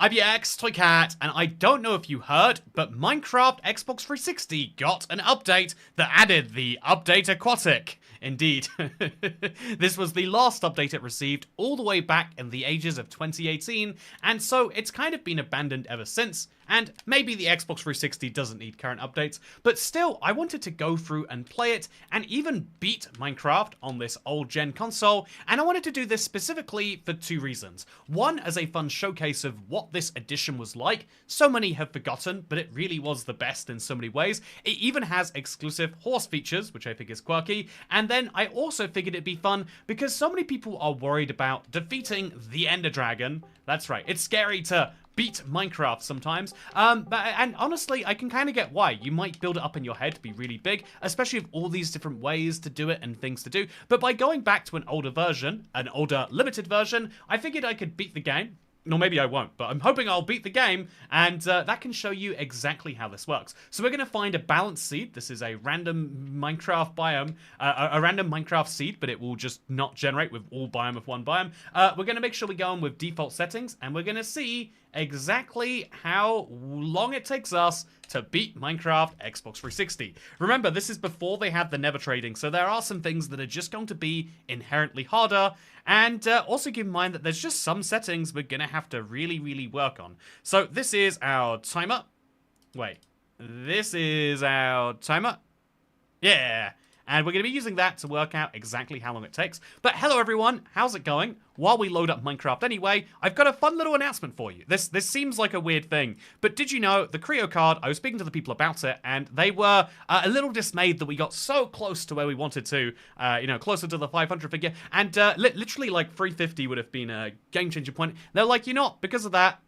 IBX, Toycat, and I don't know if you heard, but Minecraft Xbox 360 got an update that added the Update Aquatic. Indeed. This was the last update it received all the way back in the ages of 2018, and so it's kind of been abandoned ever since, and maybe the Xbox 360 doesn't need current updates, but still, I wanted to go through and play it, and even beat Minecraft on this old-gen console, and I wanted to do this specifically for two reasons. One, as a fun showcase of what this edition was like. So many have forgotten, but it really was the best in so many ways. It even has exclusive horse features, which I think is quirky, and then I also figured it'd be fun because so many people are worried about defeating the Ender Dragon. That's right, it's scary to beat Minecraft sometimes, and honestly, I can kind of get why. You might build it up in your head to be really big, especially with all these different ways to do it and things to do, but by going back to an older version, an older limited version, I figured I could beat the game. Or maybe I won't, but I'm hoping I'll beat the game, and that can show you exactly how this works. So we're going to find a balanced seed. This is a random Minecraft biome, a random Minecraft seed, but it will just not generate with all biome of one biome. We're going to make sure we go on with default settings, and we're going to see exactly how long it takes us to beat Minecraft Xbox 360. Remember, this is before they had the never trading, so there are some things that are just going to be inherently harder, and also keep in mind that there's just some settings we're gonna have to really work on. So this is our timer. Wait, this is our timer. Yeah. And we're going to be using that to work out exactly how long it takes. But hello everyone, how's it going? While we load up Minecraft anyway, I've got a fun little announcement for you. This seems like a weird thing, but did you know the Creo card, I was speaking to the people about it, and they were a little dismayed that we got so close to where we wanted to, closer to the 500 figure, and literally like 350 would have been a game-changing point. They're like, you know, because of that,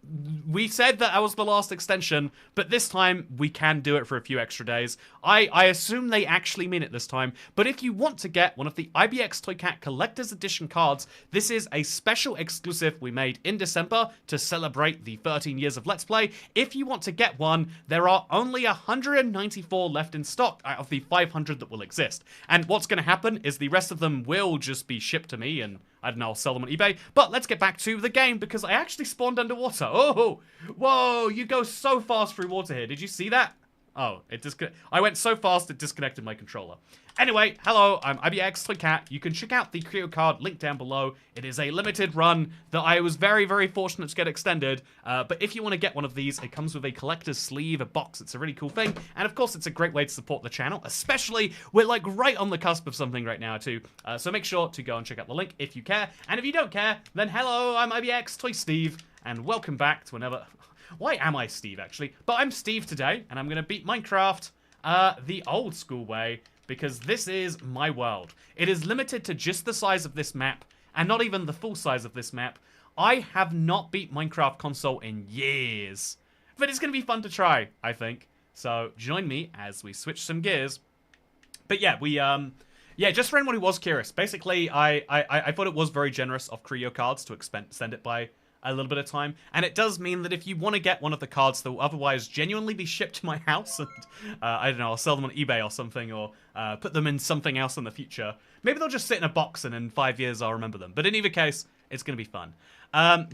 we said that was the last extension, but this time we can do it for a few extra days. I assume they actually mean it this time, but if you want to get one of the IBX Toycat Collector's Edition cards, this is a special exclusive we made in December to celebrate the 13 years of Let's Play. If you want to get one, there are only 194 left in stock out of the 500 that will exist. And what's going to happen is the rest of them will just be shipped to me, and I don't know, I'll sell them on eBay. But let's get back to the game, because I actually spawned underwater. Oh, whoa, you go so fast through water here. Did you see that? Oh, I went so fast it disconnected my controller. Anyway, hello, I'm IBX Toycat. You can check out the Creo card link down below. It is a limited run that I was very fortunate to get extended. But if you want to get one of these, it comes with a collector's sleeve, a box. It's a really cool thing. And of course, it's a great way to support the channel, especially we're like right on the cusp of something right now too. So make sure to go and check out the link if you care. And if you don't care, then hello, I'm IBX Toy Steve. And welcome back to another... Why am I Steve, actually? But I'm Steve today, and I'm going to beat Minecraft the old school way, because this is my world. It is limited to just the size of this map, and not even the full size of this map. I have not beat Minecraft console in years. But it's going to be fun to try, I think. So join me as we switch some gears. But yeah, just for anyone who was curious, basically, I thought it was very generous of Creo cards to extend it by a little bit of time, and it does mean that if you want to get one of the cards that will otherwise genuinely be shipped to my house, and I don't know, I'll sell them on eBay or something, or put them in something else in the future. Maybe they'll just sit in a box and in 5 years I'll remember them. But in either case, it's going to be fun.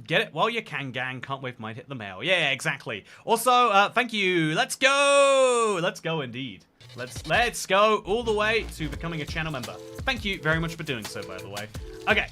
Get it while you can, gang. Can't wait for mine to hit the mail. Yeah, exactly. Also, thank you. Let's go. Let's go indeed. Let's go all the way to becoming a channel member. Thank you very much for doing so, by the way. Okay.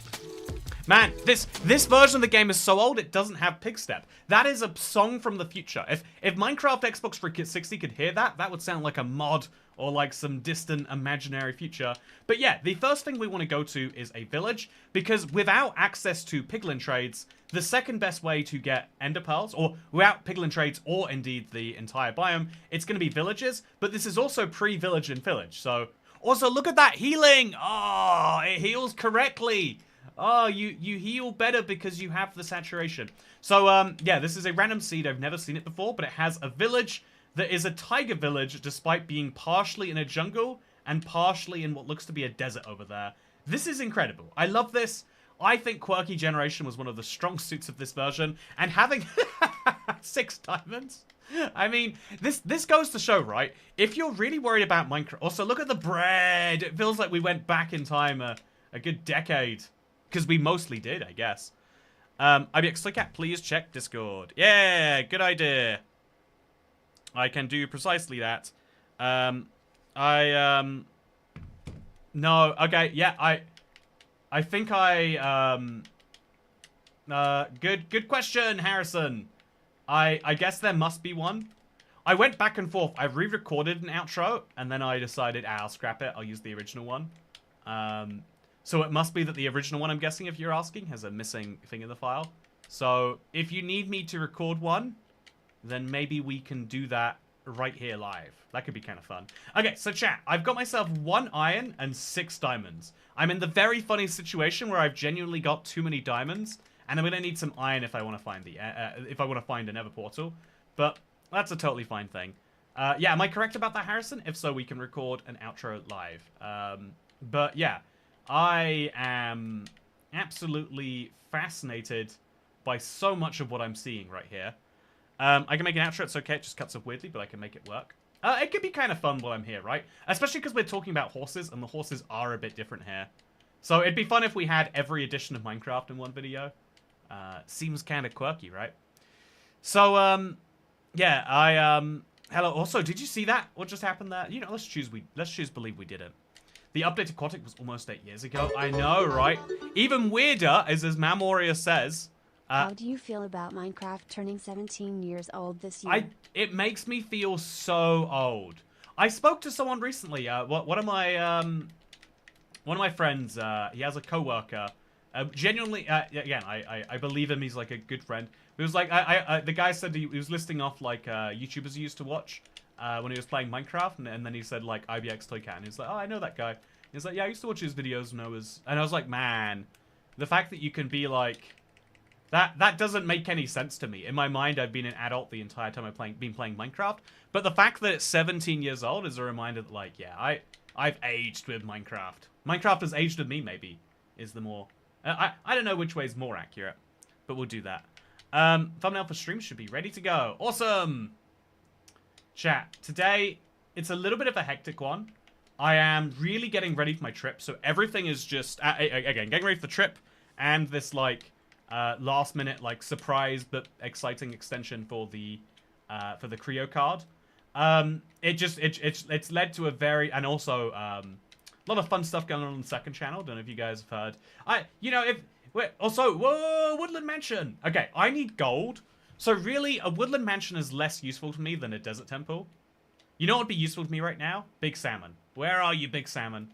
Man, this version of the game is so old it doesn't have pig step. That is a song from the future. If Minecraft Xbox 360 could hear that, that would sound like a mod or like some distant imaginary future. But yeah, the first thing we want to go to is a village, because without access to piglin trades, the second best way to get ender pearls, or without piglin trades or indeed the entire biome, it's going to be villages, but this is also pre-village and village. So also look at that healing. Oh, it heals correctly. Oh, you heal better because you have the saturation. So, yeah, this is a random seed. I've never seen it before, but it has a village that is a tiger village despite being partially in a jungle and partially in what looks to be a desert over there. This is incredible. I love this. I think quirky generation was one of the strong suits of this version, and having 6 diamonds. I mean, this goes to show, right? If you're really worried about Minecraft... Also, look at the bread. It feels like we went back in time a good decade. Because we mostly did, I guess. IBX Toycat, please check Discord. Yeah, good idea. I can do precisely that. No, okay, yeah, I think good question, Harrison. I guess there must be one. I went back and forth. I re-recorded an outro, and then I decided, I'll scrap it. I'll use the original one. So it must be that the original one, I'm guessing, if you're asking, has a missing thing in the file. So if you need me to record one, then maybe we can do that right here live. That could be kind of fun. Okay, so chat, I've got myself 1 iron and 6 diamonds. I'm in the very funny situation where I've genuinely got too many diamonds, and I'm gonna need some iron if I want to find the a nether portal. But that's a totally fine thing. Yeah, am I correct about that, Harrison? If so, we can record an outro live. But yeah, I am absolutely fascinated by so much of what I'm seeing right here. I can make an outro, it's okay, it just cuts off weirdly, but I can make it work. It could be kind of fun while I'm here, right? Especially because we're talking about horses, and the horses are a bit different here. So it'd be fun if we had every edition of Minecraft in one video. Seems kind of quirky, right? So, yeah, hello, also, did you see that? What just happened there? You know, let's choose believe we didn't. The update to Aquatic was almost 8 years ago. I know, right? Even weirder is, as Mamoria says... how do you feel about Minecraft turning 17 years old this year? It makes me feel so old. I spoke to someone recently. One of my friends. He has a coworker. Genuinely, again, I believe him. He's like a good friend. He was like, the guy said he was listing off like YouTubers he used to watch when he was playing Minecraft, and then he said like IBX Toycat. He's like, oh, I know that guy. He's like, yeah, I used to watch his videos when I was, and I was like, man, the fact that you can be like. That doesn't make any sense to me. In my mind, I've been an adult the entire time I've been playing Minecraft. But the fact that it's 17 years old is a reminder that, like, yeah, I've aged with Minecraft. Minecraft has aged with me, maybe, is the more... I don't know which way is more accurate, but we'll do that. Thumbnail for stream should be ready to go. Awesome! Chat, today, it's a little bit of a hectic one. I am really getting ready for my trip, so everything is just... again, getting ready for the trip, and this, like... last minute like surprise but exciting extension for the Creo card. It's led to a very, and also a lot of fun stuff going on the second channel. Don't know if you guys have heard. Whoa, Woodland Mansion. Okay, I need gold. So really, a Woodland Mansion is less useful to me than a Desert Temple. You know what would be useful to me right now? Big Salmon. Where are you, Big Salmon?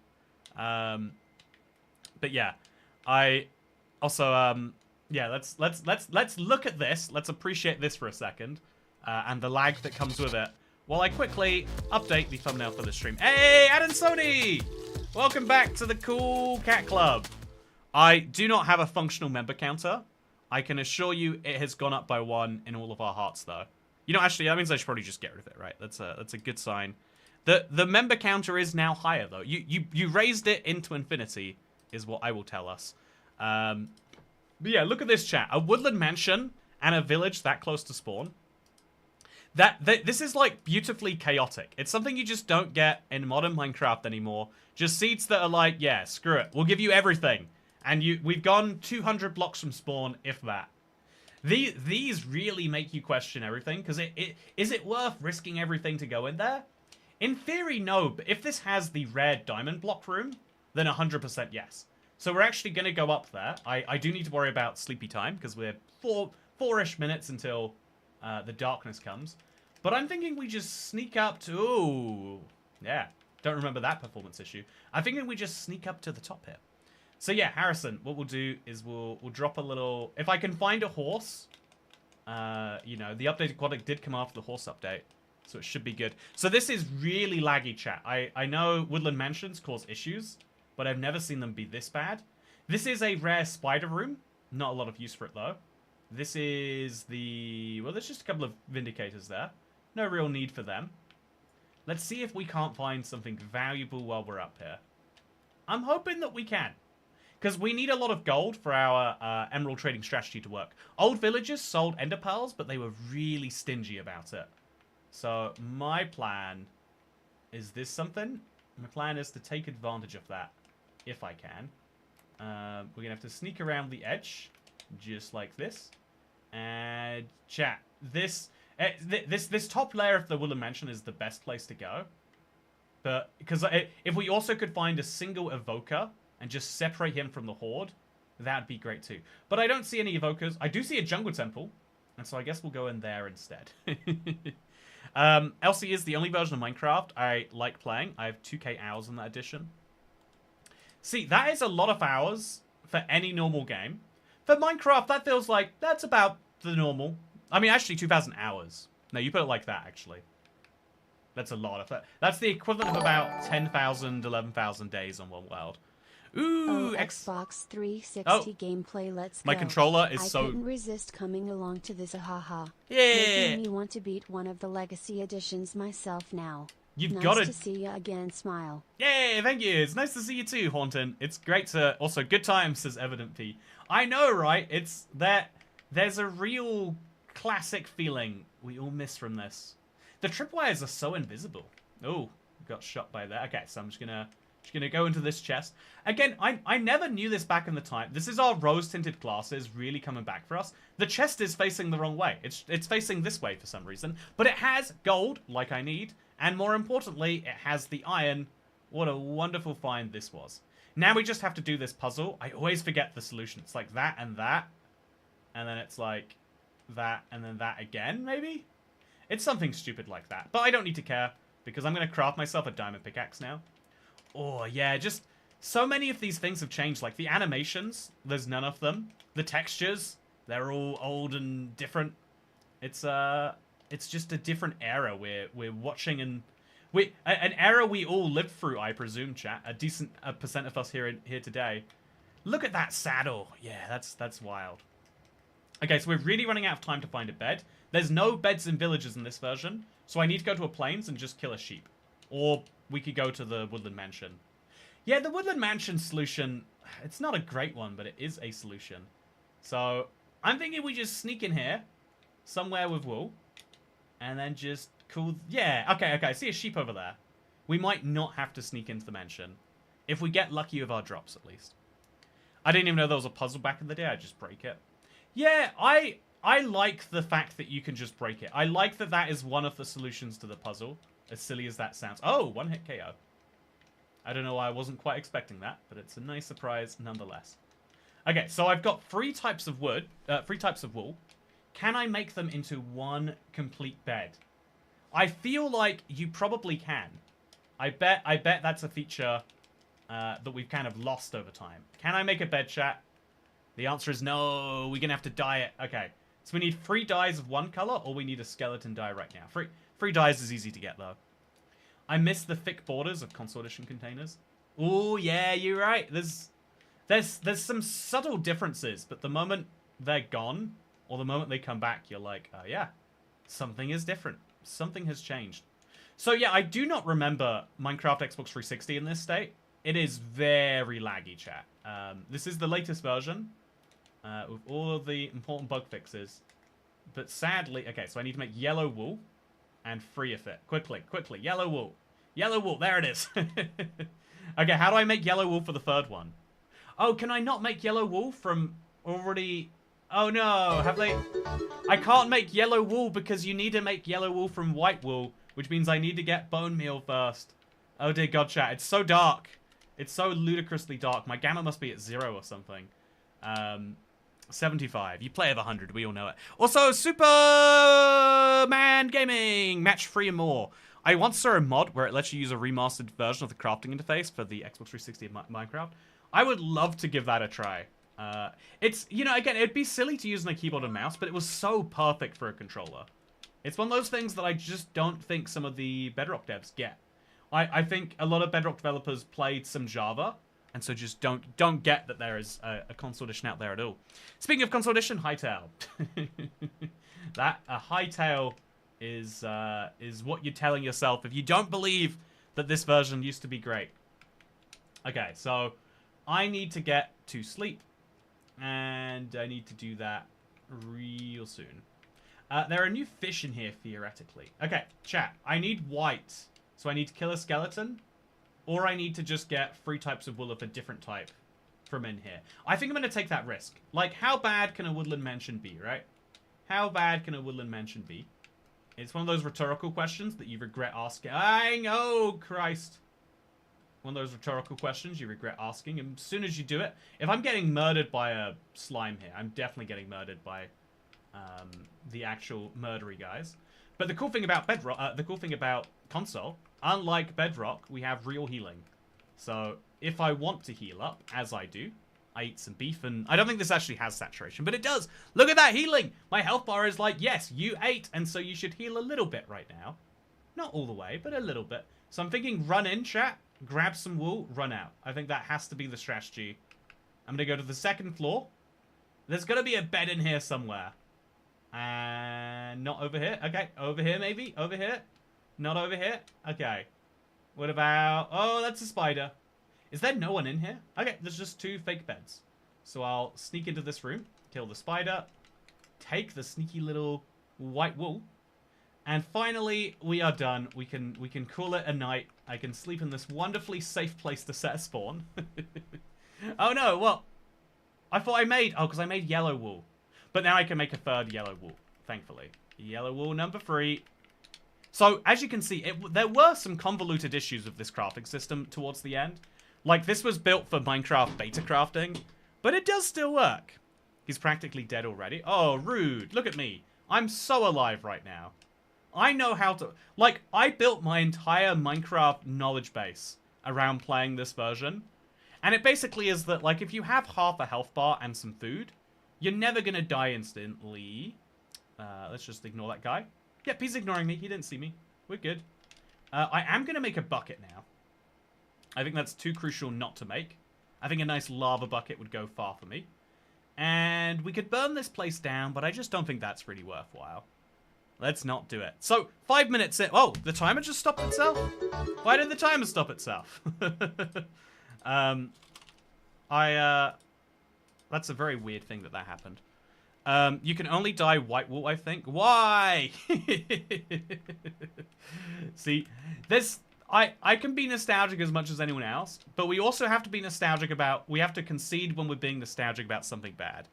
But yeah, I also yeah, let's look at this. Let's appreciate this for a second, and the lag that comes with it, while I quickly update the thumbnail for the stream. Hey, Adam Sony! Welcome back to the Cool Cat Club. I do not have a functional member counter. I can assure you it has gone up by 1 in all of our hearts, though. You know, actually, that means I should probably just get rid of it, right? That's a good sign. The member counter is now higher, though. You raised it into infinity, is what I will tell us. But yeah, look at this, chat. A woodland mansion and a village that close to spawn. This is, like, beautifully chaotic. It's something you just don't get in modern Minecraft anymore. Just seeds that are like, yeah, screw it. We'll give you everything. And we've gone 200 blocks from spawn, if that. These really make you question everything, because is it worth risking everything to go in there? In theory, no, but if this has the rare diamond block room, then 100% yes. So we're actually going to go up there. I do need to worry about sleepy time, because we're four-ish minutes until the darkness comes. But I'm thinking we just sneak up to... Ooh, yeah, don't remember that performance issue. I'm thinking we just sneak up to the top here. So yeah, Harrison, what we'll do is we'll drop a little... If I can find a horse, you know, the updated aquatic did come after the horse update, so it should be good. So this is really laggy, chat. I know woodland mansions cause issues, but I've never seen them be this bad. This is a rare spider room. Not a lot of use for it, though. This is the... Well, there's just a couple of vindicators there. No real need for them. Let's see if we can't find something valuable while we're up here. I'm hoping that we can, because we need a lot of gold for our emerald trading strategy to work. Old villagers sold ender pearls, but they were really stingy about it. So my plan... Is this something? My plan is to take advantage of that, if I can. We're going to have to sneak around the edge. just like this. And chat, this top layer of the Woodland Mansion is the best place to go. But because if we also could find a single evoker and just separate him from the horde, that'd be great too. But I don't see any evokers. I do see a jungle temple, and so I guess we'll go in there instead. LC is the only version of Minecraft I like playing. I have 2k hours in that edition. See, that is a lot of hours for any normal game. For Minecraft, that feels like that's about the normal. I mean, actually, 2,000 hours. No, you put it like that, actually. That's a lot of that. That's the equivalent of about 10,000, 11,000 days on one world. Ooh, Xbox 360 gameplay, let's go. My controller is I couldn't resist coming along to this, haha. Yeah. Making me want to beat one of the legacy editions myself now. You've nice got to see you again, smile. Yay, thank you. It's nice to see you too, Haunton. It's great to... Also, good times, says Evident P. I know, right? It's that there's a real classic feeling we all miss from this. The tripwires are so invisible. Oh, got shot by that. Okay, so I'm just gonna go into this chest. Again, I never knew this back in the time. This is our rose-tinted glasses really coming back for us. The chest is facing the wrong way. It's facing this way for some reason. But it has gold, like I need. And more importantly, it has the iron. What a wonderful find this was. Now we just have to do this puzzle. I always forget the solution. It's like that and that. And then it's like that and then that again, maybe? It's something stupid like that. But I don't need to care, because I'm going to craft myself a diamond pickaxe now. Oh, yeah, just so many of these things have changed. Like the animations, there's none of them. The textures, they're all old and different. It's just a different era we're watching, and an era we all lived through, I presume, chat. A decent percent of us here today. Look at that saddle. Yeah, that's wild. Okay, so we're really running out of time to find a bed. There's no beds in villages in this version, so I need to go to a plains and just kill a sheep. Or we could go to the Woodland Mansion. Yeah, the Woodland Mansion solution, it's not a great one, but it is a solution. So I'm thinking we just sneak in here, somewhere with wool, and then just cool... Yeah, okay, I see a sheep over there. We might not have to sneak into the mansion. If we get lucky with our drops, at least. I didn't even know there was a puzzle back in the day. I just break it. Yeah, I like the fact that you can just break it. I like that that is one of the solutions to the puzzle. As silly as that sounds. Oh, one hit KO. I don't know why I wasn't quite expecting that, but it's a nice surprise nonetheless. Okay, so I've got 3 types of wood, 3 types of wool. Can I make them into one complete bed? I feel like you probably can. I bet that's a feature that we've kind of lost over time. Can I make a bed, chat? The answer is no. We're gonna have to dye it. Okay, so we need 3 dyes of one color, or we need a skeleton dye right now. 3 dyes is easy to get though. I miss the thick borders of console edition containers. Oh yeah, you're right. There's some subtle differences, but the moment they're gone, or the moment they come back, you're like, oh yeah, something is different. Something has changed. So yeah, I do not remember Minecraft Xbox 360 in this state. It is very laggy, chat. This is the latest version with all of the important bug fixes. But sadly, okay, so I need to make yellow wool and free of it. Quickly, yellow wool. Yellow wool, there it is. Okay, how do I make yellow wool for the 3rd one? Oh, can I not make yellow wool from already... Oh no, have they... I can't make yellow wool because you need to make yellow wool from white wool, which means I need to get bone meal first. Oh dear god, chat, it's so dark. It's so ludicrously dark. My gamma must be at 0 or something. 75. You play of 100, we all know it. Also, Superman Gaming! Match 3 and more. I once saw a mod where it lets you use a remastered version of the crafting interface for the Xbox 360 of Minecraft. I would love to give that a try. It's, you know, again, it'd be silly to use on a keyboard and mouse, but it was so perfect for a controller. It's one of those things that I just don't think some of the Bedrock devs get. I think a lot of Bedrock developers played some Java, and so just don't get that there is a console edition out there at all. Speaking of console edition, Hightail. A Hightail is what you're telling yourself if you don't believe that this version used to be great. Okay, so I need to get to sleep, and I need to do that real soon. There are new fish in here, theoretically. Okay, chat, I need white. So I need to kill a skeleton, or I need to just get 3 types of wool of a different type from in here. I think I'm going to take that risk. Like, how bad can a woodland mansion be, right? How bad can a woodland mansion be? It's one of those rhetorical questions that you regret asking. Oh, Christ. One of those rhetorical questions you regret asking. And as soon as you do it, if I'm getting murdered by a slime here, I'm definitely getting murdered by the actual murdery guys. But the cool thing about Bedrock, the cool thing about console, unlike Bedrock, we have real healing. So if I want to heal up, as I do, I eat some beef, and I don't think this actually has saturation, but it does. Look at that healing. My health bar is like, yes, you ate, and so you should heal a little bit right now. Not all the way, but a little bit. So I'm thinking run in, chat, grab some wool, run out. I think that has to be the strategy. I'm going to go to the second floor. There's going to be a bed in here somewhere. And not over here. Okay, over here maybe. Over here. Not over here. Okay. What about... Oh, that's a spider. Is there no one in here? Okay, there's just 2 fake beds. So I'll sneak into this room, kill the spider, take the sneaky little white wool, and finally we are done. We can call it a night. I can sleep in this wonderfully safe place to set a spawn. Oh no, well, I thought I made... Oh, because I made yellow wool. But now I can make a 3rd yellow wool, thankfully. Yellow wool number 3. So, as you can see, there were some convoluted issues with this crafting system towards the end. Like, this was built for Minecraft beta crafting, but it does still work. He's practically dead already. Oh, rude. Look at me. I'm so alive right now. I know how to... Like, I built my entire Minecraft knowledge base around playing this version. And it basically is that, like, if you have half a health bar and some food, you're never going to die instantly. Let's just ignore that guy. Yep, he's ignoring me. He didn't see me. We're good. I am going to make a bucket now. I think that's too crucial not to make. I think a nice lava bucket would go far for me. And we could burn this place down, but I just don't think that's really worthwhile. Let's not do it. So, 5 minutes in... Oh, the timer just stopped itself? Why did the timer stop itself? That's a very weird thing that happened. You can only dye white wool, I think. Why? See, there's... I can be nostalgic as much as anyone else, but we also have to be nostalgic about... We have to concede when we're being nostalgic about something bad.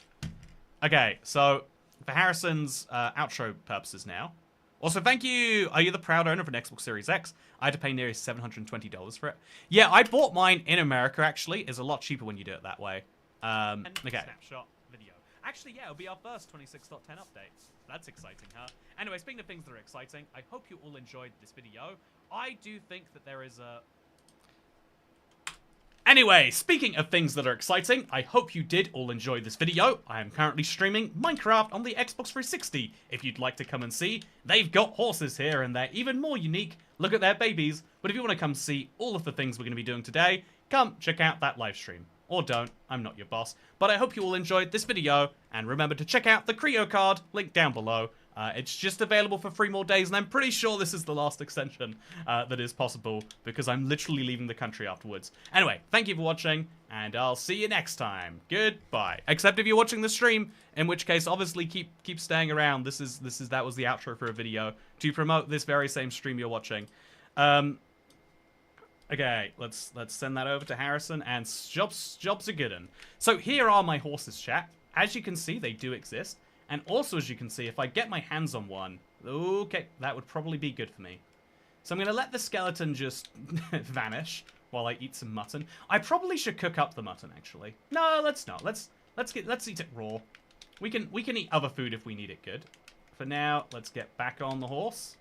Okay, so for Harrison's outro purposes now. Also, thank you. Are you the proud owner of an Xbox Series X? I had to pay nearly $720 for it. Yeah, I bought mine in America, actually. It's a lot cheaper when you do it that way. Okay. Snapshot video. Actually, yeah, it'll be our first 26.10 update. That's exciting, huh? Anyway, speaking of things that are exciting, I hope you all enjoyed this video. I do think that there is a... Anyway, speaking of things that are exciting, I hope you did all enjoy this video. I am currently streaming Minecraft on the Xbox 360. If you'd like to come and see, they've got horses here and they're even more unique. Look at their babies. But if you want to come see all of the things we're going to be doing today, come check out that live stream. Or don't, I'm not your boss. But I hope you all enjoyed this video, and remember to check out the Creo card, link down below. It's just available for 3 more days, and I'm pretty sure this is the last extension that is possible, because I'm literally leaving the country afterwards. Anyway, thank you for watching, and I'll see you next time. Goodbye. Except if you're watching the stream, in which case, obviously, keep staying around. That was the outro for a video to promote this very same stream you're watching. Okay, let's send that over to Harrison, and jobs are good. So here are my horses, chat. As you can see, they do exist. And also, as you can see, if I get my hands on one, okay, that would probably be good for me. So I'm going to let the skeleton just vanish while I eat some mutton. I probably should cook up the mutton, actually. No, let's not. Let's eat it raw. We can eat other food if we need it good. For now, let's get back on the horse.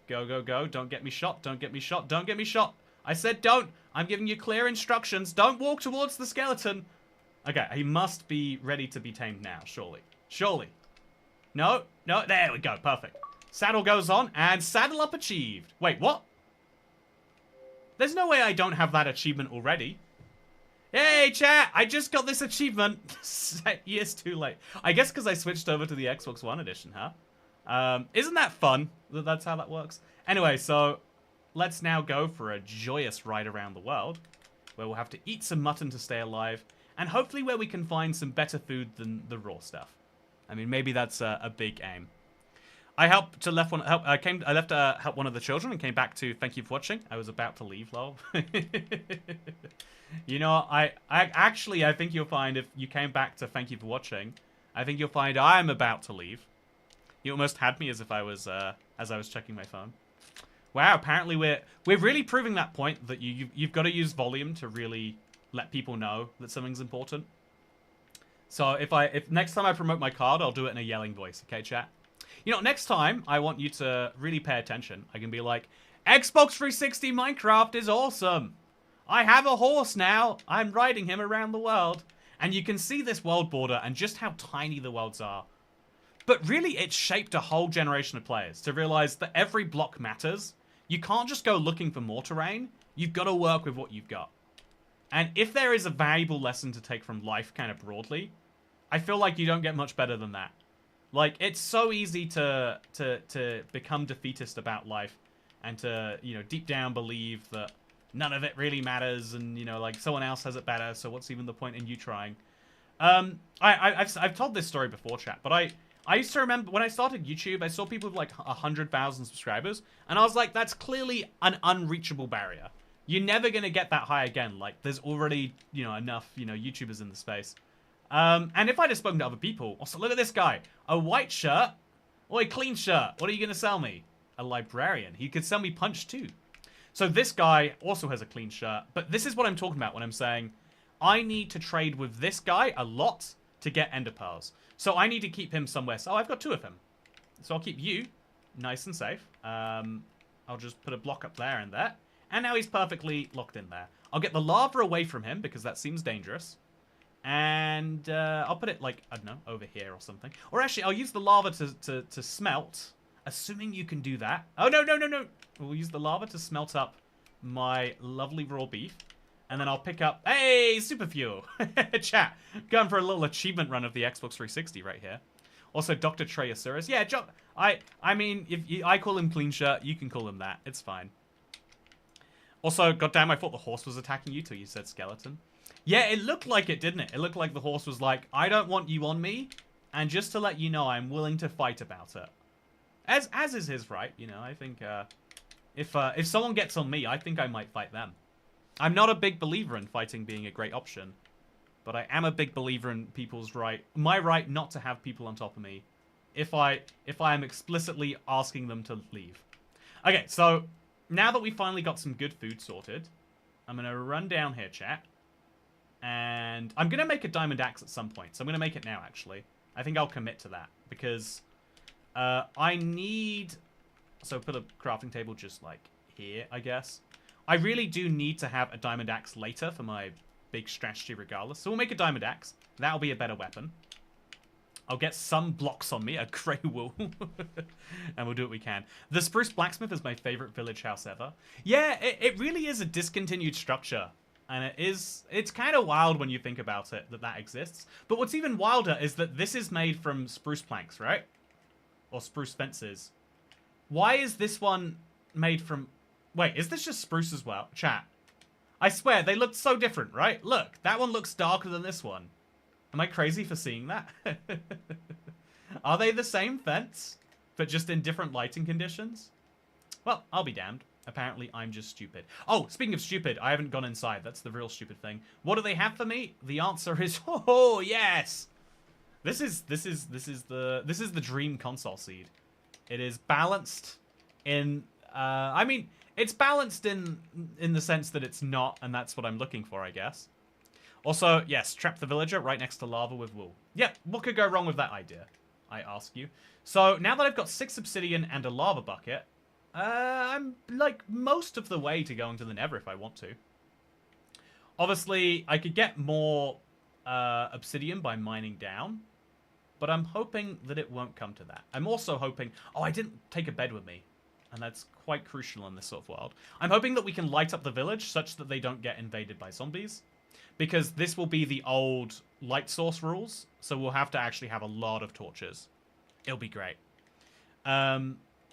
Go, go, go. Don't get me shot. Don't get me shot. Don't get me shot. I said don't. I'm giving you clear instructions. Don't walk towards the skeleton. Okay, he must be ready to be tamed now, surely. Surely. No, no, there we go, perfect. Saddle goes on, and saddle up achieved. Wait, what? There's no way I don't have that achievement already. Hey, chat, I just got this achievement. Years too late. I guess because I switched over to the Xbox One edition, huh? Isn't that fun? That's how that works. Anyway, so let's now go for a joyous ride around the world, where we'll have to eat some mutton to stay alive, and hopefully where we can find some better food than the raw stuff. I mean, maybe that's a big aim. I helped to left one. I left help one of the children and came back to thank you for watching. I was about to leave, lol. You know, I think you'll find if you came back to thank you for watching, I think you'll find I'm about to leave. You almost had me as if I was as I was checking my phone. Wow, apparently we're really proving that point that you've got to use volume to really let people know that something's important. So if next time I promote my card, I'll do it in a yelling voice, okay, chat? You know, next time I want you to really pay attention. I can be like, Xbox 360 Minecraft is awesome. I have a horse now. I'm riding him around the world. And you can see this world border and just how tiny the worlds are. But really, it's shaped a whole generation of players to realize that every block matters. You can't just go looking for more terrain. You've got to work with what you've got. And if there is a valuable lesson to take from life kind of broadly, I feel like you don't get much better than that. Like, it's so easy to become defeatist about life and to, you know, deep down believe that none of it really matters and, you know, like, someone else has it better, so what's even the point in you trying? I've told this story before, chat, but I used to remember when I started YouTube, I saw people with like 100,000 subscribers, and I was like, that's clearly an unreachable barrier. You're never going to get that high again. Like, there's already, you know, enough, you know, YouTubers in the space. And if I'd have spoken to other people, also, look at this guy. A white shirt. Oi, clean shirt. What are you going to sell me? A librarian. He could sell me punch too. So this guy also has a clean shirt. But this is what I'm talking about when I'm saying I need to trade with this guy a lot to get ender pearls. So I need to keep him somewhere. So I've got 2 of him. So I'll keep you nice and safe. I'll just put a block up there and there. And now he's perfectly locked in there. I'll get the lava away from him because that seems dangerous. And I'll put it, like, I don't know, over here or something. Or actually, I'll use the lava to smelt, assuming you can do that. Oh, no. We'll use the lava to smelt up my lovely raw beef. And then I'll pick up, hey, super fuel. Chat, going for a little achievement run of the Xbox 360 right here. Also, Dr. Treyasurus. Yeah, I mean, if I call him clean shirt, you can call him that. It's fine. Also, goddamn, I thought the horse was attacking you till you said skeleton. Yeah, it looked like it, didn't it? It looked like the horse was like, I don't want you on me, and just to let you know, I'm willing to fight about it. As is his right, you know. I think if someone gets on me, I think I might fight them. I'm not a big believer in fighting being a great option, but I am a big believer in people's right, my right not to have people on top of me, if I am explicitly asking them to leave. Okay, so now that we finally got some good food sorted, I'm gonna run down here, chat. And I'm going to make a diamond axe at some point. So I'm going to make it now, actually. I think I'll commit to that. Because I need... So put a crafting table just like here, I guess. I really do need to have a diamond axe later for my big strategy regardless. So we'll make a diamond axe. That'll be a better weapon. I'll get some blocks on me, a grey wool. And we'll do what we can. The Spruce Blacksmith is my favorite village house ever. Yeah, it really is a discontinued structure. And it's kind of wild when you think about it, that exists. But what's even wilder is that this is made from spruce planks, right? Or spruce fences. Why is this one made from... Wait, is this just spruce as well? Chat. I swear, they look so different, right? Look, that one looks darker than this one. Am I crazy for seeing that? Are they the same fence, but just in different lighting conditions? Well, I'll be damned. Apparently, I'm just stupid. Oh, speaking of stupid, I haven't gone inside. That's the real stupid thing. What do they have for me? The answer is, oh yes. This is the dream console seed. It is balanced in. I mean, it's balanced in the sense that it's not, and that's what I'm looking for, I guess. Also, yes, trap the villager right next to lava with wool. Yeah, what could go wrong with that idea? I ask you. So now that I've got 6 obsidian and a lava bucket. I'm, like, most of the way to going to the Nether if I want to. Obviously, I could get more obsidian by mining down. But I'm hoping that it won't come to that. I'm also hoping... Oh, I didn't take a bed with me. And that's quite crucial in this sort of world. I'm hoping that we can light up the village such that they don't get invaded by zombies. Because this will be the old light source rules. So we'll have to actually have a lot of torches. It'll be great.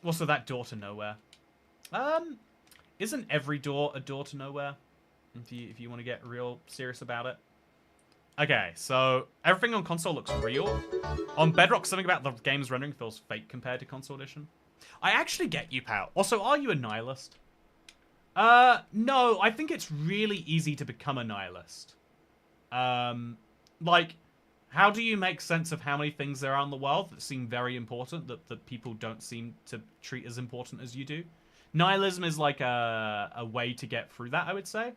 Also, that door to nowhere. Isn't every door a door to nowhere? If you want to get real serious about it. Okay, so everything on console looks real. On Bedrock, something about the game's rendering feels fake compared to console edition. I actually get you, pal. Also, are you a nihilist? No, I think it's really easy to become a nihilist. Like, how do you make sense of how many things there are in the world that seem very important that people don't seem to treat as important as you do? Nihilism is like a way to get through that, I would say.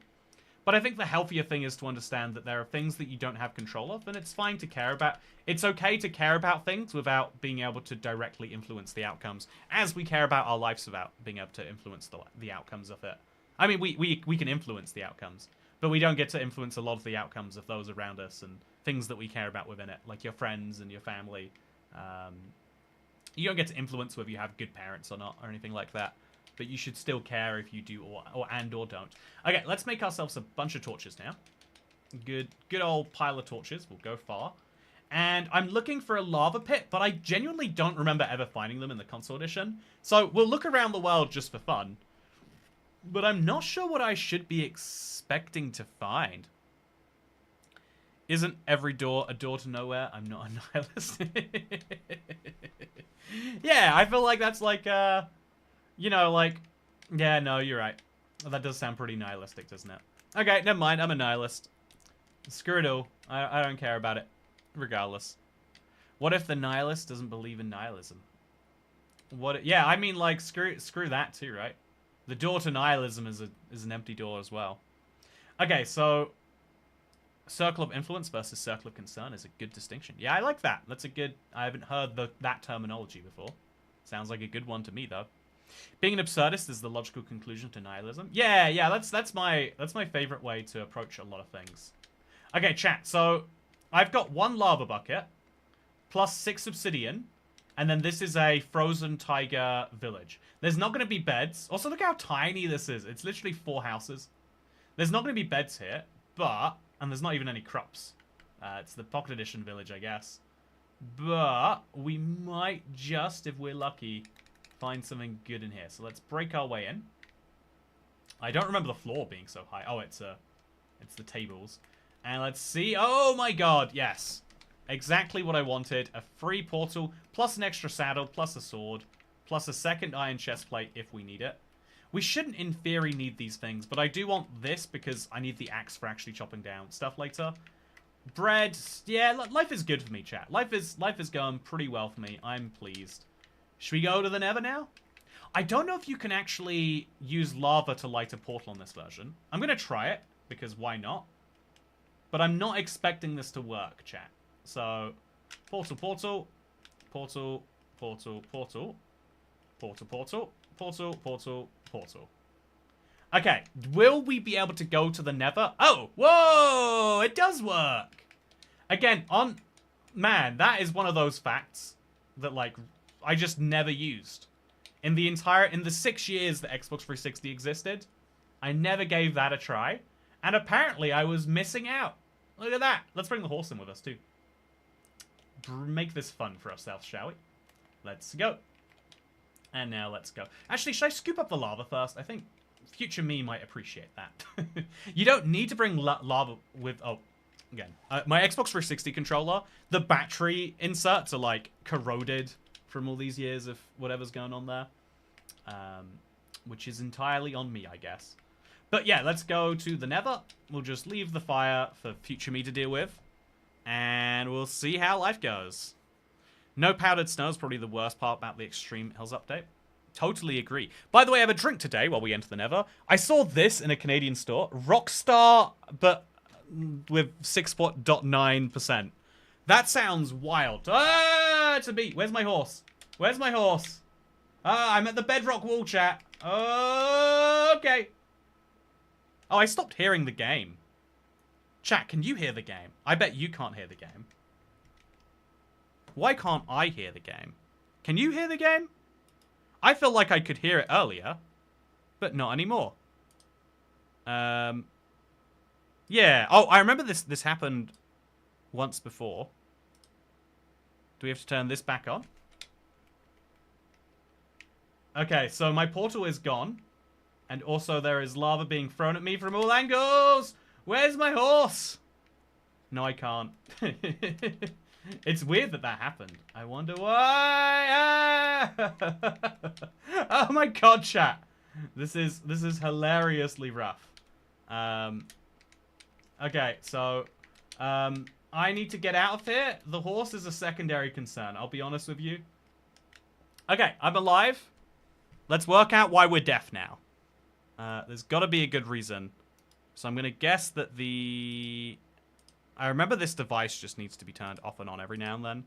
But I think the healthier thing is to understand that there are things that you don't have control of, and it's fine to care about. It's okay to care about things without being able to directly influence the outcomes, as we care about our lives without being able to influence the outcomes of it. I mean, we can influence the outcomes, but we don't get to influence a lot of the outcomes of those around us and things that we care about within it, like your friends and your family. You don't get to influence whether you have good parents or not, or anything like that. But you should still care if you do or don't. Okay, let's make ourselves a bunch of torches now. Good old pile of torches. We'll go far. And I'm looking for a lava pit, but I genuinely don't remember ever finding them in the console edition. So we'll look around the world just for fun. But I'm not sure what I should be expecting to find. Isn't every door a door to nowhere? I'm not a nihilist. Yeah, I feel like that's like, you know, like, yeah, no, you're right. That does sound pretty nihilistic, doesn't it? Okay, never mind. I'm a nihilist. Screw it all. I don't care about it, regardless. What if the nihilist doesn't believe in nihilism? Yeah, I mean, like, screw that too, right? The door to nihilism is an empty door as well. Okay, so circle of influence versus circle of concern is a good distinction. Yeah, I like that. That's a good. I haven't heard that terminology before. Sounds like a good one to me, though. Being an absurdist is the logical conclusion to nihilism. Yeah, that's my favorite way to approach a lot of things. Okay, chat. So I've got 1 lava bucket plus 6 obsidian, and then this is a frozen tiger village. There's not going to be beds. Also, look how tiny this is. It's literally 4 houses. There's not going to be beds here, and there's not even any crops. It's the pocket edition village, I guess. But we might just, if we're lucky, find something good in here. So let's break our way in. I don't remember the floor being so high. Oh, it's the tables. And let's see. Oh my god, yes. Exactly what I wanted. A free portal, plus an extra saddle, plus a sword, plus a second iron chest plate if we need it. We shouldn't, in theory, need these things, but I do want this because I need the axe for actually chopping down stuff later. Bread, yeah, life is good for me, chat. Life is going pretty well for me. I'm pleased. Should we go to the Nether now? I don't know if you can actually use lava to light a portal on this version. I'm going to try it, because why not? But I'm not expecting this to work, chat. So, portal, portal, portal, portal, portal, portal, portal, portal, portal, portal. Okay, will we be able to go to the Nether? Oh, whoa, it does work. Again, man, that is one of those facts that, like, I just never used. In the 6 years that Xbox 360 existed, I never gave that a try. And apparently I was missing out. Look at that. Let's bring the horse in with us too. Make this fun for ourselves, shall we? Let's go. And now let's go. Actually, should I scoop up the lava first? I think future me might appreciate that. You don't need to bring lava with... Oh, again. My Xbox 360 controller, the battery inserts are like corroded from all these years of whatever's going on there. Which is entirely on me, I guess. But yeah, let's go to the Nether. We'll just leave the fire for future me to deal with. And we'll see how life goes. No powdered snow is probably the worst part about the Extreme Hills update. Totally agree. By the way, I have a drink today while we enter the Nether. I saw this in a Canadian store. Rockstar, but with 6.9%. That sounds wild. Ah, it's a beat. Where's my horse? Where's my horse? Ah, I'm at the Bedrock wall, chat. Okay. Oh, I stopped hearing the game. Chat, can you hear the game? I bet you can't hear the game. Why can't I hear the game? Can you hear the game? I feel like I could hear it earlier, but not anymore. Yeah. Oh, I remember this happened once before. Do we have to turn this back on? Okay, so my portal is gone. And also there is lava being thrown at me from all angles. Where's my horse? No, I can't. It's weird that that happened. I wonder why. Ah! Oh my god, chat. This is hilariously rough. Okay, so I need to get out of here. The horse is a secondary concern. I'll be honest with you. Okay, I'm alive. Let's work out why we're deaf now. There's got to be a good reason. So I'm going to guess that the... I remember this device just needs to be turned off and on every now and then.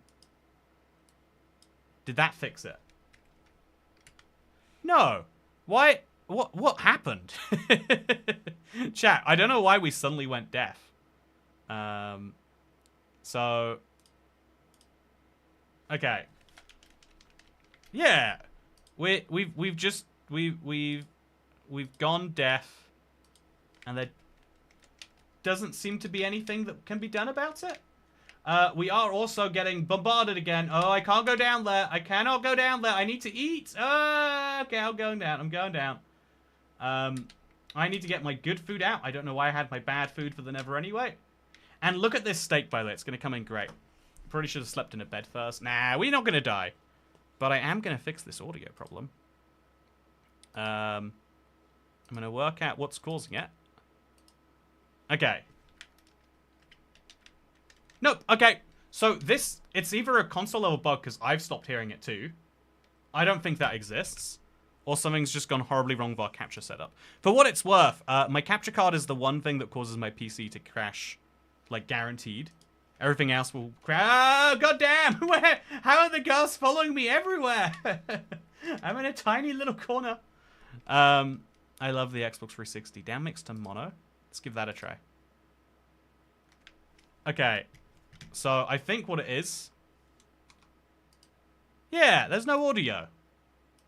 Did that fix it? No. Why? What happened? Chat, I don't know why we suddenly went deaf. So... Okay. Yeah. We've gone deaf. And there doesn't seem to be anything that can be done about it. We are also getting bombarded again. Oh, I can't go down there. I cannot go down there. I need to eat. Okay, I'm going down. I'm going down. I need to get my good food out. I don't know why I had my bad food for the Nether anyway. And look at this steak, by the way. It's going to come in great. Probably should have slept in a bed first. Nah, we're not going to die. But I am going to fix this audio problem. I'm going to work out what's causing it. Okay. Nope, okay. So this, it's either a console level bug because I've stopped hearing it too. I don't think that exists. Or something's just gone horribly wrong with our capture setup. For what it's worth, my capture card is the one thing that causes my PC to crash, like guaranteed. Everything else will crash. Oh, goddamn! Where? How are the girls following me everywhere? I'm in a tiny little corner. I love the Xbox 360. Down mix to mono. Let's give that a try. Okay. So, I think what it is... Yeah, there's no audio.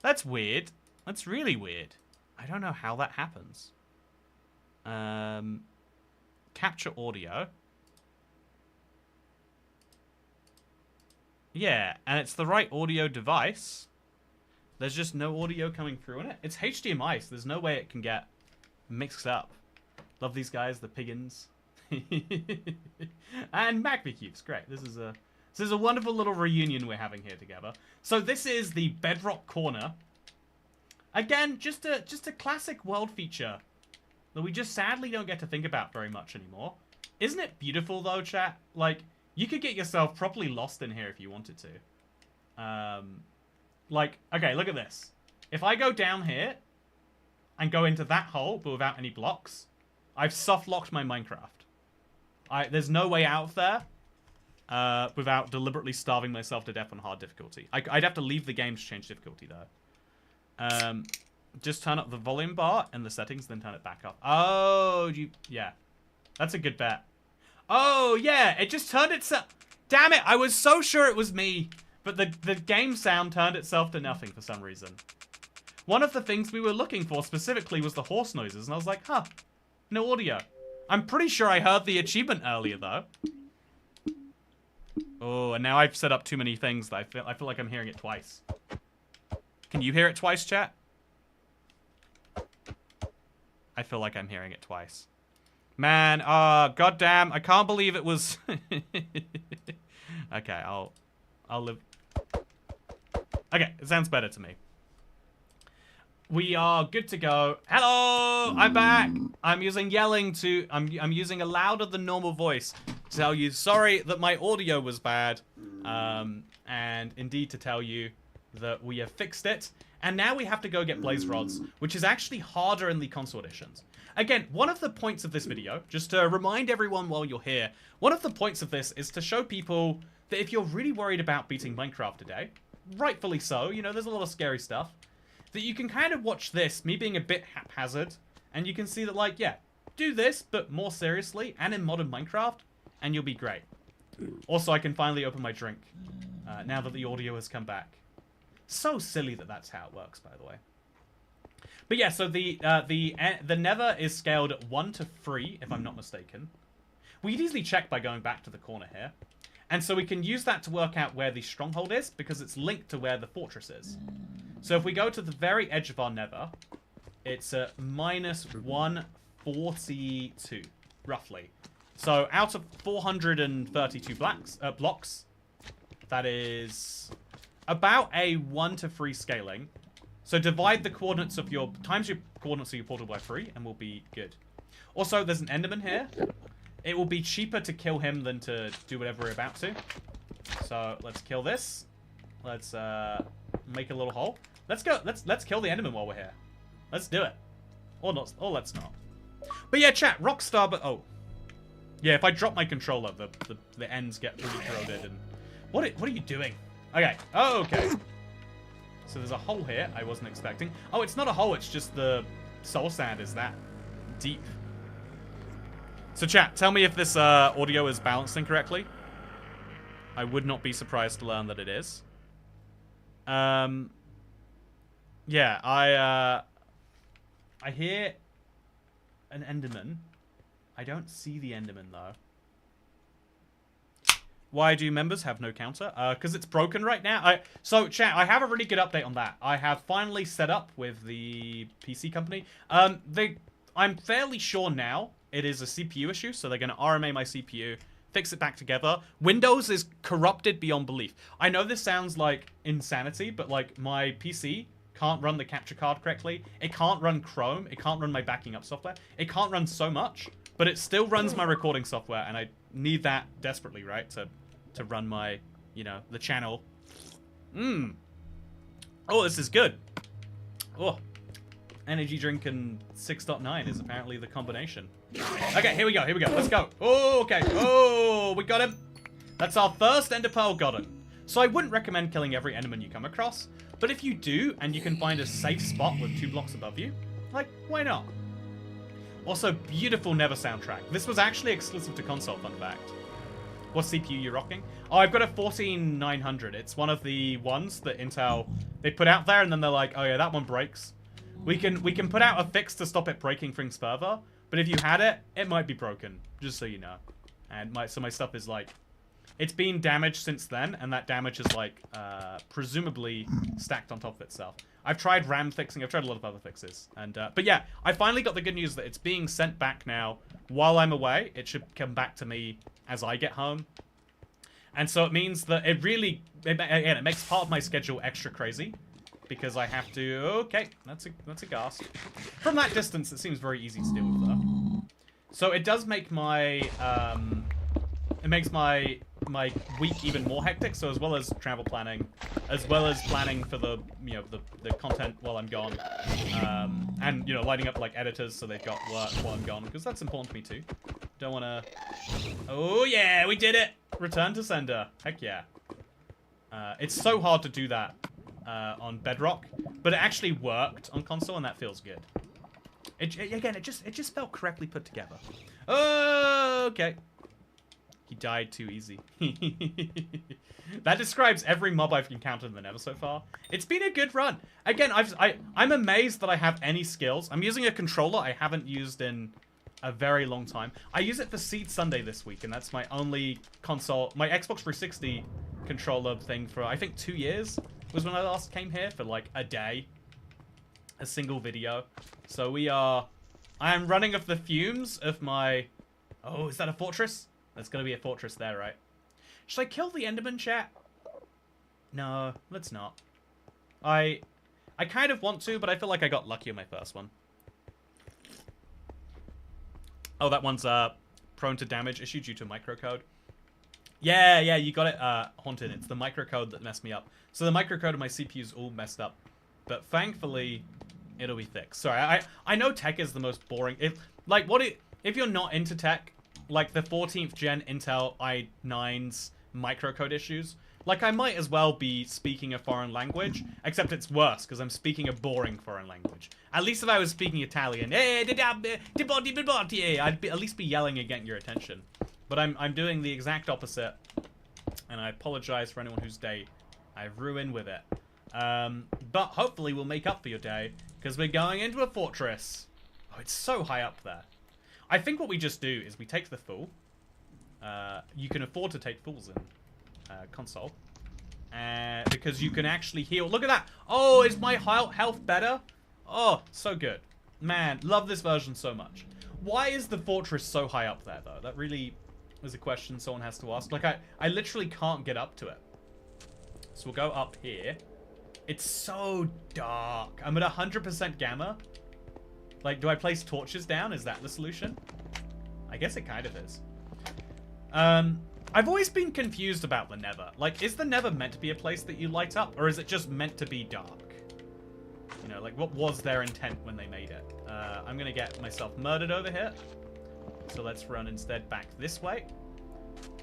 That's weird. That's really weird. I don't know how that happens. Capture audio. Yeah, and it's the right audio device. There's just no audio coming through in it. It's HDMI, so there's no way it can get mixed up. Love these guys, the piggins. And MagVCubes, great. This is a wonderful little reunion we're having here together. So this is the Bedrock corner. Again, just a classic world feature that we just sadly don't get to think about very much anymore. Isn't it beautiful though, chat? Like, you could get yourself properly lost in here if you wanted to. Like, okay, look at this. If I go down here and go into that hole, but without any blocks, I've soft-locked my Minecraft. There's no way out of there without deliberately starving myself to death on hard difficulty. I'd have to leave the game to change difficulty, though. Just turn up the volume bar and the settings, then turn it back up. Oh, yeah. That's a good bet. Oh, yeah, it just turned itself... Damn it, I was so sure it was me. But the game sound turned itself to nothing for some reason. One of the things we were looking for specifically was the horse noises, and I was like, huh, no audio. I'm pretty sure I heard the achievement earlier, though. Oh, and now I've set up too many things that I feel like I'm hearing it twice. Can you hear it twice, chat? I feel like I'm hearing it twice. Man, goddamn, I can't believe it was... Okay, I'll live... Okay, it sounds better to me. We are good to go. Hello, I'm back. I'm using yelling to... I'm using a louder than normal voice to tell you sorry that my audio was bad. And indeed to tell you that we have fixed it. And now we have to go get blaze rods, which is actually harder in the console editions. Again, one of the points of this video, just to remind everyone while you're here, one of the points of this is to show people that if you're really worried about beating Minecraft today, rightfully so, you know, there's a lot of scary stuff, that you can kind of watch this, me being a bit haphazard, and you can see that, like, yeah, do this, but more seriously, and in modern Minecraft, and you'll be great. Also, I can finally open my drink, now that the audio has come back. So silly that that's how it works, by the way. But yeah, so the Nether is scaled 1 to 3, if I'm not mistaken. We could easily check by going back to the corner here. And so we can use that to work out where the stronghold is, because it's linked to where the fortress is. So if we go to the very edge of our Nether, it's at -142, roughly. So out of 432 blocks, that is about a 1 to 3 scaling. So divide the coordinates of your, times your coordinates of your portal by 3, and we'll be good. Also, there's an Enderman here. It will be cheaper to kill him than to do whatever we're about to. So let's kill this. Let's make a little hole. Let's go. Let's kill the Enderman while we're here. Let's do it. Or not. Or let's not. But yeah, chat. Rockstar. But oh, yeah. If I drop my controller, the ends get pretty corroded. And what are you doing? Okay. Oh, okay. So there's a hole here. I wasn't expecting. Oh, it's not a hole. It's just the soul sand is that deep. So chat, tell me if this audio is balancing correctly. I would not be surprised to learn that it is. Yeah, I hear an Enderman. I don't see the Enderman though. Why do members have no counter? Because it's broken right now. So chat, I have a really good update on that. I have finally set up with the PC company. I'm fairly sure now it is a CPU issue, so they're going to RMA my CPU, fix it back together. Windows is corrupted beyond belief. I know this sounds like insanity, but like my PC can't run the capture card correctly. It can't run Chrome. It can't run my backing up software. It can't run so much, but it still runs my recording software, and I need that desperately, right, to run my, you know, the channel. Oh, this is good. Oh, energy drink and 6.9 is apparently the combination. Okay, here we go, let's go. Oh, okay, oh, we got him. That's our first ender pearl gotten. So I wouldn't recommend killing every enderman you come across, but if you do, and you can find a safe spot with 2 blocks above you, like, why not? Also, beautiful Never soundtrack. This was actually exclusive to console, fun fact. What CPU you rocking? Oh, I've got a 14900. It's one of the ones that Intel, they put out there, and then they're like, oh yeah, that one breaks. We can put out a fix to stop it breaking things further, but if you had it, it might be broken, just so you know. And so my stuff is like, it's been damaged since then, and that damage is like, presumably stacked on top of itself. I've tried RAM fixing, I've tried a lot of other fixes. And, but yeah, I finally got the good news that it's being sent back now while I'm away. It should come back to me as I get home. And so it means that it really, again, it makes part of my schedule extra crazy. Because I have to, okay, that's a ghast. From that distance, it seems very easy to deal with though. So it does make my, it makes my week even more hectic. So as well as travel planning, as well as planning for the, you know, the content while I'm gone, and you know, lining up like editors so they've got work while I'm gone, because that's important to me too. Don't want to. Oh yeah, we did it! Return to sender. Heck yeah. It's so hard to do that on Bedrock, but it actually worked on console, and that feels good. Again, it just felt correctly put together. Oh, okay. He died too easy. That describes every mob I've encountered in the Never so far. It's been a good run. Again, I'm amazed that I have any skills. I'm using a controller I haven't used in a very long time. I use it for Seed Sunday this week, and that's my only console, my Xbox 360 controller thing for, I think, 2 years was when I last came here for like a day. A single video. So I am running off the fumes of my, oh, is that a fortress? That's gonna be a fortress there, right? Should I kill the Enderman, chat? No, let's not. I kind of want to, but I feel like I got lucky on my first one. Oh, that one's prone to damage issue due to microcode. Yeah, you got it, Haunted. It's the microcode that messed me up. So the microcode of my CPU is all messed up. But thankfully, it'll be fixed. Sorry, I know tech is the most boring. If you're not into tech, like the 14th gen Intel i9's microcode issues, like I might as well be speaking a foreign language, except it's worse because I'm speaking a boring foreign language. At least if I was speaking Italian, I'd at least be yelling and getting your attention. But I'm doing the exact opposite, and I apologize for anyone whose day I've ruined with it. But hopefully we'll make up for your day, because we're going into a fortress. Oh, it's so high up there. I think what we just do is we take the fool. You can afford to take fools in console. Because you can actually heal. Look at that. Oh, is my health better? Oh, so good. Man, love this version so much. Why is the fortress so high up there, though? That really is a question someone has to ask. Like, I literally can't get up to it. So we'll go up here. It's so dark. I'm at 100% gamma. Like, do I place torches down? Is that the solution? I guess it kind of is. I've always been confused about the Nether. Like, is the Nether meant to be a place that you light up? Or is it just meant to be dark? You know, like, what was their intent when they made it? I'm going to get myself murdered over here. So let's run instead back this way.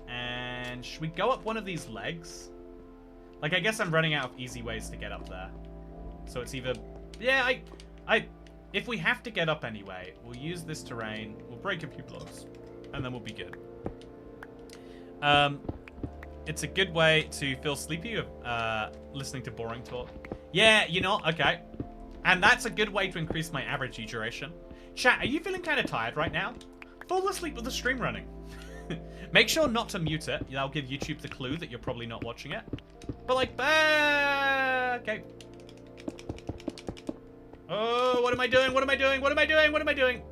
And should we go up one of these legs? Like, I guess I'm running out of easy ways to get up there. So it's either... Yeah, if we have to get up anyway, we'll use this terrain. We'll break a few blocks. And then we'll be good. It's a good way to feel sleepy listening to boring talk. Yeah, you know, okay. And that's a good way to increase my average U duration. Chat, are you feeling kind of tired right now? Fall asleep with the stream running. Make sure not to mute it. That'll give YouTube the clue that you're probably not watching it. But like, okay. Oh, what am I doing? What am I doing? What am I doing? What am I doing?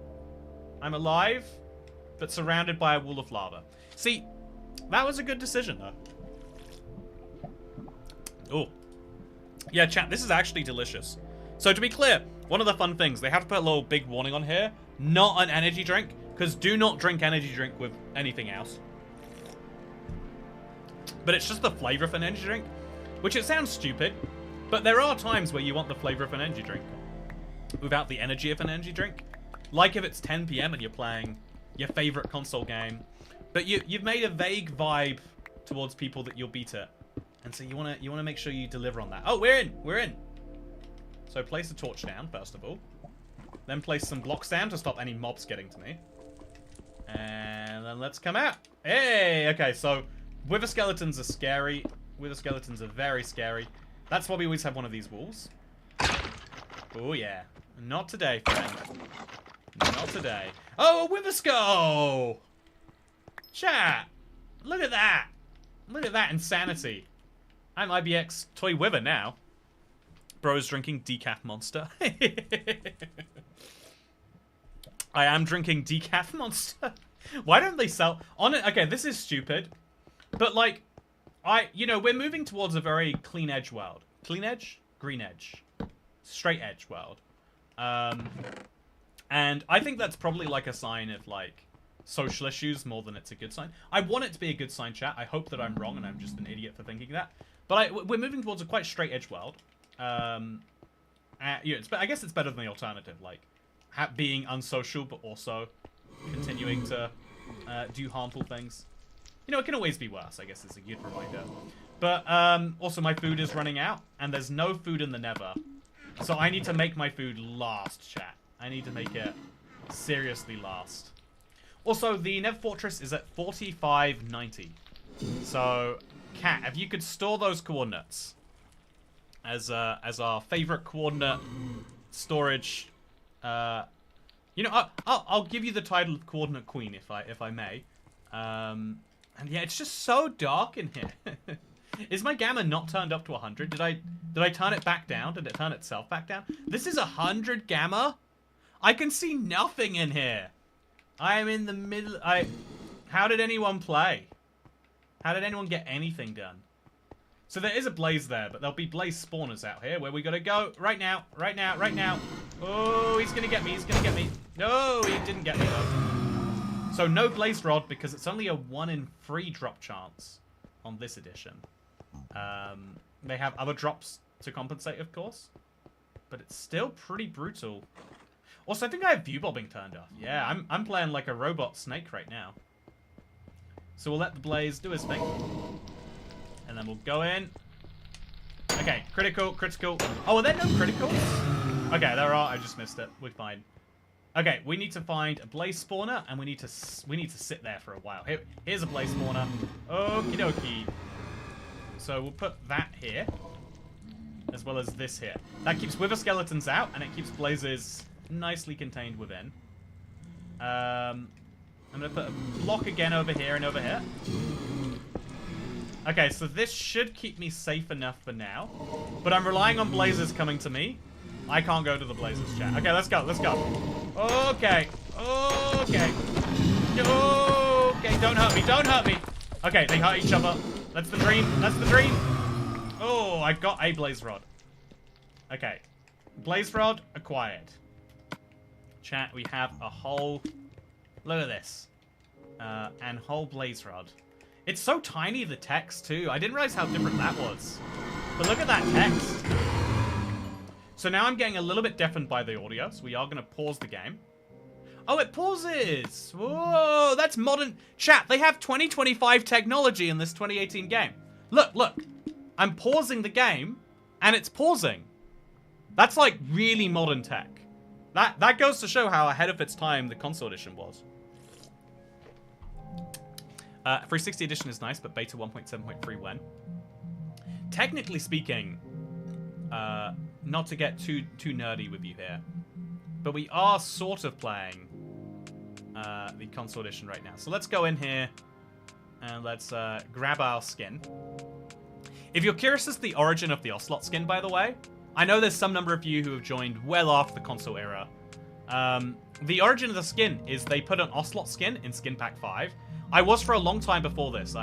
I'm alive, but surrounded by a wall of lava. See, that was a good decision, though. Oh. Yeah, chat, this is actually delicious. So to be clear, one of the fun things, they have to put a little big warning on here. Not an energy drink, because do not drink energy drink with anything else. But it's just the flavor of an energy drink, which it sounds stupid, but there are times where you want the flavor of an energy drink without the energy of an energy drink. Like if it's 10 PM and you're playing your favorite console game, but you've made a vague vibe towards people that you'll beat it. And so you wanna make sure you deliver on that. Oh, we're in. So place a torch down, first of all. Then place some blocks down to stop any mobs getting to me. And then let's come out. Hey, okay, so wither skeletons are scary. Wither skeletons are very scary. That's why we always have one of these walls. Oh, yeah. Not today, friend. Not today. Oh, a wither skull! Chat! Look at that! Look at that insanity. I'm IBX Toy Wither now. Bro's drinking decaf Monster. I am drinking decaf Monster. Why don't they sell... on it? Okay, this is stupid. But, like, you know, we're moving towards a very clean edge world. Clean edge? Green edge. Straight edge world. And I think that's probably, like, a sign of, like, social issues more than it's a good sign. I want it to be a good sign, chat. I hope that I'm wrong and I'm just an idiot for thinking that. But we're moving towards a quite straight edge world. Yeah, I guess it's better than the alternative, like being unsocial but also continuing to do harmful things. You know, it can always be worse, I guess is a good reminder. But also my food is running out and there's no food in the Nether. So I need to make my food last, chat. I need to make it seriously last. Also, the Nether Fortress is at 4590. So, Cat, if you could store those coordinates as our favorite coordinate storage, you know, I'll give you the title of Coordinate Queen if I may. And yeah, it's just so dark in here. Is my gamma not turned up to 100? Did I turn it back down? Did it turn itself back down? This is 100 gamma? I can see nothing in here. I am in the middle. How did anyone play? How did anyone get anything done? So there is a blaze there, but there'll be blaze spawners out here where we gotta go right now, right now, right now. Oh, he's gonna get me, he's gonna get me. No, he didn't get me though. So no blaze rod because it's only a 1 in 3 drop chance on this edition. They have other drops to compensate, of course, but it's still pretty brutal. Also, I think I have view bobbing turned off. Yeah, I'm playing like a robot snake right now. So we'll let the blaze do his thing. And then we'll go in. Okay, critical. Oh, are there no criticals? Okay, there are. I just missed it. We're fine. Okay, we need to find a blaze spawner, and we need to sit there for a while. Here's a blaze spawner. Okie dokie. So we'll put that here, as well as this here. That keeps wither skeletons out, and it keeps blazes nicely contained within. I'm gonna put a block again over here and over here. Okay, so this should keep me safe enough for now. But I'm relying on blazes coming to me. I can't go to the Blazers, chat. Okay, let's go. Let's go. Okay. Okay. Okay, don't hurt me. Don't hurt me. Okay, they hurt each other. That's the dream. That's the dream. Oh, I got a blaze rod. Okay. Blaze rod acquired. Chat, we have a whole... Look at this. And whole blaze rod. It's so tiny, the text, too. I didn't realize how different that was. But look at that text. So now I'm getting a little bit deafened by the audio, so we are going to pause the game. Oh, it pauses! Whoa, that's modern... Chat, they have 2025 technology in this 2018 game. Look, look. I'm pausing the game, and it's pausing. That's, like, really modern tech. That goes to show how ahead of its time the console edition was. 360 edition is nice, but beta 1.7.3 when? Technically speaking, not to get too nerdy with you here, but we are sort of playing the console edition right now. So let's go in here and let's grab our skin. If you're curious as to the origin of the Ocelot skin, by the way, I know there's some number of you who have joined well after the console era. The origin of the skin is they put an Ocelot skin in Skin Pack 5. I was for a long time before this.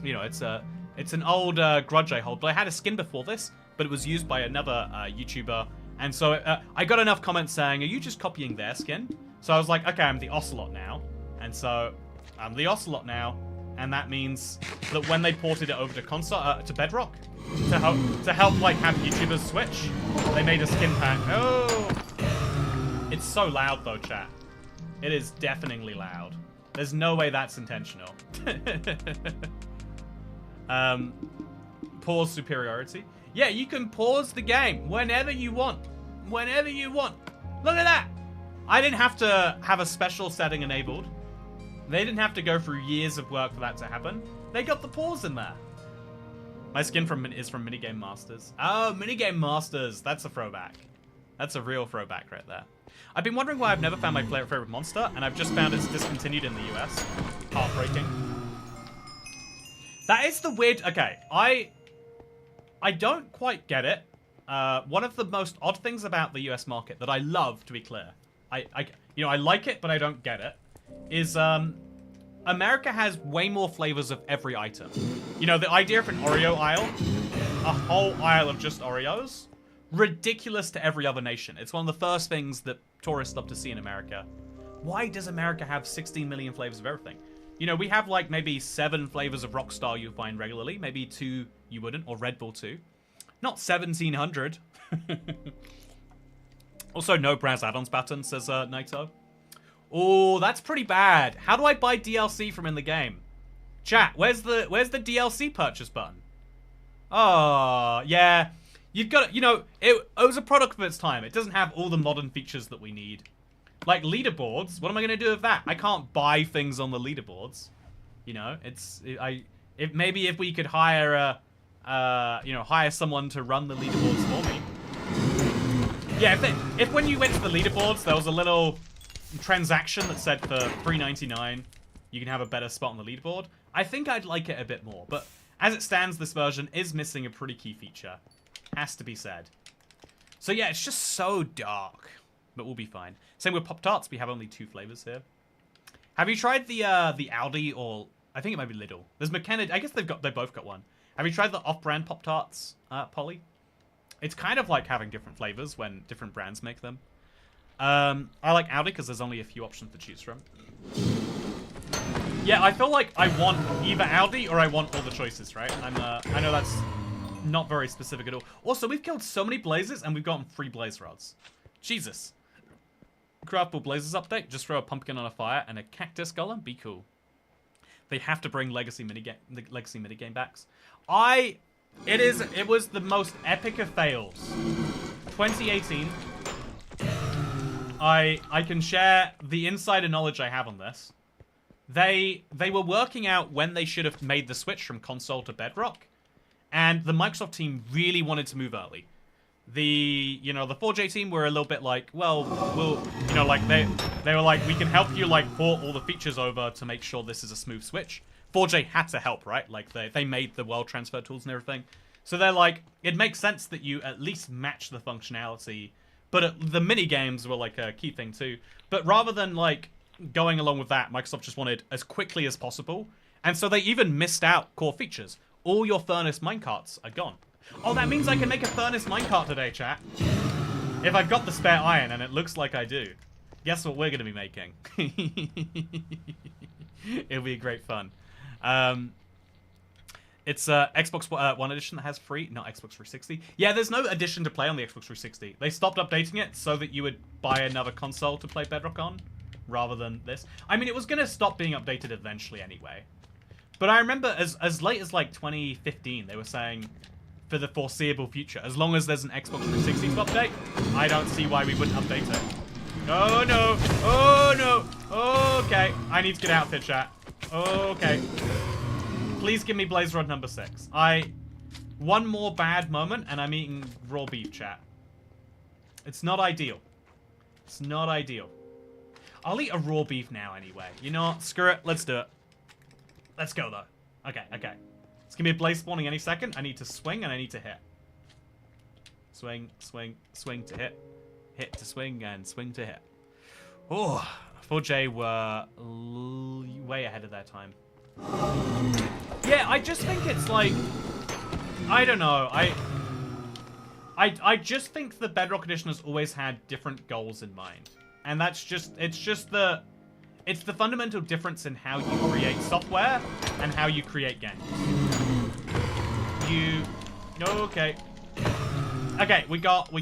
You know, it's an old grudge I hold, but I had a skin before this, but it was used by another YouTuber. And so I got enough comments saying, are you just copying their skin? So I was like, okay, I'm the Ocelot now. And so I'm the Ocelot now. And that means that when they ported it over to console, to Bedrock, to help like have YouTubers switch, they made a skin pack. Oh, it's so loud though, chat. It is deafeningly loud. There's no way that's intentional. Pause superiority. Yeah, you can pause the game whenever you want. Whenever you want. Look at that. I didn't have to have a special setting enabled. They didn't have to go through years of work for that to happen. They got the pause in there. My skin is from Minigame Masters. Oh, Minigame Masters. That's a throwback. That's a real throwback right there. I've been wondering why I've never found my favorite monster, and I've just found it's discontinued in the US. Heartbreaking. That is the weird... Okay, I don't quite get it. One of the most odd things about the US market that I love, to be clear, you know, I like it, but I don't get it, is America has way more flavors of every item. You know, the idea of an Oreo aisle, a whole aisle of just Oreos, ridiculous to every other nation. It's one of the first things that tourists love to see in America. Why does America have 16 million flavors of everything? You know, we have like maybe 7 flavors of Rockstar you find regularly, maybe 2 you wouldn't, or Red Bull 2. Not 1,700. Also, no browse add-ons button, says Naito. Oh, that's pretty bad. How do I buy DLC from in the game? Chat, where's the DLC purchase button? Oh, yeah. You've got, you know, it was a product of its time. It doesn't have all the modern features that we need. Like leaderboards, what am I going to do with that? I can't buy things on the leaderboards. You know, maybe if we could hire hire someone to run the leaderboards for me. Yeah, if when you went to the leaderboards, there was a little transaction that said for $3.99 you can have a better spot on the leaderboard, I think I'd like it a bit more. But as it stands, this version is missing a pretty key feature. Has to be said. So yeah, it's just so dark. But we'll be fine. Same with Pop-Tarts. We have only 2 flavors here. Have you tried the Aldi, or I think it might be Lidl. There's McKenna. I guess they both got one. Have you tried the off-brand Pop-Tarts, Polly? It's kind of like having different flavors when different brands make them. I like Aldi because there's only a few options to choose from. Yeah, I feel like I want either Aldi or I want all the choices, right? I know that's not very specific at all. Also, we've killed so many blazes and we've gotten 3 blaze rods. Jesus. Craftable Blazers update. Just throw a pumpkin on a fire and a cactus golem. Be cool. They have to bring legacy minigame backs. It was the most epic of fails. 2018. I can share the insider knowledge I have on this. They were working out when they should have made the switch from console to Bedrock, and the Microsoft team really wanted to move early. The 4J team were a little bit like, well, they were like, we can help you like port all the features over to make sure this is a smooth switch. 4J had to help, right? Like they made the world transfer tools and everything. So they're like, it makes sense that you at least match the functionality But the mini games were like a key thing too. But rather than like going along with that, Microsoft just wanted as quickly as possible. And so they even missed out core features. All your furnace minecarts are gone. Oh, that means I can make a furnace minecart today, chat. If I've got the spare iron, and it looks like I do. Guess what we're going to be making? It'll be great fun. It's Xbox One edition that has free, not Xbox 360. Yeah, there's no edition to play on the Xbox 360. They stopped updating it so that you would buy another console to play Bedrock on, rather than this. I mean, it was going to stop being updated eventually anyway. But I remember as late as like 2015, they were saying for the foreseeable future, as long as there's an Xbox 360 update, I don't see why we wouldn't update it. Oh no! Oh no! Okay, I need to get out of here, chat. Okay. Please give me Blaze Rod number 6. One more bad moment and I'm eating raw beef, chat. It's not ideal. It's not ideal. I'll eat a raw beef now anyway. You know what? Screw it. Let's do it. Let's go, though. Okay. It's going to be a blaze spawning any second. I need to swing and I need to hit. Swing to hit. Hit to swing and swing to hit. Oh, 4J were way ahead of their time. Yeah, I just think it's like... I don't know. I just think the Bedrock Edition has always had different goals in mind. And that's just... It's the fundamental difference in how you create software and how you create games. Okay. Okay, we got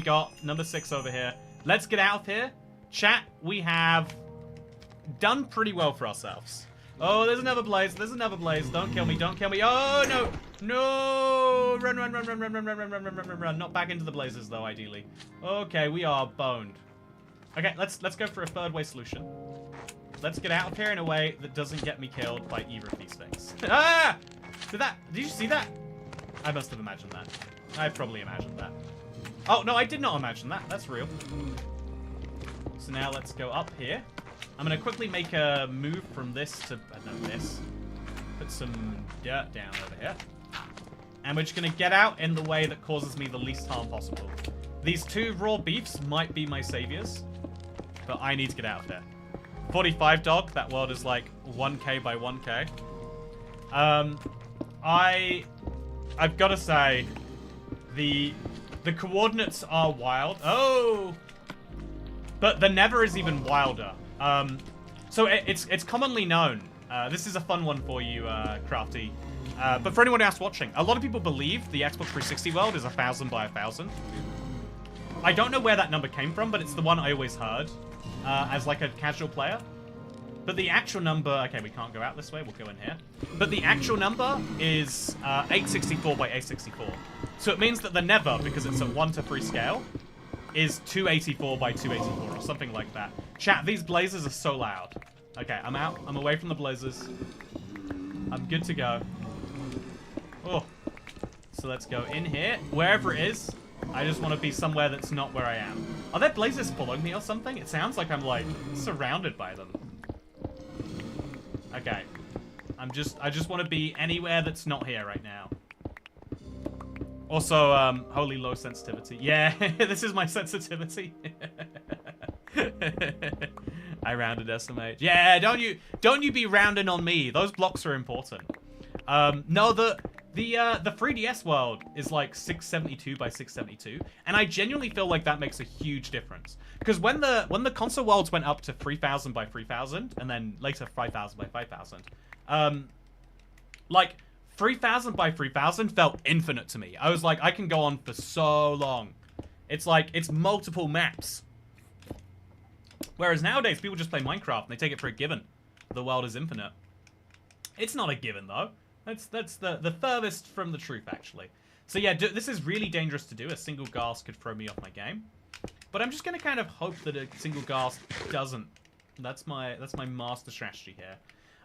number 6 over here. Let's get out of here. Chat, we have done pretty well for ourselves. Oh, there's another blaze. Don't kill me. Oh, no. No. Run. Not back into the blazes, though, ideally. Okay, we are boned. Okay, let's go for a third way solution. Let's get out of here in a way that doesn't get me killed by either of these things. Ah! Did you see that? I must have imagined that. I probably imagined that. Oh, no, I did not imagine that. That's real. So now let's go up here. I'm going to quickly make a move from this to, this. Put some dirt down over here. And we're just going to get out in the way that causes me the least harm possible. These 2 raw beefs might be my saviors, but I need to get out of there. 45 dog, that world is like 1k by 1k. I've got to say, the coordinates are wild. Oh! But the Nether is even wilder. So it's commonly known. This is a fun one for you, Crafty. But for anyone else watching, a lot of people believe the Xbox 360 world is 1,000 by 1,000. I don't know where that number came from, but it's the one I always heard as like a casual player. But the actual number... Okay, we can't go out this way. We'll go in here. But the actual number is 864 by 864. So it means that the Nether, because it's a 1 to 3 scale, is 284 by 284 or something like that. Chat, these blazes are so loud. Okay, I'm out. I'm away from the blazes. I'm good to go. Oh. So let's go in here. Wherever it is, I just want to be somewhere that's not where I am. Are there blazes following me or something? It sounds like I'm, like, surrounded by them. Okay. I just want to be anywhere that's not here right now. Also, holy low sensitivity. Yeah, this is my sensitivity. I rounded estimate. Yeah, don't you be rounding on me. Those blocks are important. No, the 3DS world is like 672 by 672, and I genuinely feel like that makes a huge difference. Because when the console worlds went up to 3000 by 3000, and then later 5000 by 5000, like 3000 by 3000 felt infinite to me. I was like, I can go on for so long. It's like, it's multiple maps. Whereas nowadays, people just play Minecraft and they take it for a given. The world is infinite. It's not a given, though. That's the furthest from the truth, actually. So yeah, this is really dangerous to do. A single ghast could throw me off my game. But I'm just going to kind of hope that a single ghast doesn't. That's my master strategy here.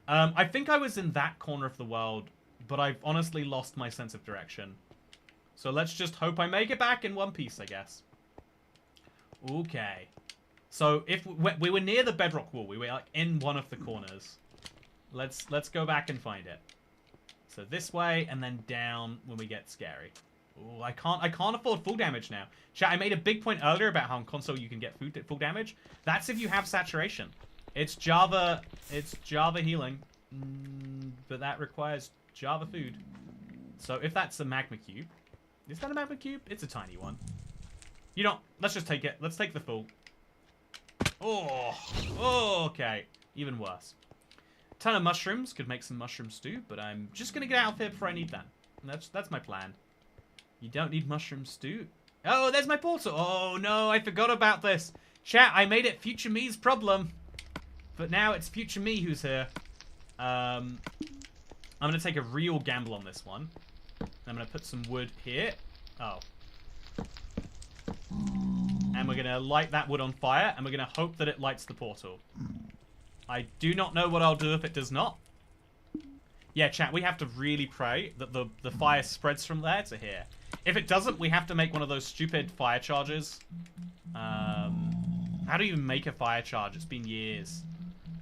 I think I was in that corner of the world, but I've honestly lost my sense of direction. So let's just hope I make it back in one piece, I guess. Okay. So if we were near the bedrock wall, we were like in one of the corners. Let's go back and find it. So this way and then down when we get scary. Ooh, I can't afford full damage now. Chat, I made a big point earlier about how on console you can get full damage. That's if you have saturation. It's Java healing. But that requires Java food. So if that's a magma cube. Is that a magma cube? It's a tiny one. You don't, let's just take it. Let's take the full. Oh, okay. Even worse. Ton of mushrooms. Could make some mushroom stew, but I'm just gonna get out of here before I need that. That's my plan. You don't need mushroom stew. Oh, there's my portal. Oh no, I forgot about this. Chat, I made it future me's problem. But now it's future me who's here. I'm gonna take a real gamble on this one. I'm gonna put some wood here. Oh. And we're gonna light that wood on fire, and we're gonna hope that it lights the portal. I do not know what I'll do if it does not. Yeah, chat, we have to really pray that the fire spreads from there to here. If it doesn't, we have to make one of those stupid fire charges. How do you make a fire charge? It's been years.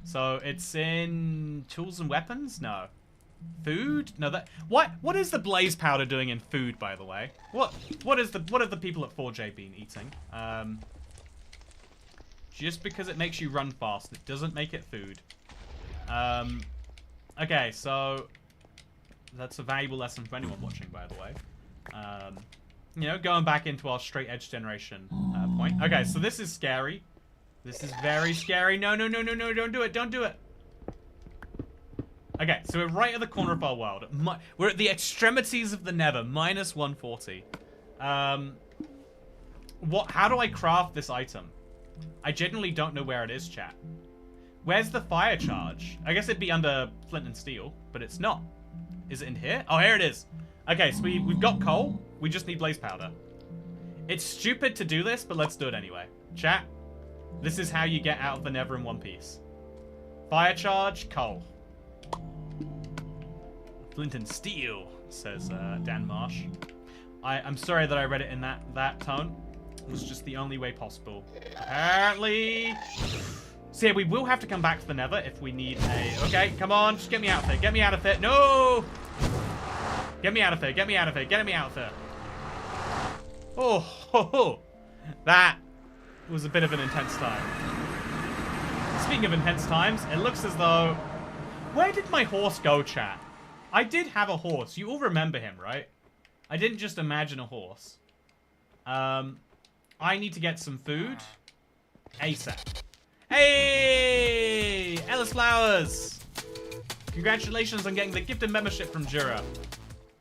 So it's in tools and weapons? No. Food? No, that what is the blaze powder doing in food, by the way? What have the people at 4J been eating? Just because it makes you run fast, it doesn't make it food. Okay, so that's a valuable lesson for anyone watching, by the way. You know, going back into our straight edge generation point. Okay, so this is scary. This is very scary. No, no, no, no, no, don't do it, don't do it. Okay, so we're right at the corner of our world. We're at the extremities of the nether, minus 140. How do I craft this item? I genuinely don't know where it is, chat. Where's the fire charge? I guess it'd be under flint and steel, but it's not. Is it in here? Oh, here it is. Okay, so we've got coal. We just need blaze powder. It's stupid to do this, but let's do it anyway. Chat, this is how you get out of the nether in one piece. Fire charge, coal. Flint and steel, says Dan Marsh. I'm sorry that I read it in that tone. It was just the only way possible. Apparently. So yeah, we will have to come back to the nether if we need a... Okay, come on, just get me out of here. Get me out of here. No! Get me out of here. Get me out of here. Get me out of here. Oh, ho, ho. That was a bit of an intense time. Speaking of intense times, it looks as though... Where did my horse go, chat? I did have a horse. You all remember him, right? I didn't just imagine a horse. I need to get some food. ASAP. Hey! Ellis Flowers! Congratulations on getting the gifted membership from Jura.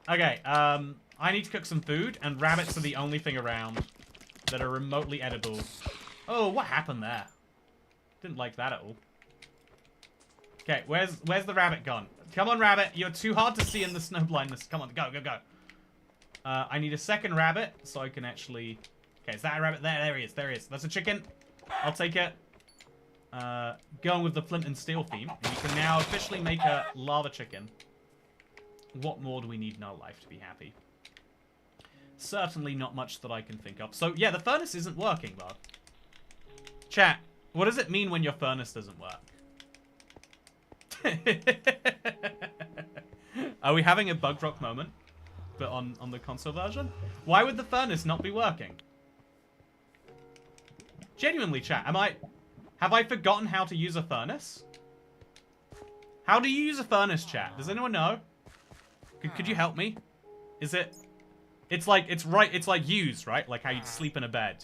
Okay, I need to cook some food, and rabbits are the only thing around that are remotely edible. Oh, what happened there? Didn't like that at all. Okay, where's the rabbit gone? Come on, rabbit. You're too hard to see in the snow blindness. Come on, go, go, go. I need a second rabbit so I can actually... Okay, is that a rabbit? There he is. There he is. That's a chicken. I'll take it. Going with the flint and steel theme. We can now officially make a lava chicken. What more do we need in our life to be happy? Certainly not much that I can think of. So, yeah, the furnace isn't working, though. Chat, what does it mean when your furnace doesn't work? Are we having a Bedrock moment? But on the console version? Why would the furnace not be working? Genuinely, chat, have I forgotten how to use a furnace? How do you use a furnace, chat? Does anyone know? Could you help me? Is it... It's like use, right? Like how you'd sleep in a bed.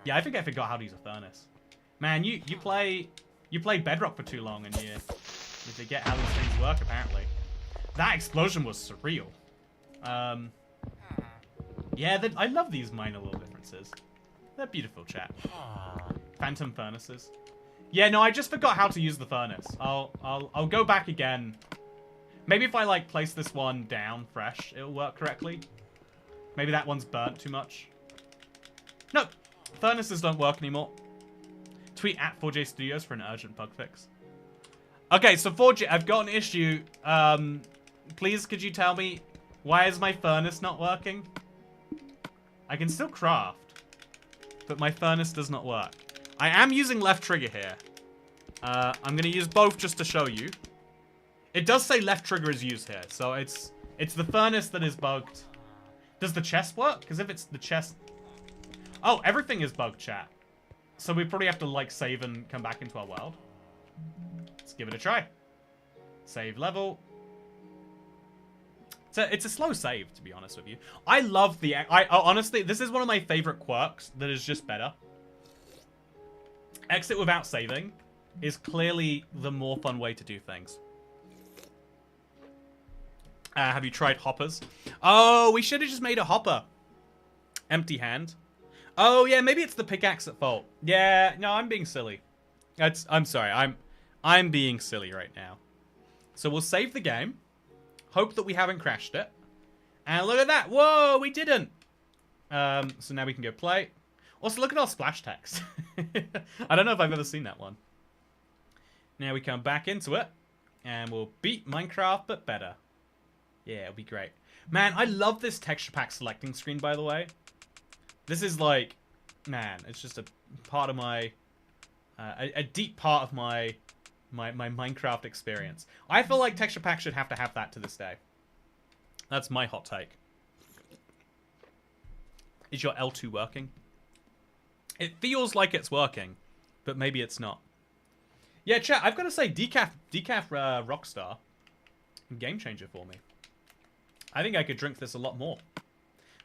Yeah, I think I forgot how to use a furnace. Man, you play Bedrock for too long and you forget how these things work, apparently. That explosion was surreal. Yeah, I love these minor little differences. They're beautiful, chat. Phantom furnaces. Yeah, no, I just forgot how to use the furnace. I'll go back again. Maybe if I like place this one down fresh, it'll work correctly. Maybe that one's burnt too much. Nope. Furnaces don't work anymore. Tweet at 4J Studios for an urgent bug fix. Okay, so 4J, I've got an issue. Please, could you tell me why is my furnace not working? I can still craft, but my furnace does not work. I am using left trigger here. I'm gonna use both just to show you. It does say left trigger is used here, so it's the furnace that is bugged. Does the chest work? Because if it's the chest... Oh, everything is bugged, chat. So we probably have to, like, save and come back into our world. Let's give it a try. Save level. It's a slow save, to be honest with you. I love the... honestly, this is one of my favorite quirks that is just better. Exit without saving is clearly the more fun way to do things. Have you tried hoppers? Oh, we should have just made a hopper. Empty hand. Oh, yeah, maybe it's the pickaxe at fault. Yeah, no, I'm being silly. I'm sorry, I'm being silly right now. So we'll save the game. Hope that we haven't crashed it. And look at that. Whoa, we didn't. So now we can go play. Also, look at our splash text. I don't know if I've ever seen that one. Now we come back into it. And we'll beat Minecraft, but better. Yeah, it'll be great. Man, I love this texture pack selecting screen, by the way. This is like... Man, it's just a part of my... a deep part of my Minecraft experience. I feel like texture pack should have to have that to this day. That's my hot take. Is your L2 working? It feels like it's working, but maybe it's not. Yeah, chat, I've got to say, Decaf Rockstar, game changer for me. I think I could drink this a lot more.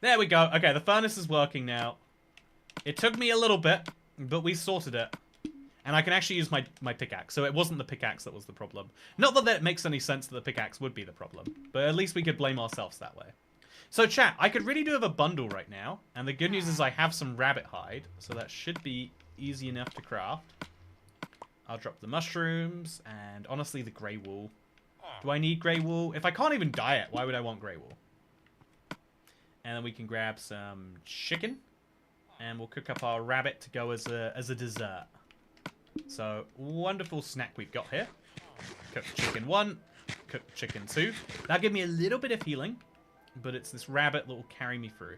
There we go. Okay, the furnace is working now. It took me a little bit, but we sorted it. And I can actually use my pickaxe. So it wasn't the pickaxe that was the problem. Not that it makes any sense that the pickaxe would be the problem. But at least we could blame ourselves that way. So chat, I could really do with a bundle right now. And the good news is I have some rabbit hide. So that should be easy enough to craft. I'll drop the mushrooms. And honestly, the grey wool. Do I need grey wool? If I can't even dye it, why would I want grey wool? And then we can grab some chicken. And we'll cook up our rabbit to go as a dessert. So, wonderful snack we've got here. Cooked chicken 1, cooked chicken 2. That'll give me a little bit of healing, but it's this rabbit that will carry me through.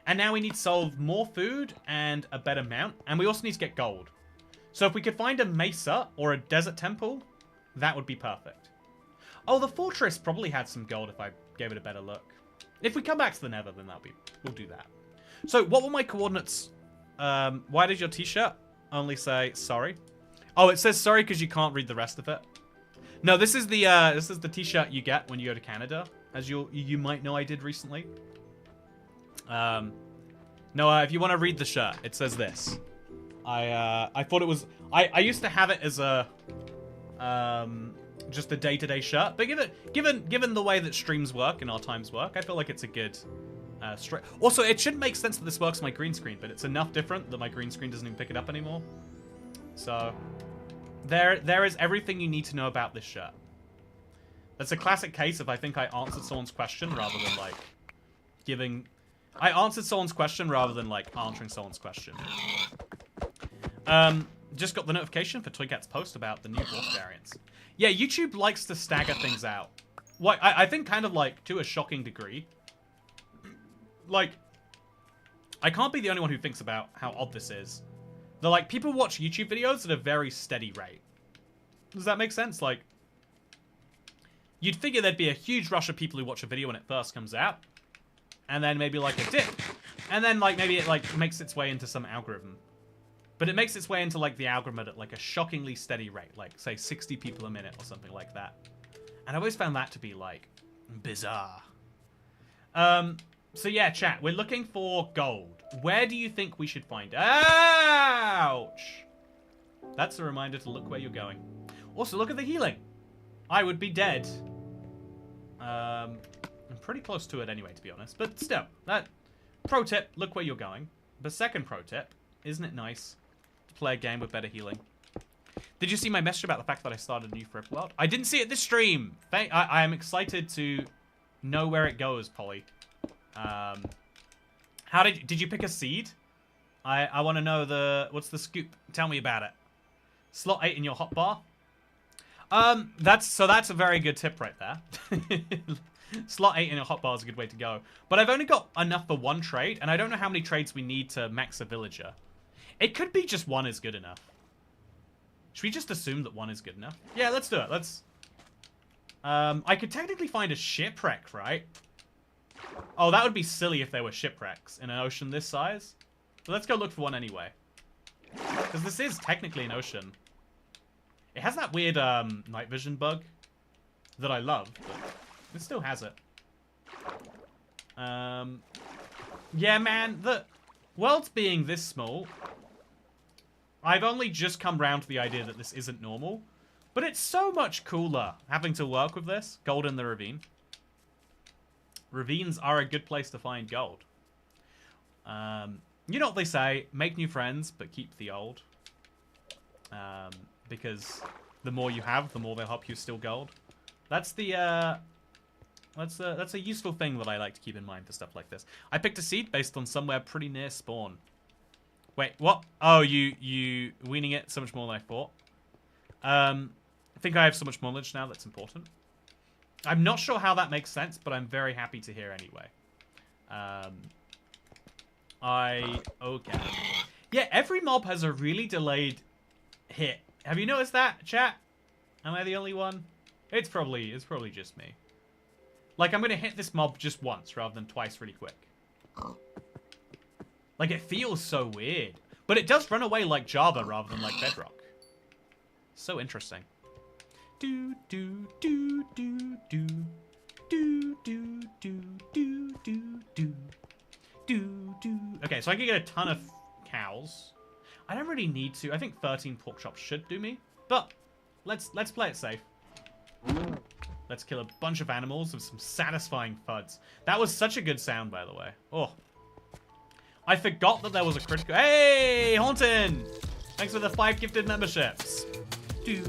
And now we need to solve more food and a better mount, and we also need to get gold. So if we could find a mesa or a desert temple, that would be perfect. Oh, the fortress probably had some gold if I gave it a better look. If we come back to the nether, then we'll do that. So, what were my coordinates? Why did your t-shirt only say sorry? Oh, it says sorry because you can't read the rest of it. No, this is the t-shirt you get when you go to Canada, as you might know I did recently. No, if you want to read the shirt, it says this. I thought it was I used to have it as a just a day-to-day shirt, but given the way that streams work and our times work, I feel like it's a good also, it should make sense that this works on my green screen, but it's enough different that my green screen doesn't even pick it up anymore. So, there is everything you need to know about this shirt. That's a classic case of I think I answered someone's question rather than, like, I answered someone's question rather than, like, answering someone's question. Just got the notification for Toycat's post about the new horse variants. Yeah, YouTube likes to stagger things out. What I think kind of, like, to a shocking degree. Like, I can't be the only one who thinks about how odd this is. They're like, people watch YouTube videos at a very steady rate. Does that make sense? Like, you'd figure there'd be a huge rush of people who watch a video when it first comes out. And then maybe, like, a dip. And then, like, maybe it, like, makes its way into some algorithm. But it makes its way into, like, the algorithm at, like, a shockingly steady rate. Like, say, 60 people a minute or something like that. And I always found that to be, like, bizarre. So yeah, chat, we're looking for gold. Where do you think we should find it? Ouch! That's a reminder to look where you're going. Also, look at the healing. I would be dead. I'm pretty close to it anyway, to be honest. But still, pro tip, look where you're going. But second pro tip, isn't it nice to play a game with better healing? Did you see my message about the fact that I started a new Frip world? I didn't see it this stream. I am excited to know where it goes, Polly. How did you pick a seed? I want to know what's the scoop? Tell me about it. Slot 8 in your hotbar. That's a very good tip right there. Slot 8 in your hotbar is a good way to go. But I've only got enough for one trade, and I don't know how many trades we need to max a villager. It could be just one is good enough. Should we just assume that one is good enough? Yeah, let's do it. I could technically find a shipwreck, right? Oh, that would be silly if they were shipwrecks in an ocean this size. But let's go look for one anyway. Because this is technically an ocean. It has that weird night vision bug that I love, but it still has it. Yeah, man, the world's being this small. I've only just come round to the idea that this isn't normal. But it's so much cooler having to work with this. Gold in the ravine. Ravines are a good place to find gold. You know what they say, make new friends, but keep the old. Because the more you have, the more they'll help you steal gold. That's the, that's a useful thing that I like to keep in mind for stuff like this. I picked a seed based on somewhere pretty near spawn. Wait, what? Oh, you weaning it so much more than I thought. I think I have so much knowledge now that's important. I'm not sure how that makes sense, but I'm very happy to hear anyway. Okay. Yeah, every mob has a really delayed hit. Have you noticed that, chat? Am I the only one? It's probably just me. Like, I'm gonna hit this mob just once rather than twice really quick. Like, it feels so weird. But it does run away like Java rather than like Bedrock. So interesting. Do do do do do do do do do do do do do. Okay, so I can get a ton of cows. I don't really need to. I think 13 pork chops should do me, but let's play it safe. Let's kill a bunch of animals with some satisfying thuds. That was such a good sound, by the way. Oh, I forgot that there was a critical. Hey, Hauntin! Thanks for the 5 gifted memberships. Do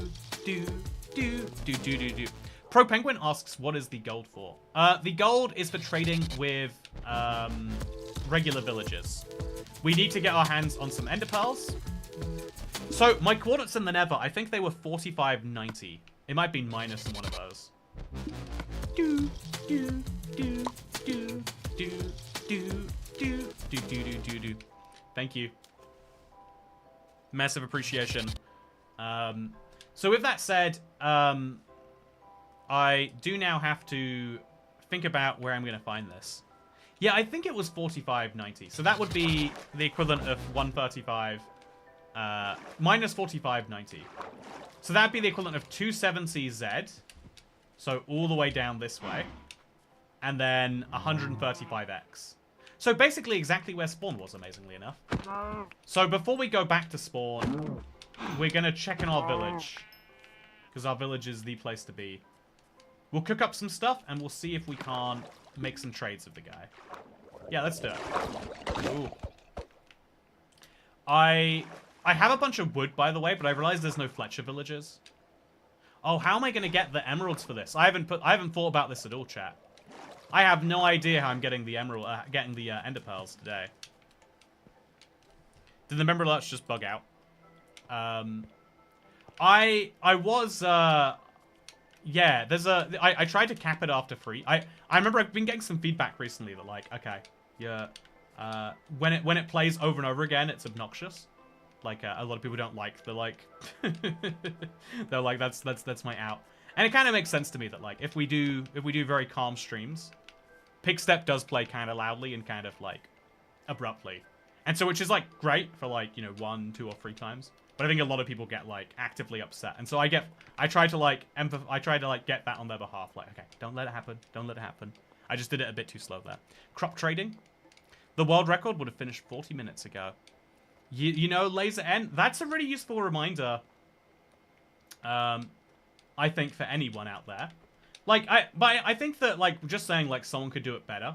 do do do do do do. Pro Penguin asks, what is the gold for? The gold is for trading with regular villagers. We need to get our hands on some ender pearls. So my coordinates in the nether, I think they were 4590. It might be minus in one of those. Do do do do do do do do do do do. Thank you. Massive appreciation. So with that said, I do now have to think about where I'm going to find this. Yeah, I think it was 4590. So that would be the equivalent of 135 minus 4590. So that would be the equivalent of 270Z. So all the way down this way. And then 135X. So basically exactly where spawn was, amazingly enough. So before we go back to spawn, we're going to check in our village. Because our village is the place to be. We'll cook up some stuff, and we'll see if we can't make some trades with the guy. Yeah, let's do it. Ooh. I have a bunch of wood, by the way, but I realize there's no Fletcher villages. Oh, how am I going to get the emeralds for this? I haven't thought about this at all, chat. I have no idea how I'm getting the emerald, ender pearls today. Did the member alerts just bug out? I was, yeah, I tried to cap it after 3. I remember I've been getting some feedback recently that, like, okay, yeah, when it plays over and over again, it's obnoxious. Like, a lot of people don't like the, like, they're like, that's my out. And it kind of makes sense to me that, like, if we do very calm streams, Pickstep does play kind of loudly and kind of, like, abruptly. And so, which is, like, great for, like, you know, 1, 2, or 3 times. But I think a lot of people get, like, actively upset. And so I try to get that on their behalf. Like, okay, don't let it happen. Don't let it happen. I just did it a bit too slow there. Crop trading. The world record would have finished 40 minutes ago. You know, Laser N, that's a really useful reminder. I think for anyone out there. Like, I think that, like, just saying, like, someone could do it better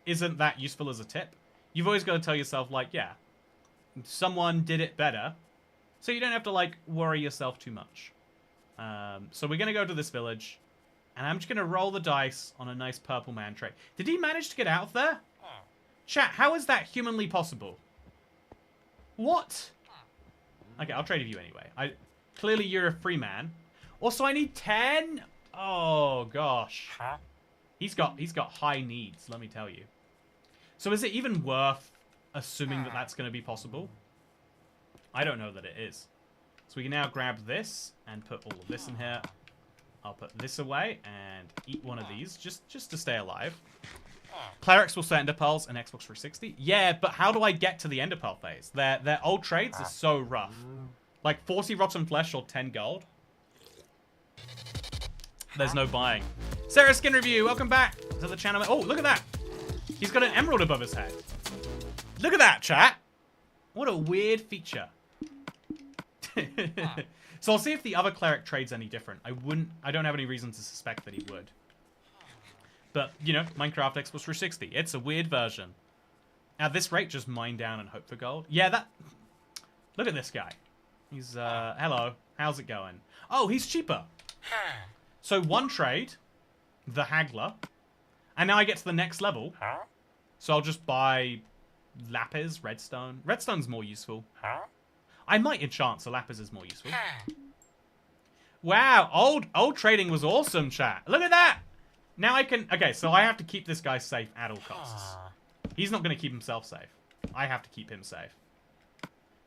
isn't that useful as a tip. You've always got to tell yourself, like, yeah, someone did it better. So you don't have to, like, worry yourself too much. So we're going to go to this village. And I'm just going to roll the dice on a nice purple man trait. Did he manage to get out of there? Chat, how is that humanly possible? What? Okay, I'll trade with you anyway. Clearly you're a free man. Also, I need 10. Oh, gosh. He's got high needs, let me tell you. So is it even worth assuming that that's going to be possible? I don't know that it is. So we can now grab this and put all of this in here. I'll put this away and eat one of these just to stay alive. Clerics will set ender pearls in Xbox 360. Yeah, but how do I get to the ender pearl phase? Their old trades are so rough. Like 40 rotten flesh or 10 gold. There's no buying. Sarah Skin Review, welcome back to the channel. Oh, look at that. He's got an emerald above his head. Look at that, chat. What a weird feature. So I'll see if the other cleric trade's any different. I don't have any reason to suspect that he would. But, you know, Minecraft Xbox 360. It's a weird version. At this rate, just mine down and hope for gold. Yeah, that... Look at this guy. He's, hello. How's it going? Oh, he's cheaper. So one trade, the Haggler, and now I get to the next level. So I'll just buy lapis, redstone. Redstone's more useful. I might enchant, so lapis is more useful. Wow, old trading was awesome, chat. Look at that. Now I can... Okay, so I have to keep this guy safe at all costs. He's not going to keep himself safe. I have to keep him safe.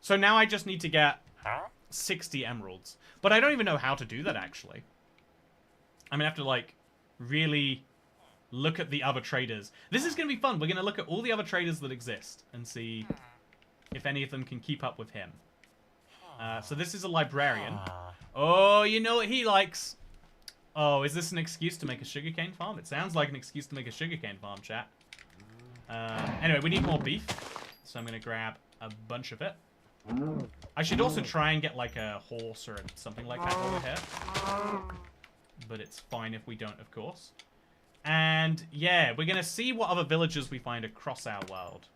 So now I just need to get 60 emeralds. But I don't even know how to do that, actually. I'm going to have to, like, really look at the other traders. This is going to be fun. We're going to look at all the other traders that exist and see if any of them can keep up with him. So this is a librarian. Oh, you know what he likes. Oh, is this an excuse to make a sugarcane farm? It sounds like an excuse to make a sugarcane farm, chat. Anyway, we need more beef. So I'm going to grab a bunch of it. I should also try and get like a horse or something like that over here. But it's fine if we don't, of course. And yeah, we're going to see what other villages we find across our world.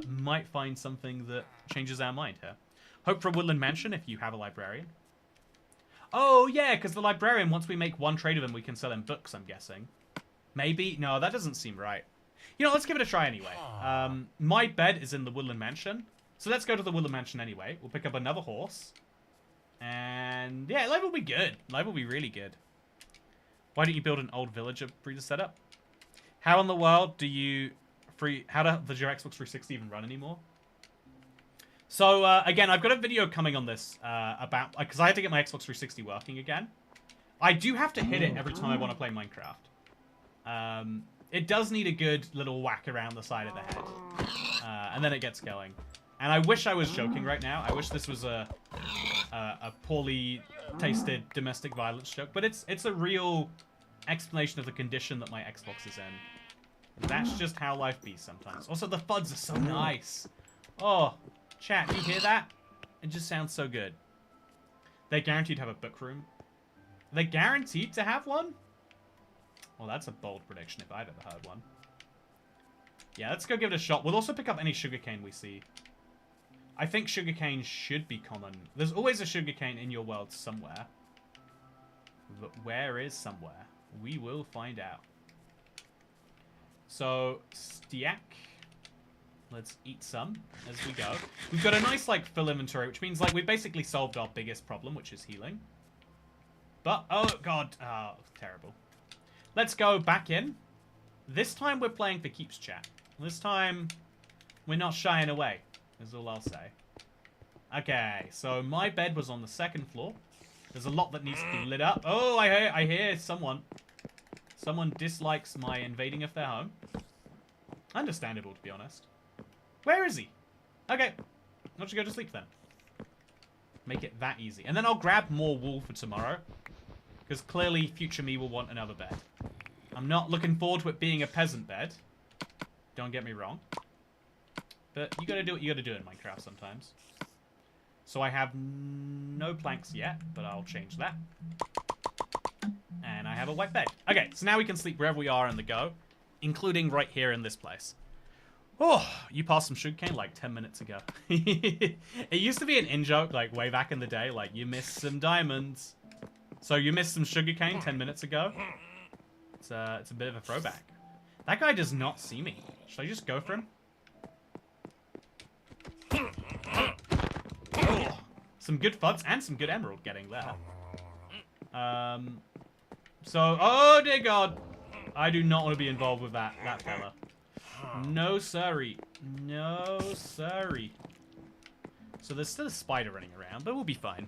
Might find something that changes our mind here. Hope for a woodland mansion if you have a librarian. Oh, yeah, because the librarian, once we make one trade of him, we can sell him books, I'm guessing. Maybe? No, that doesn't seem right. You know, let's give it a try anyway. My bed is in the woodland mansion. So let's go to the woodland mansion anyway. We'll pick up another horse. And yeah, life will be good. Life will be really good. Why don't you build an old villager for you to set up? How in the world do you... does your Xbox 360 even run anymore? So, again, I've got a video coming on this about... Because I had to get my Xbox 360 working again. I do have to hit it every time I want to play Minecraft. It does need a good little whack around the side of the head. And then it gets going. And I wish I was joking right now. I wish this was a poorly tasted domestic violence joke. But it's a real explanation of the condition that my Xbox is in. That's just how life be sometimes. Also, the FUDs are so nice. Oh... Chat, do you hear that? It just sounds so good. They're guaranteed to have a book room. They're guaranteed to have one? Well, that's a bold prediction if I've ever heard one. Yeah, let's go give it a shot. We'll also pick up any sugarcane we see. I think sugarcane should be common. There's always a sugarcane in your world somewhere. But where is somewhere? We will find out. So, Stiak. Let's eat some as we go. We've got a nice, like, full inventory, which means, like, we've basically solved our biggest problem, which is healing. But, oh, God. Oh, terrible. Let's go back in. This time we're playing for keeps, chat. This time we're not shying away, is all I'll say. Okay, so my bed was on the second floor. There's a lot that needs to be lit up. Oh, I hear someone. Someone dislikes my invading of their home. Understandable, to be honest. Where is he? Okay. I'll just go to sleep then. Make it that easy. And then I'll grab more wool for tomorrow. Because clearly future me will want another bed. I'm not looking forward to it being a peasant bed. Don't get me wrong. But you gotta do what you gotta do in Minecraft sometimes. So I have no planks yet, but I'll change that. And I have a white bed. Okay, so now we can sleep wherever we are in the go. Including right here in this place. Oh, you passed some sugarcane like 10 minutes ago. It used to be an in-joke, like, way back in the day. Like, you missed some diamonds. So you missed some sugarcane 10 minutes ago. It's a bit of a throwback. That guy does not see me. Should I just go for him? Oh, some good FUDs and some good emerald getting there. So, oh dear God. I do not want to be involved with that fella. No siree. No siree. So there's still a spider running around, but we'll be fine.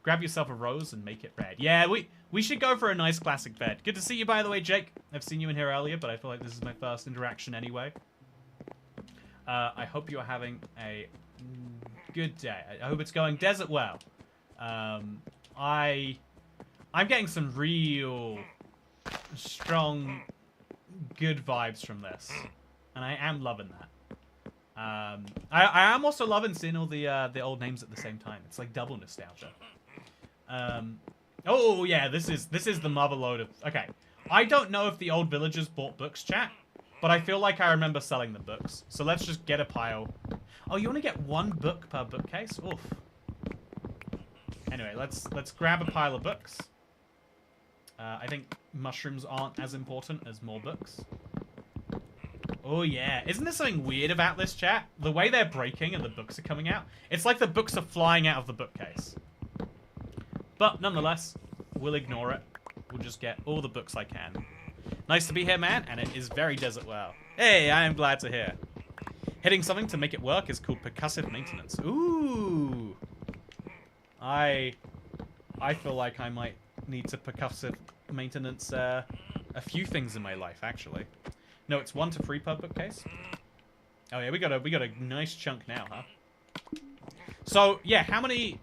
Grab yourself a rose and make it red. Yeah, we should go for a nice classic bed. Good to see you, by the way, Jake. I've seen you in here earlier, but I feel like this is my first interaction anyway. I hope you're having a good day. I hope it's going desert well. I'm getting some real strong, good vibes from this, and I am loving that. I am also loving seeing all the old names at the same time. It's like double nostalgia. Oh yeah, this is the mother load of. Okay, I don't know if the old villagers bought books, chat, but I feel like I remember selling the books. So let's just get a pile. Oh, you only get one book per bookcase? Oof. Anyway, let's grab a pile of books. I think mushrooms aren't as important as more books. Oh yeah, isn't there something weird about this, chat? The way they're breaking and the books are coming out. It's like the books are flying out of the bookcase. But nonetheless, we'll ignore it. We'll just get all the books I can. Nice to be here, man, and it is very desert well. Hey, I am glad to hear. Hitting something to make it work is called percussive maintenance. Ooh. I feel like I might need to percussive maintenance a few things in my life, actually. No, it's 1 to 3 per bookcase. Oh yeah, we got a nice chunk now, huh? So yeah, how many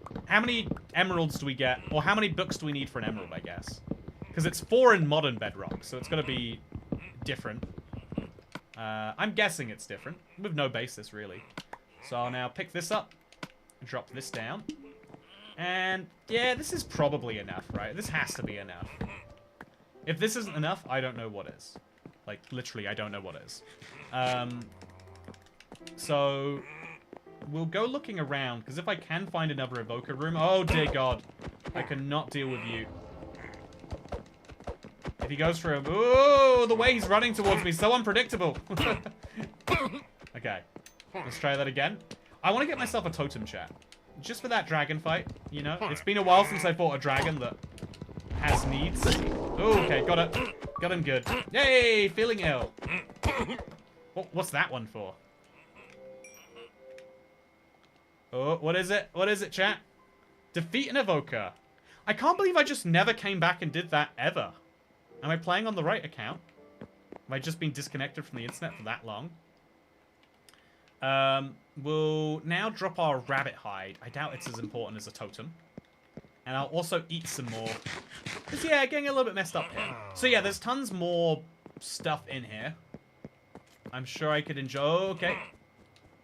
emeralds do we get, or how many books do we need for an emerald? I guess, because it's 4 in modern Bedrock, so it's got to be different. I'm guessing it's different with no basis really. So I'll now pick this up, drop this down, and yeah, this is probably enough, right? This has to be enough. If this isn't enough, I don't know what is. Like, literally, I don't know what is. So, we'll go looking around, because if I can find another evoker room... Oh, dear God. I cannot deal with you. If he goes for a... Oh, the way he's running towards me, so unpredictable. Okay. Let's try that again. I want to get myself a totem, chat. Just for that dragon fight, you know? It's been a while since I fought a dragon that has needs. Oh, okay, got it. Got him good. Yay, feeling ill. What's that one for? Oh, what is it? What is it, chat? Defeat an evoker. I can't believe I just never came back and did that ever. Am I playing on the right account? Have I just been disconnected from the internet for that long? We'll now drop our rabbit hide. I doubt it's as important as a totem. And I'll also eat some more. Because, yeah, getting a little bit messed up here. So, yeah, there's tons more stuff in here. I'm sure I could enjoy... Oh, okay.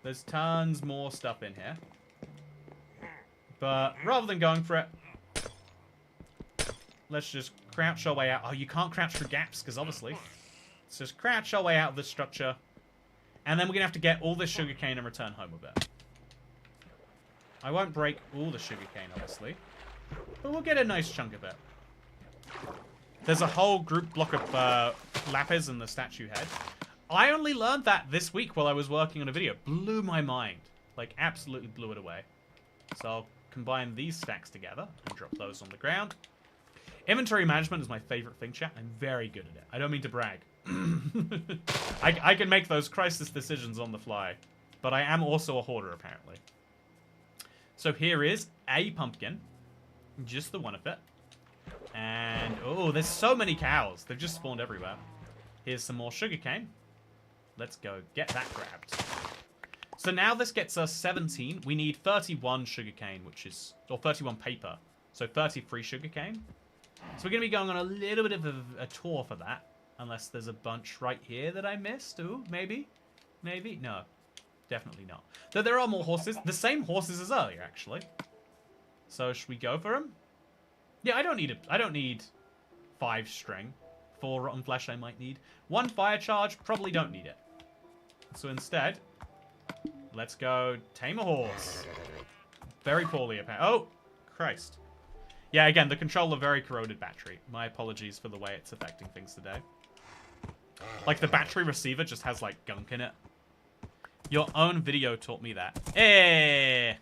There's tons more stuff in here. But rather than going for it, let's just crouch our way out. Oh, you can't crouch through gaps, because obviously. Let's just crouch our way out of this structure. And then we're going to have to get all this sugarcane and return home with it. I won't break all the sugarcane, obviously. But we'll get a nice chunk of it. There's a whole group block of lapis in the statue head. I only learned that this week while I was working on a video. Blew my mind. Like, absolutely blew it away. So I'll combine these stacks together and drop those on the ground. Inventory management is my favorite thing, chat. I'm very good at it. I don't mean to brag. I can make those crisis decisions on the fly. But I am also a hoarder, apparently. So here is a pumpkin. Just the one of it. And, oh, there's so many cows. They've just spawned everywhere. Here's some more sugarcane. Let's go get that grabbed. So now this gets us 17. We need 31 sugarcane, which is... Or 31 paper. So 33 sugarcane. So we're going to be going on a little bit of a tour for that. Unless there's a bunch right here that I missed. Ooh, maybe? Maybe? No. Definitely not. Though there are more horses. The same horses as earlier, actually. So should we go for them? Yeah, I don't need 5 string. 4 rotten flesh I might need. 1 fire charge, probably don't need it. So instead, let's go tame a horse. Very poorly apparently. Oh, Christ. Yeah, again, the controller very corroded battery. My apologies for the way it's affecting things today. Like the battery receiver just has like gunk in it. Your own video taught me that. Hey!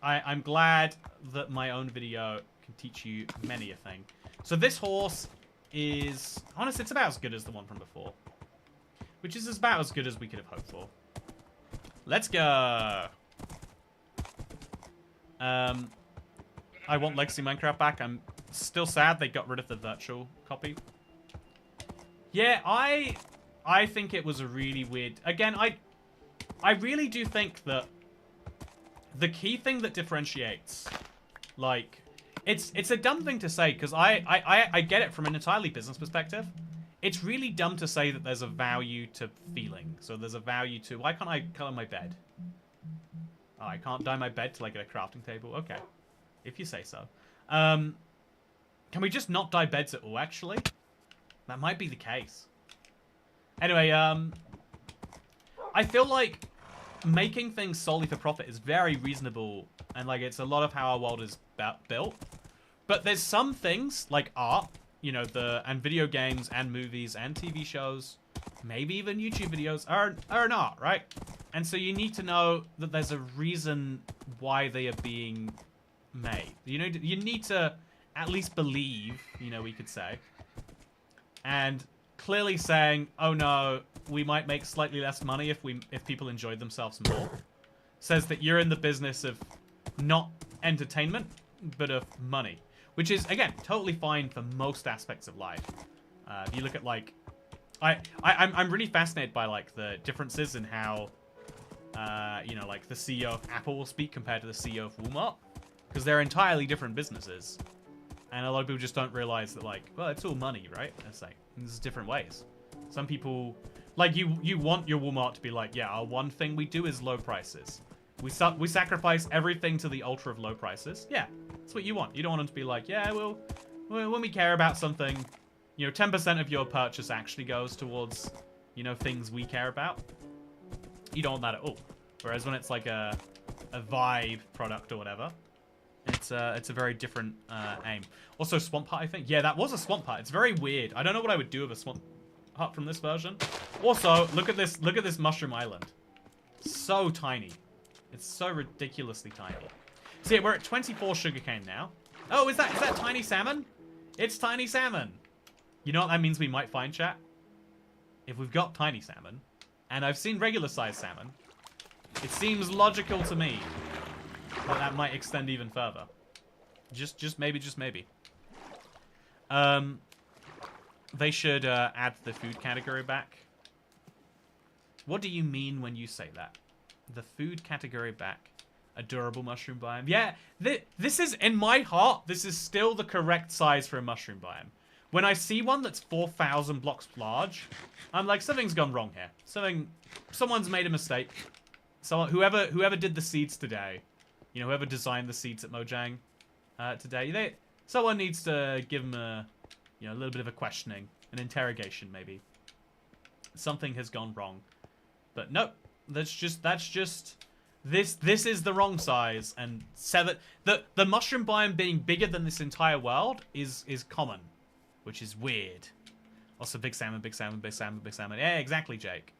I'm glad that my own video can teach you many a thing. So this horse is... Honestly, it's about as good as the one from before. Which is about as good as we could have hoped for. Let's go! I want Legacy Minecraft back. I'm Still sad they got rid of the virtual copy. Yeah, I think it was a really weird... Again, I really do think that the key thing that differentiates, like, it's a dumb thing to say, because I get it from an entirely business perspective. It's really dumb to say that there's a value to feeling. So there's a value to... Why can't I color my bed? Oh, I can't dye my bed till I get a crafting table? Okay. If you say so. Can we just not dye beds at all, actually? That might be the case. Anyway, I feel like making things solely for profit is very reasonable, and like it's a lot of how our world is built. But there's some things, like art, you know, and video games and movies and TV shows, maybe even YouTube videos, are an art, right? And so you need to know that there's a reason why they are being made. You know, you need to at least believe, you know, we could say. And clearly saying, oh no, we might make slightly less money if people enjoyed themselves more, says that you're in the business of not entertainment, but of money. Which is, again, totally fine for most aspects of life. If you look at, like... I'm really fascinated by, like, the differences in how, you know, like, the CEO of Apple will speak compared to the CEO of Walmart. Because they're entirely different businesses. And a lot of people just don't realize that, like, well, it's all money, right? It's like, there's different ways. Some people... Like, you want your Walmart to be like, yeah, our one thing we do is low prices. We sacrifice everything to the ultra of low prices. Yeah, that's what you want. You don't want them to be like, yeah, well, when we care about something, you know, 10% of your purchase actually goes towards, you know, things we care about. You don't want that at all. Whereas when it's like a vibe product or whatever, it's a very different aim. Also, Swamp Hut, I think. Yeah, that was a Swamp Hut. It's very weird. I don't know what I would do with a Swamp Hut from this version. Also, look at this Mushroom Island. So tiny. It's so ridiculously tiny. So yeah, we're at 24 sugarcane now. Oh, is that tiny salmon? It's tiny salmon. You know what that means we might find, chat? If we've got tiny salmon, and I've seen regular sized salmon, it seems logical to me that might extend even further. Just maybe. They should add the food category back. What do you mean when you say that? The food category back. A durable mushroom biome. Yeah, this is, in my heart, this is still the correct size for a mushroom biome. When I see one that's 4,000 blocks large, I'm like, something's gone wrong here. Someone's made a mistake. Whoever did the seeds today, you know, whoever designed the seeds at Mojang today, someone needs to give them a little bit of a questioning, an interrogation maybe. Something has gone wrong. But nope, this is the wrong size, and the mushroom biome being bigger than this entire world is common, which is weird. Also, big salmon, big salmon, big salmon, big salmon. Yeah, exactly, Jake.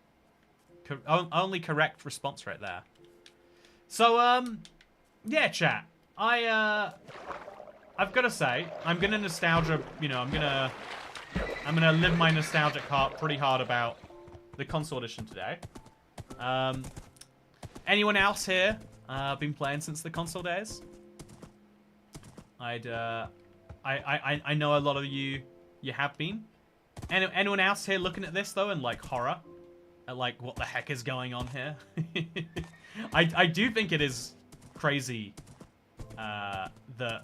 Only correct response right there. So yeah, chat. I've got to say, I'm gonna nostalgia. You know, I'm gonna live my nostalgic heart pretty hard about the console edition today. Anyone else here been playing since the console days? I know a lot of you have been. Anyone else here looking at this though and like horror at like what the heck is going on here? I do think it is crazy that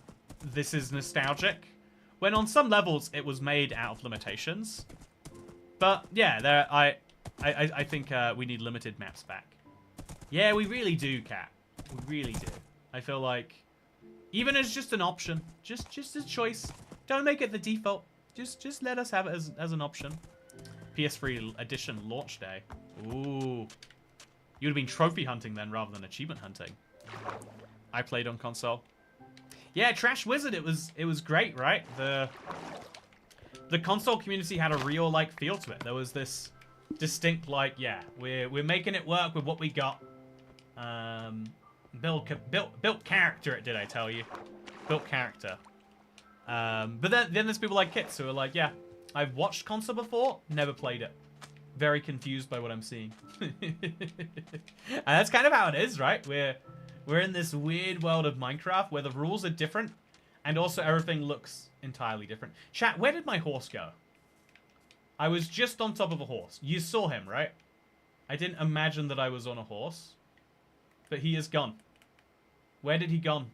this is nostalgic when on some levels it was made out of limitations. But yeah, I think we need limited maps back. Yeah, we really do, Cat. We really do. I feel like even as just an option, just a choice. Don't make it the default. Just let us have it as an option. PS3 edition launch day. Ooh. You would have been trophy hunting then rather than achievement hunting. I played on console. Yeah, Trash Wizard, it was great, right? The console community had a real like feel to it. There was this distinct like, yeah, we're making it work with what we got. Built character, it did, I tell you. Built character. But then there's people like Kits who are like, yeah, I've watched console before, never played it. Very confused by what I'm seeing. And that's kind of how it is, right? We're in this weird world of Minecraft where the rules are different And also everything looks entirely different. Chat, where did my horse go? I was just on top of a horse. You saw him, right? I didn't imagine that I was on a horse. But he is gone. Where did he gone?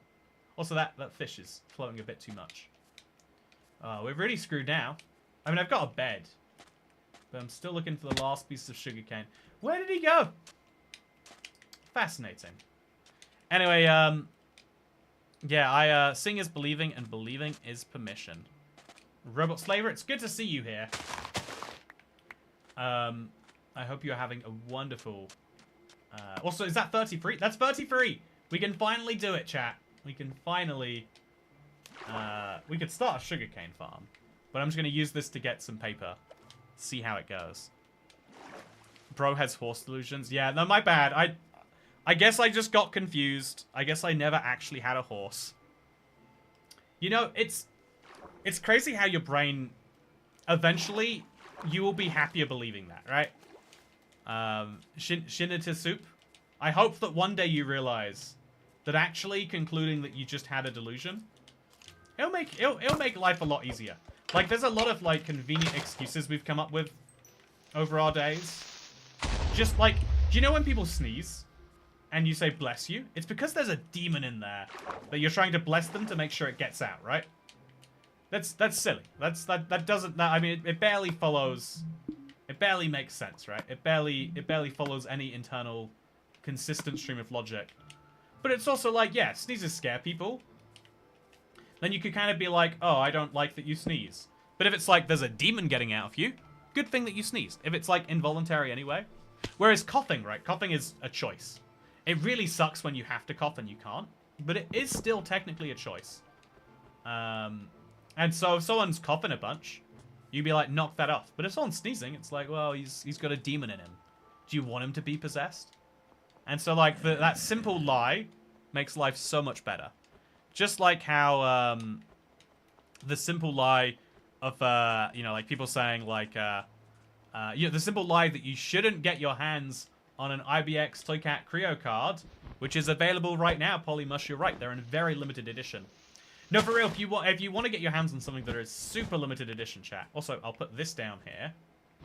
Also, that fish is floating a bit too much. We're really screwed now. I mean, I've got a bed. But I'm still looking for the last piece of sugarcane. Where did he go? Fascinating. Anyway, yeah, seeing is believing, and believing is permission. Robot Slaver, it's good to see you here. I hope you're having a wonderful... also, is that 33? That's 33! We can finally do it, chat. We can finally... we could start a sugarcane farm. But I'm just going to use this to get some paper. See how it goes. Bro has horse delusions. Yeah, no, my bad. I guess I just got confused. I guess I never actually had a horse. You know, it's crazy how your brain... Eventually, you will be happier believing that, right? Shinita Soup. I hope that one day you realize that actually concluding that you just had a delusion, it'll make life a lot easier. Like, there's a lot of, like, convenient excuses we've come up with over our days. Just, like, do you know when people sneeze and you say, bless you? It's because there's a demon in there that you're trying to bless them to make sure it gets out, right? That's silly. That doesn't, I mean, it barely follows, it barely makes sense, right? It barely follows any internal, consistent stream of logic. But it's also like, yeah, sneezes scare people. Then you could kind of be like, oh, I don't like that you sneeze. But if it's like, there's a demon getting out of you, good thing that you sneezed. If it's like involuntary anyway. Whereas coughing, right? Coughing is a choice. It really sucks when you have to cough and you can't. But it is still technically a choice. And so if someone's coughing a bunch, you'd be like, knock that off. But if someone's sneezing, it's like, well, he's got a demon in him. Do you want him to be possessed? And so, like, that simple lie makes life so much better. Just like how the simple lie of, you know, like people saying, like, you know, the simple lie that you shouldn't get your hands on an IBX Toycat Creo card, which is available right now, Polymush, you're right, they're in a very limited edition. No, for real, if you want to get your hands on something that is super limited edition, chat. Also, I'll put this down here,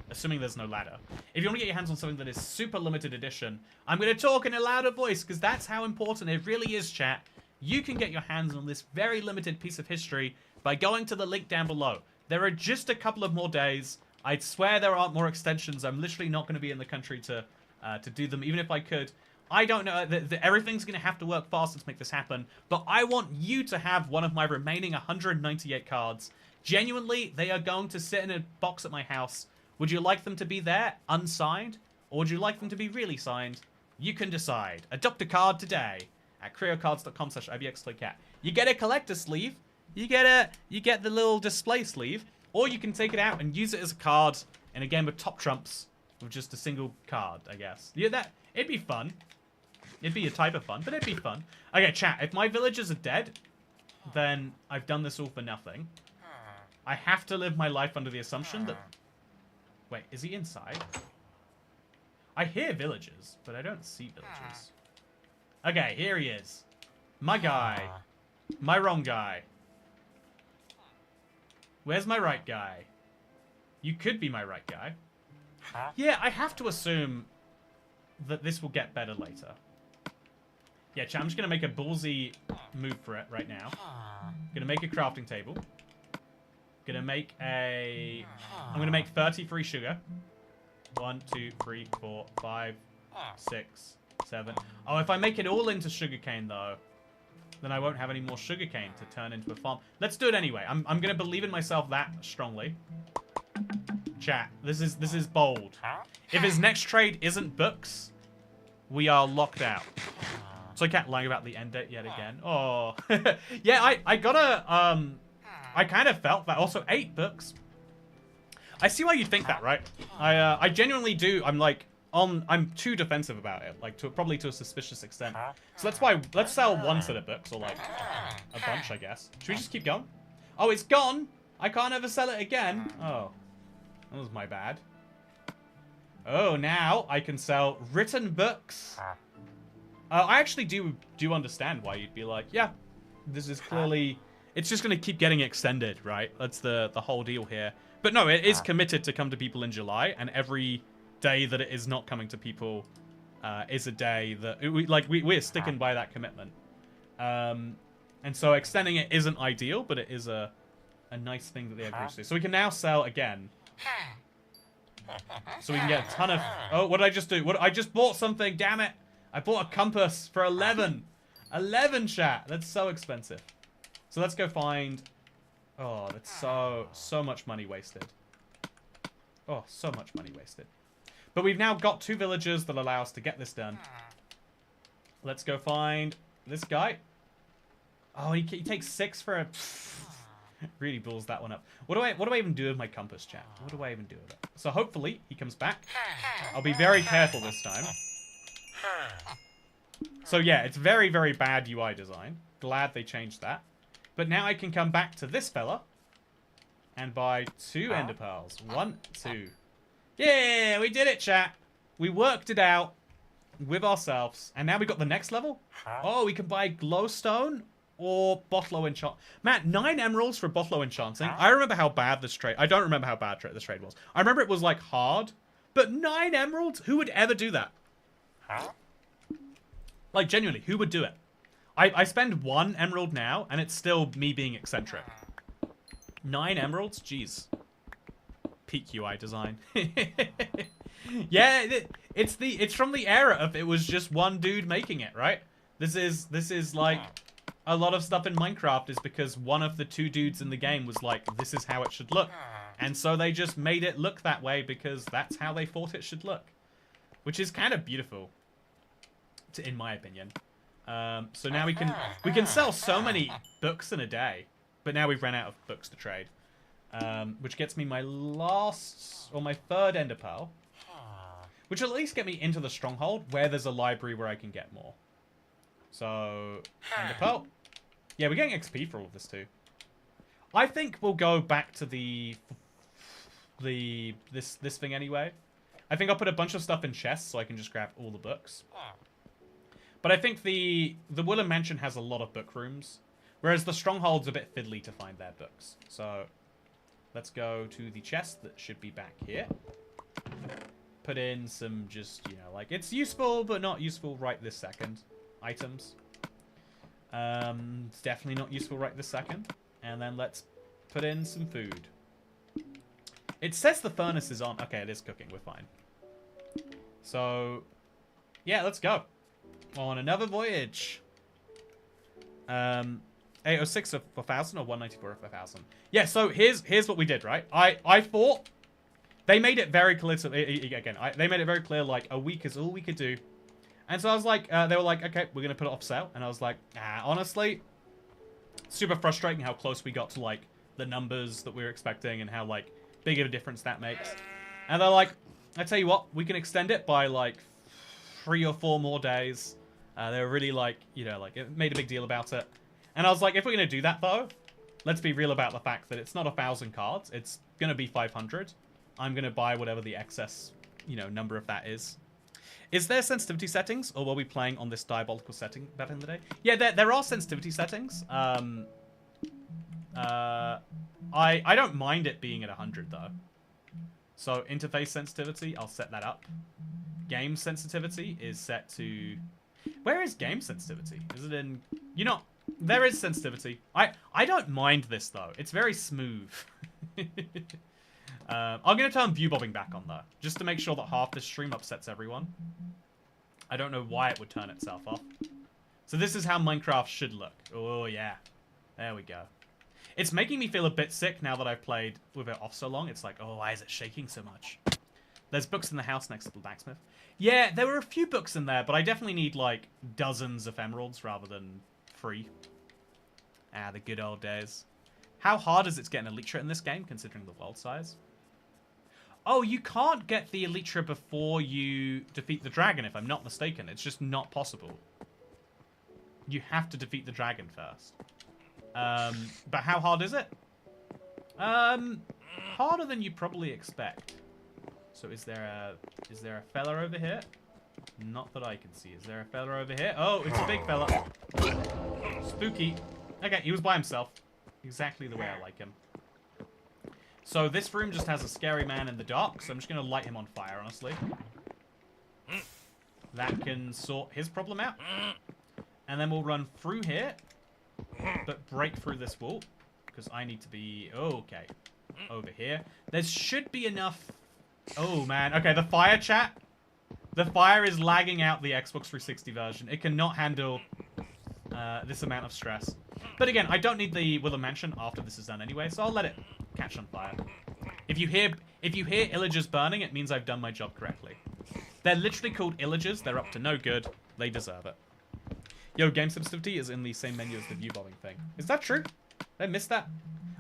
assuming there's no ladder. If you want to get your hands on something that is super limited edition, I'm going to talk in a louder voice, because that's how important it really is, chat. You can get your hands on this very limited piece of history by going to the link down below. There are just a couple of more days. I'd swear there aren't more extensions. I'm literally not going to be in the country to do them, even if I could. I don't know. Everything's going to have to work faster to make this happen. But I want you to have one of my remaining 198 cards. Genuinely, they are going to sit in a box at my house. Would you like them to be there, unsigned? Or would you like them to be really signed? You can decide. Adopt a card today at creocards.com/ibxtoycat. You get a collector sleeve. You get the little display sleeve. Or you can take it out and use it as a card in a game of Top Trumps with just a single card, I guess. Yeah, it'd be fun. It'd be a type of fun, but it'd be fun. Okay, chat, if my villagers are dead, then I've done this all for nothing. I have to live my life under the assumption that... Wait, is he inside? I hear villagers, but I don't see villagers. Okay, here he is. My guy. My wrong guy. Where's my right guy? You could be my right guy. Yeah, I have to assume that this will get better later. Yeah, chat, I'm just going to make a ballsy move for it right now. Going to make a crafting table. Going to make a... I'm going to make 30 free sugar. 1, 2, 3, 4, 5, 6, 7. Oh, if I make it all into sugarcane, though, then I won't have any more sugarcane to turn into a farm. Let's do it anyway. I'm going to believe in myself that strongly. Chat, this is bold. If his next trade isn't books, we are locked out. So I can't lie about the end date yet again. Oh. Yeah, I gotta, I kind of felt that. Also, 8 books. I see why you'd think that, right? I genuinely do. I'm too defensive about it, like probably to a suspicious extent. So that's why let's sell 1 set of books, or like a bunch, I guess. Should we just keep going? Oh, it's gone. I can't ever sell it again. Oh, that was my bad. Oh, now I can sell written books. I actually do understand why you'd be like, yeah, this is clearly. it's just going to keep getting extended, right? That's the whole deal here. But no, it is committed to come to people in July, and every day that it is not coming to people is a day that we're sticking by that commitment. And so extending it isn't ideal, but it is a nice thing that they agreed to do. So we can now sell again. So we can get a ton of... Oh, what did I just do? I just bought something, damn it. I bought a compass for 11. 11, chat. That's so expensive. So let's go find... Oh, that's so much money wasted. Oh, so much money wasted. But we've now got 2 villagers that allow us to get this done. Let's go find this guy. Oh, he takes 6 for a... Really balls that one up. What do I even do with my compass, chat? What do I even do with it? So hopefully he comes back. I'll be very careful this time. So yeah, it's very, very bad UI design. Glad they changed that. But now I can come back to this fella and buy 2 ender pearls. 1, 2. Yeah, we did it, chat. We worked it out with ourselves. And now we got the next level. Oh, we can buy glowstone or Botlow enchant. Matt, 9 emeralds for Botlow enchanting. I remember how bad this trade... I don't remember how bad this trade was. I remember it was, like, hard. But 9 emeralds? Who would ever do that? Like, genuinely, who would do it? I spend 1 emerald now, and it's still me being eccentric. 9 emeralds? Jeez. Peak UI design. Yeah, it's from the era of it was just one dude making it, right? This is like... A lot of stuff in Minecraft is because one of the 2 dudes in the game was like, this is how it should look. And so they just made it look that way because that's how they thought it should look. Which is kind of beautiful, in my opinion. So now we can sell so many books in a day. But now we've run out of books to trade. Which gets me my my 3rd ender pearl. Which will at least get me into the stronghold where there's a library where I can get more. So, ender pearl. Yeah, we're getting XP for all of this too. I think we'll go back to this thing anyway. I think I'll put a bunch of stuff in chests so I can just grab all the books. But I think the Woodland Mansion has a lot of book rooms, whereas the Stronghold's a bit fiddly to find their books. So, let's go to the chest that should be back here. Put in some just, like, it's useful but not useful right this second. Items. It's definitely not useful right this second. And then let's put in some food. It says the furnace is on. Okay, it is cooking. We're fine. So, yeah, let's go. On another voyage. 806 of 1,000 or 194 of 1,000. Yeah, so here's what we did, right? I thought they made it very clear. They made it very clear, like, a week is all we could do. And so I was like, they were like, okay, we're going to put it off sale. And I was like, honestly, super frustrating how close we got to, like, the numbers that we were expecting and how, like, big of a difference that makes. And they're like, I tell you what, we can extend it by, like, 3 or 4 more days. They were really, like, it made a big deal about it. And I was like, if we're going to do that, though, let's be real about the fact that it's not 1,000 cards. It's going to be 500. I'm going to buy whatever the excess, number of that is. Is there sensitivity settings, or were we playing on this diabolical setting back in the day? Yeah, there are sensitivity settings. I don't mind it being at 100 though. So interface sensitivity, I'll set that up. Game sensitivity is set to... Where is game sensitivity? Is it in... There is sensitivity. I don't mind this though. It's very smooth. I'm going to turn view bobbing back on, though, just to make sure that half this stream upsets everyone. I don't know why it would turn itself off. So this is how Minecraft should look. Oh, yeah. There we go. It's making me feel a bit sick now that I've played with it off so long. It's like, oh, why is it shaking so much? There's books in the house next to the blacksmith. Yeah, there were a few books in there, but I definitely need, like, dozens of emeralds rather than 3. The good old days. How hard is it to get an Elytra in this game, considering the world size? Oh, you can't get the Elytra before you defeat the dragon, if I'm not mistaken. It's just not possible. You have to defeat the dragon first. But how hard is it? Harder than you probably expect. So is there a fella over here? Not that I can see. Is there a fella over here? Oh, it's a big fella. Spooky. Okay, he was by himself. Exactly the way I like him. So this room just has a scary man in the dark, so I'm just going to light him on fire, honestly. That can sort his problem out. And then we'll run through here, but break through this wall, because I need to be... okay. Over here. There should be enough... Oh, man. Okay, the fire chat. The fire is lagging out the Xbox 360 version. It cannot handle this amount of stress. But again, I don't need the Willow Mansion after this is done anyway, so I'll let it catch on fire. If you hear illagers burning, it means I've done my job correctly. They're literally called illagers. They're up to no good. They deserve it. Yo, game sensitivity is in the same menu as the view bombing thing. Is that true? Did I miss that?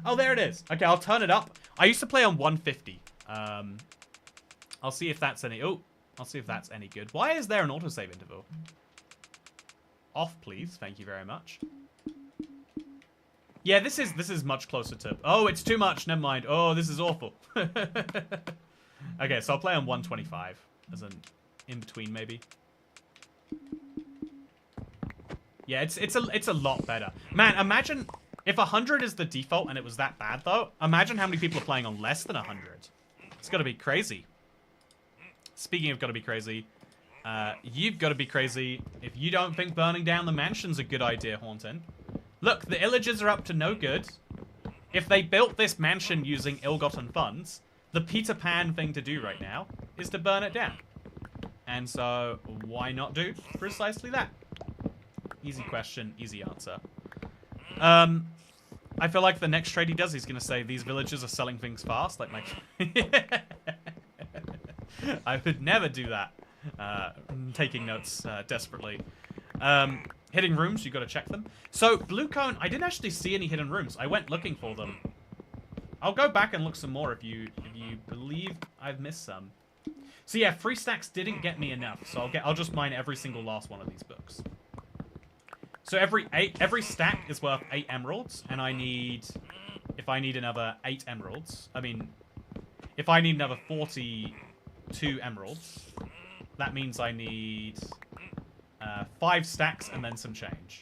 Oh, there it is. Okay, I'll turn it up. I used to play on 150. I'll see if that's any... Oh, I'll see if that's any good. Why is there an autosave interval? Off, please. Thank you very much. Yeah, this is much closer to... Oh, it's too much. Never mind. Oh, this is awful. Okay, so I'll play on 125 as an in-between, maybe. Yeah, it's a lot better. Man, imagine if 100 is the default and it was that bad, though. Imagine how many people are playing on less than 100. It's got to be crazy. Speaking of got to be crazy, you've got to be crazy if you don't think burning down the mansion's a good idea, Hauntin. Look, the illagers are up to no good. If they built this mansion using ill-gotten funds, the Peter Pan thing to do right now is to burn it down. And so, why not do precisely that? Easy question, easy answer. I feel like the next trade he does, he's going to say, these villagers are selling things fast. Like my... I would never do that. Taking notes desperately. Hidden rooms, you got to check them. So, Blue Cone, I didn't actually see any hidden rooms. I went looking for them. I'll go back and look some more if you believe I've missed some. So yeah, 3 stacks didn't get me enough, so I'll just mine every single last one of these books. So every stack is worth 8 emeralds, and if I need another 8 emeralds, if I need another 42 emeralds, that means I need 5 stacks and then some change.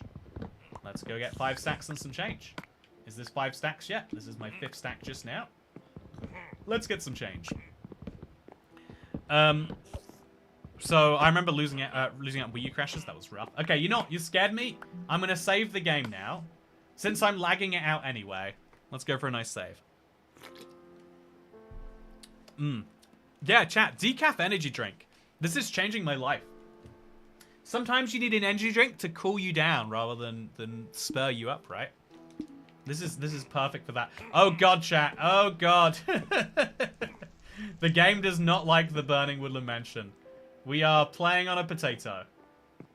Let's go get 5 stacks and some change. Is this 5 stacks yet? This is my 5th stack just now. Let's get some change. So I remember losing out Wii U crashes. That was rough. Okay, you know what? You scared me. I'm gonna save the game now, since I'm lagging it out anyway. Let's go for a nice save. Yeah, chat. Decaf energy drink. This is changing my life. Sometimes you need an energy drink to cool you down rather than spur you up, right? This is perfect for that. Oh god, chat. Oh god. The game does not like the burning woodland mansion. We are playing on a potato.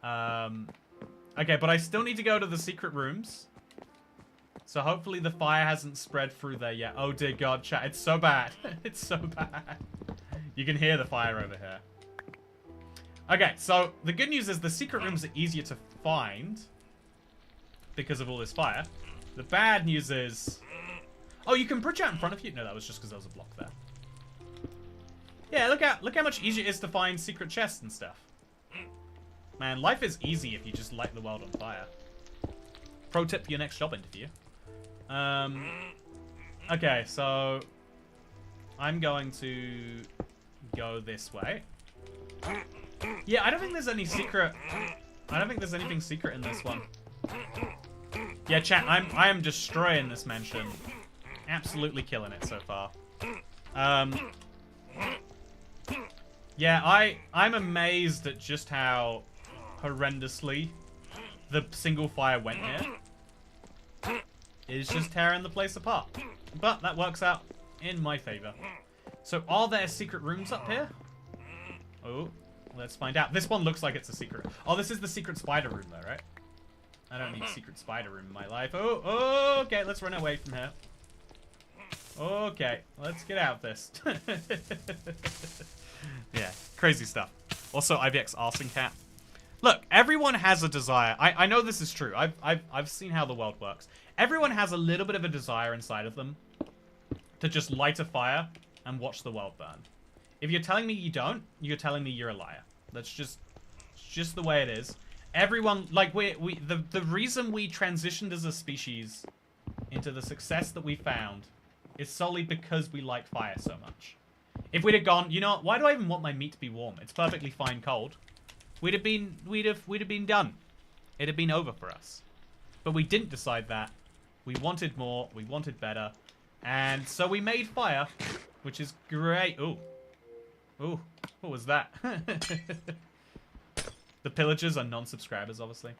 Okay, but I still need to go to the secret rooms. So hopefully the fire hasn't spread through there yet. Oh dear god, chat. It's so bad. It's so bad. You can hear the fire over here. Okay, so the good news is the secret rooms are easier to find because of all this fire. The bad news is... Oh, you can bridge out in front of you? No, that was just because there was a block there. Yeah, look how much easier it is to find secret chests and stuff. Man, life is easy if you just light the world on fire. Pro tip for your next job interview. Okay, so I'm going to go this way. Yeah, I don't think there's any secret. I don't think there's anything secret in this one. Yeah, chat, I am destroying this mansion. Absolutely killing it so far. Yeah, I'm amazed at just how horrendously the single fire went here. It's just tearing the place apart. But that works out in my favor. So are there secret rooms up here? Oh, let's find out. This one looks like it's a secret. Oh, this is the secret spider room though, right? I don't need secret spider room in my life. Oh, okay, let's run away from here. Okay, let's get out of this. Yeah, crazy stuff. Also, IVX Arson Cat. Look, everyone has a desire. I know this is true. I've seen how the world works. Everyone has a little bit of a desire inside of them to just light a fire and watch the world burn. If you're telling me you don't, you're telling me you're a liar. That's just the way it is. Everyone, like, the reason we transitioned as a species into the success that we found is solely because we like fire so much. If we'd have gone, you know, why do I even want my meat to be warm? It's perfectly fine cold. We'd have been done. It'd have been over for us. But we didn't decide that. We wanted more. We wanted better. And so we made fire, which is great. Ooh. Ooh. What was that? The pillagers are non-subscribers, obviously.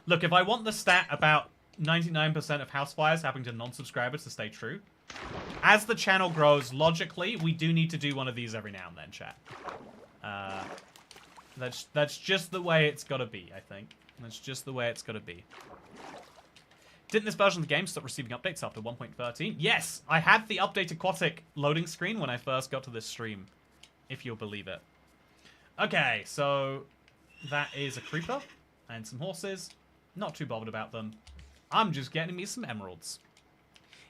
Look, if I want the stat about 99% of house fires happening to non-subscribers to stay true, as the channel grows, logically, we do need to do one of these every now and then, chat. That's just the way it's got to be, I think. That's just the way it's got to be. Didn't this version of the game stop receiving updates after 1.13? Yes, I had the update aquatic loading screen when I first got to this stream, if you'll believe it. Okay, so that is a creeper and some horses. Not too bothered about them. I'm just getting me some emeralds.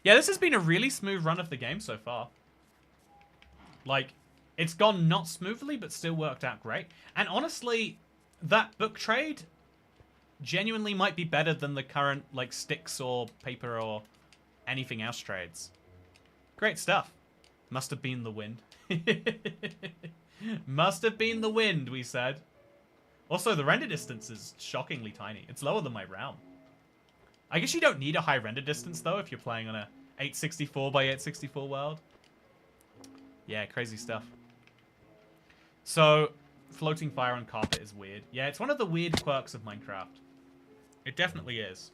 Yeah, this has been a really smooth run of the game so far. Like, it's gone not smoothly, but still worked out great. And honestly, that book trade genuinely might be better than the current, like, sticks or paper or anything else trades. Great stuff. Must have been the wind. Must have been the wind, we said. Also, the render distance is shockingly tiny. It's lower than my realm. I guess you don't need a high render distance, though, if you're playing on a 864 by 864 world. Yeah, crazy stuff. So, floating fire on carpet is weird. Yeah, it's one of the weird quirks of Minecraft. It definitely is.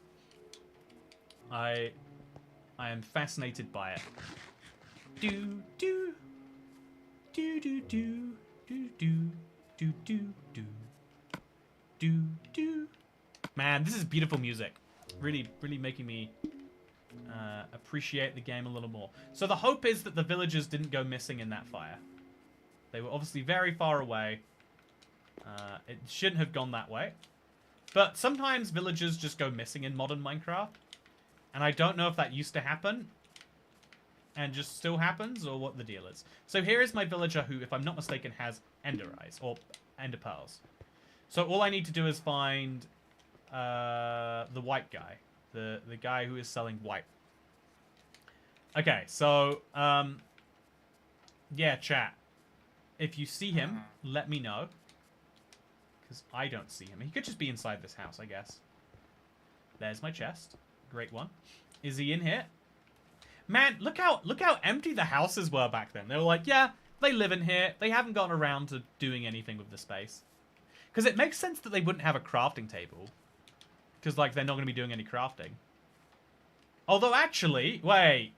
I am fascinated by it. Do do do do do do do do do do do do. Man, this is beautiful music. Really, really making me appreciate the game a little more. So the hope is that the villagers didn't go missing in that fire. They were obviously very far away. It shouldn't have gone that way. But sometimes villagers just go missing in modern Minecraft. And I don't know if that used to happen and just still happens, or what the deal is. So here is my villager who, if I'm not mistaken, has ender eyes, or ender pearls. So all I need to do is find the white guy. The guy who is selling white. Okay, so, yeah, chat. If you see him, let me know. Because I don't see him. He could just be inside this house, I guess. There's my chest. Great one. Is he in here? Man, look how empty the houses were back then. They were like, yeah, they live in here. They haven't gotten around to doing anything with the space. Because it makes sense that they wouldn't have a crafting table. Because, like, they're not going to be doing any crafting. Although, actually, wait.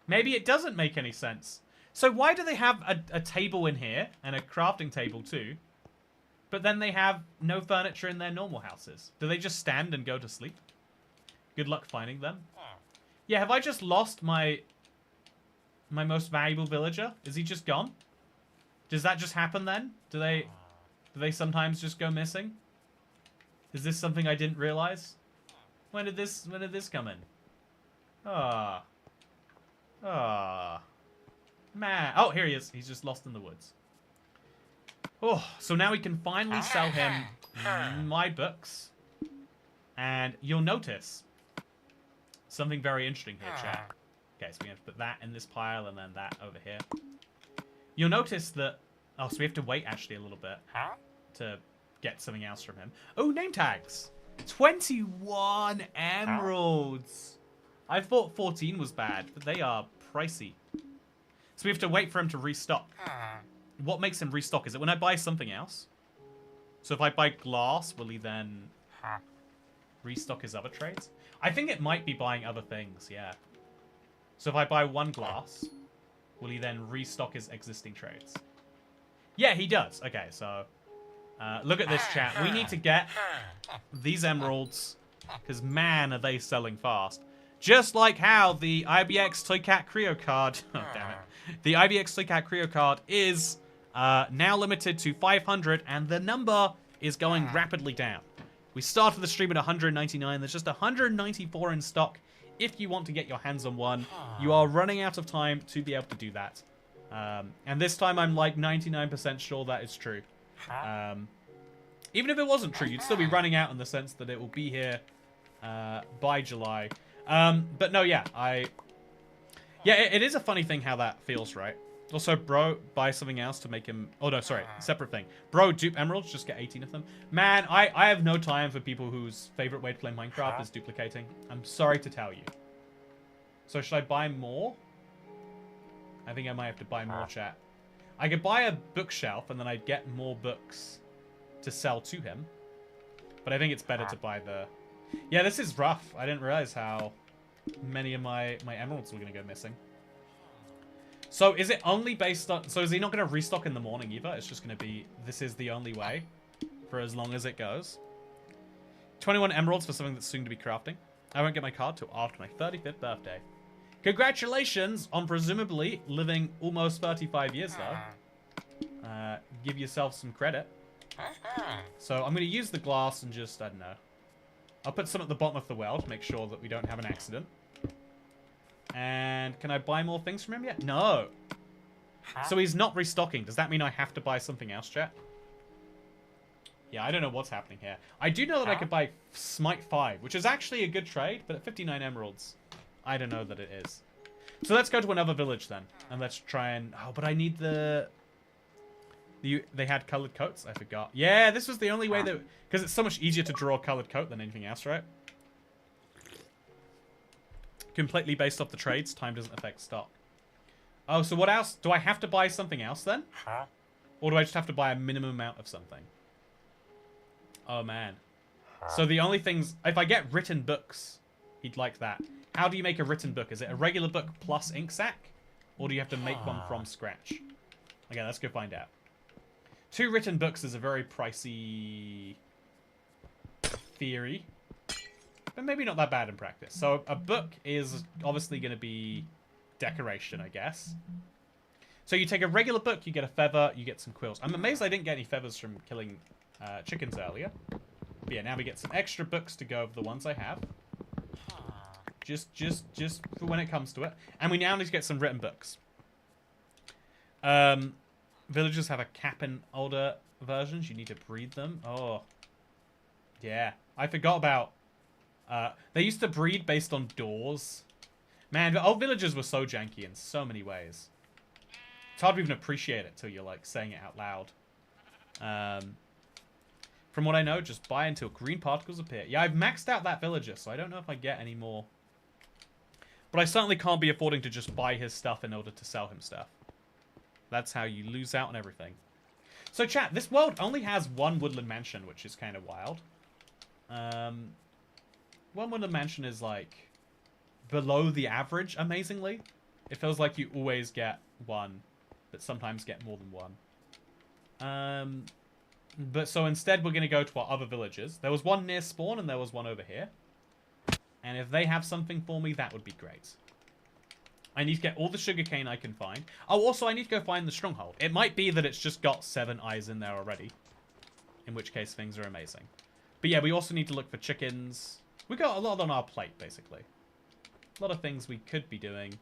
Maybe it doesn't make any sense. So why do they have a table in here and a crafting table too, but then they have no furniture in their normal houses? Do they just stand and go to sleep? Good luck finding them. Yeah, have I just lost my most valuable villager? Is he just gone? Does that just happen then? Do they sometimes just go missing? Is this something I didn't realize? When did this come in? Ah. Ah. Man. Oh, here he is. He's just lost in the woods. Oh, so now we can finally sell him my books. And you'll notice something very interesting here, chat. Okay, so we have to put that in this pile and then that over here. You'll notice that... Oh, so we have to wait actually a little bit to get something else from him. Oh, name tags. 21 emeralds. I thought 14 was bad, but they are pricey. So we have to wait for him to restock. What makes him restock? Is it when I buy something else? So if I buy glass, will he then restock his other trades? I think it might be buying other things, yeah. So if I buy one glass, will he then restock his existing trades? Yeah, he does. Okay, so look at this, chat. We need to get these emeralds, because man, are they selling fast. Just like how the IBX Toycat Creo card, oh damn it, the IBX Toycat Creo card is now limited to 500, and the number is going rapidly down. We started the stream at 199, there's just 194 in stock. If you want to get your hands on one, you are running out of time to be able to do that. And this time I'm like 99% sure that is true. Even if it wasn't true, you'd still be running out in the sense that it will be here by July. But no, yeah, Yeah, it is a funny thing how that feels, right? Also, bro, buy something else to make him... Oh, no, sorry. Separate thing. Bro, dupe emeralds, just get 18 of them. Man, I have no time for people whose favorite way to play Minecraft is duplicating. I'm sorry to tell you. So should I buy more? I think I might have to buy more, chat. I could buy a bookshelf, and then I'd get more books to sell to him. But I think it's better to buy the... Yeah, this is rough. I didn't realize how many of my emeralds were going to go missing. So is it only based on... So is he not going to restock in the morning either? It's just going to be, this is the only way for as long as it goes. 21 emeralds for something that's soon to be crafting. I won't get my card till after my 35th birthday. Congratulations on presumably living almost 35 years, though. Give yourself some credit. So I'm going to use the glass and just, I don't know. I'll put some at the bottom of the well to make sure that we don't have an accident. And can I buy more things from him yet? No. So he's not restocking. Does that mean I have to buy something else, chat? Yeah, I don't know what's happening here. I do know that I could buy Smite 5, which is actually a good trade, but at 59 emeralds, I don't know that it is. So let's go to another village then. And let's try and... Oh, but I need the... They had colored coats? I forgot. Yeah, this was the only way that... Because it's so much easier to draw a colored coat than anything else, right? Completely based off the trades. Time doesn't affect stock. Oh, so what else? Do I have to buy something else then? Or do I just have to buy a minimum amount of something? Oh, man. So the only things... If I get written books, he'd like that. How do you make a written book? Is it a regular book plus ink sac? Or do you have to make one from scratch? Okay, let's go find out. 2 written books is a very pricey theory. But maybe not that bad in practice. So a book is obviously going to be decoration, I guess. So you take a regular book, you get a feather, you get some quills. I'm amazed I didn't get any feathers from killing chickens earlier. But yeah, now we get some extra books to go over the ones I have. Just for when it comes to it. And we now need to get some written books. Villagers have a cap in older versions. You need to breed them. Oh. Yeah. I forgot about... they used to breed based on doors. Man, the old villagers were so janky in so many ways. It's hard to even appreciate it till you're, like, saying it out loud. From what I know, just buy until green particles appear. Yeah, I've maxed out that villager, so I don't know if I get any more. But I certainly can't be affording to just buy his stuff in order to sell him stuff. That's how you lose out on everything. So, chat, this world only has one woodland mansion, which is kind of wild. One woodland mansion is, like, below the average, amazingly. It feels like you always get one, but sometimes get more than one. But so instead, we're going to go to our other villages. There was one near spawn, and there was one over here. And if they have something for me, that would be great. I need to get all the sugarcane I can find. Oh, also, I need to go find the stronghold. It might be that it's just got 7 eyes in there already. In which case, things are amazing. But yeah, we also need to look for chickens. We got a lot on our plate, basically. A lot of things we could be doing.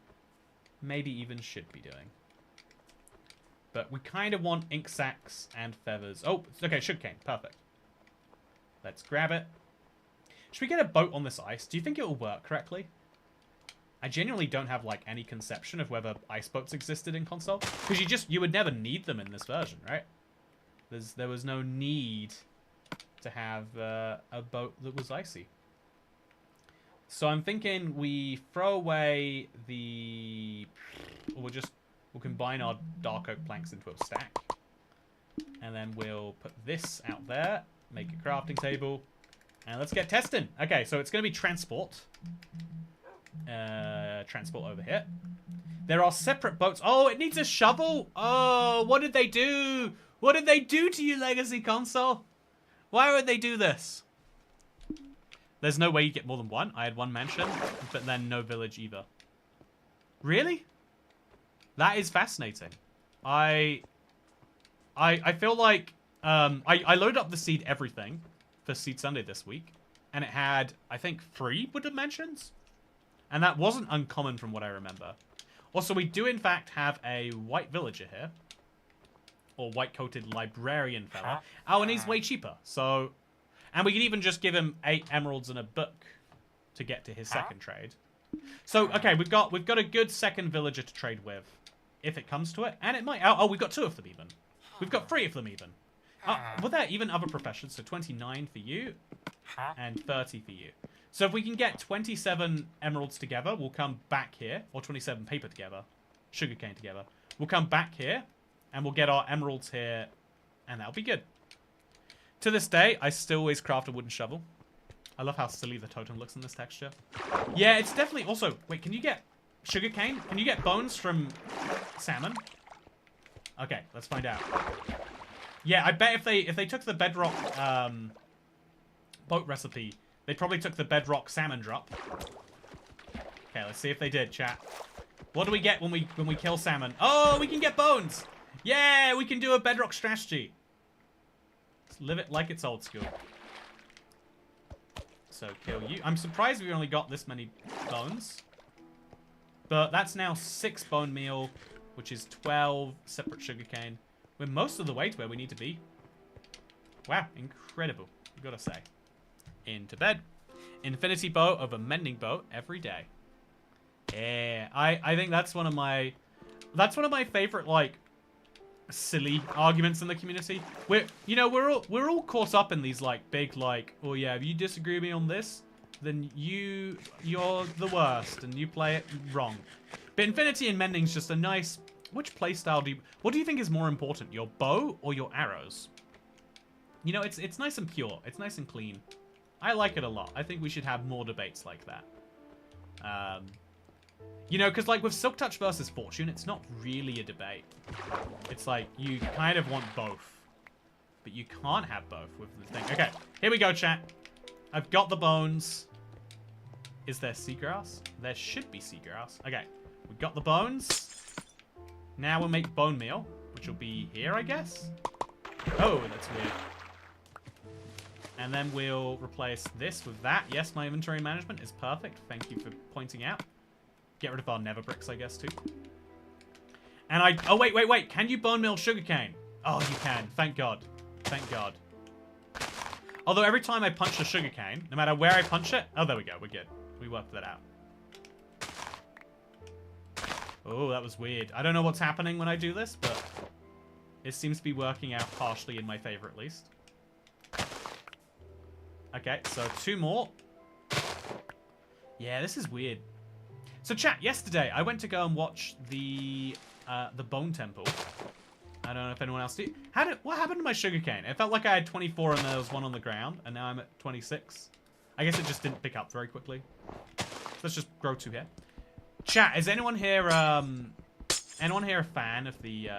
Maybe even should be doing. But we kind of want ink sacs and feathers. Oh, okay, sugarcane. Perfect. Let's grab it. Should we get a boat on this ice? Do you think it will work correctly? I genuinely don't have, like, any conception of whether ice boats existed in console. Because you would never need them in this version, right? There was no need to have a boat that was icy. So I'm thinking we throw away the... We'll combine our dark oak planks into a stack. And then we'll put this out there. Make a crafting table. And let's get testing. Okay, so it's going to be transport. Transport over here. There are separate boats. Oh, it needs a shovel. Oh, what did they do? What did they do to you, Legacy Console? Why would they do this? There's no way you get more than one. I had one mansion, but then no village either. Really? That is fascinating. I feel like I loaded up the Seed Everything for Seed Sunday this week, and it had, I think, 3 woodland mansions. And that wasn't uncommon from what I remember. Also, we do, in fact, have a white villager here. Or white-coated librarian fella. Oh, and he's way cheaper. So, and we can even just give him 8 emeralds and a book. to get to his second trade. So, okay, we've got a good second villager to trade with, if it comes to it. And it might... Oh, we've got 2 of them even. We've got 3 of them even. Were there even other professions? So 29 for you, and 30 for you. So if we can get 27 emeralds together, we'll come back here. Or 27 paper together. Sugarcane together. We'll come back here, and we'll get our emeralds here, and that'll be good. To this day, I still always craft a wooden shovel. I love how silly the totem looks in this texture. Yeah, it's definitely also... Wait, can you get sugarcane? Can you get bones from salmon? Okay, let's find out. Yeah, I bet if they took the bedrock boat recipe, they probably took the bedrock salmon drop. Okay, let's see if they did, chat. What do we get when we kill salmon? Oh, we can get bones! Yeah, we can do a bedrock strategy. Let's live it like it's old school. So kill you. I'm surprised we only got this many bones. But that's now 6 bone meal, which is 12 separate sugarcane. We're most of the way to where we need to be. Wow, incredible, I've got to say. Into bed. Infinity bow over mending bow every day. Yeah, I think that's one of my favorite, like, silly arguments in the community. We're all caught up in these, like, big, like, oh yeah, if you disagree with me on this, then you're the worst and you play it wrong. But infinity and mending's just a nice... Which playstyle what do you think is more important, your bow or your arrows? You know, it's nice and pure. It's nice and clean. I like it a lot. I think we should have more debates like that. You know, because like with Silk Touch versus Fortune, it's not really a debate. It's like you kind of want both, but you can't have both with the thing. Okay, here we go, chat. I've got the bones. Is there seagrass? There should be seagrass. Okay, we've got the bones. Now we'll make bone meal, which will be here, I guess. Oh, that's weird. And then we'll replace this with that. Yes, my inventory management is perfect. Thank you for pointing out. Get rid of our nether bricks, I guess, too. And oh, wait. Can you bone meal sugarcane? Oh, you can. Thank God. Thank God. Although every time I punch the sugarcane, no matter where I punch it... Oh, there we go. We're good. We worked that out. Oh, that was weird. I don't know what's happening when I do this, but it seems to be working out partially in my favor, at least. Okay, so 2 more. Yeah, this is weird. So, chat, yesterday I went to go and watch the Bone Temple. I don't know if anyone else did. What happened to my sugarcane? It felt like I had 24 and there was 1 on the ground, and now I'm at 26. I guess it just didn't pick up very quickly. So let's just grow 2 here. Chat, is anyone here a fan of the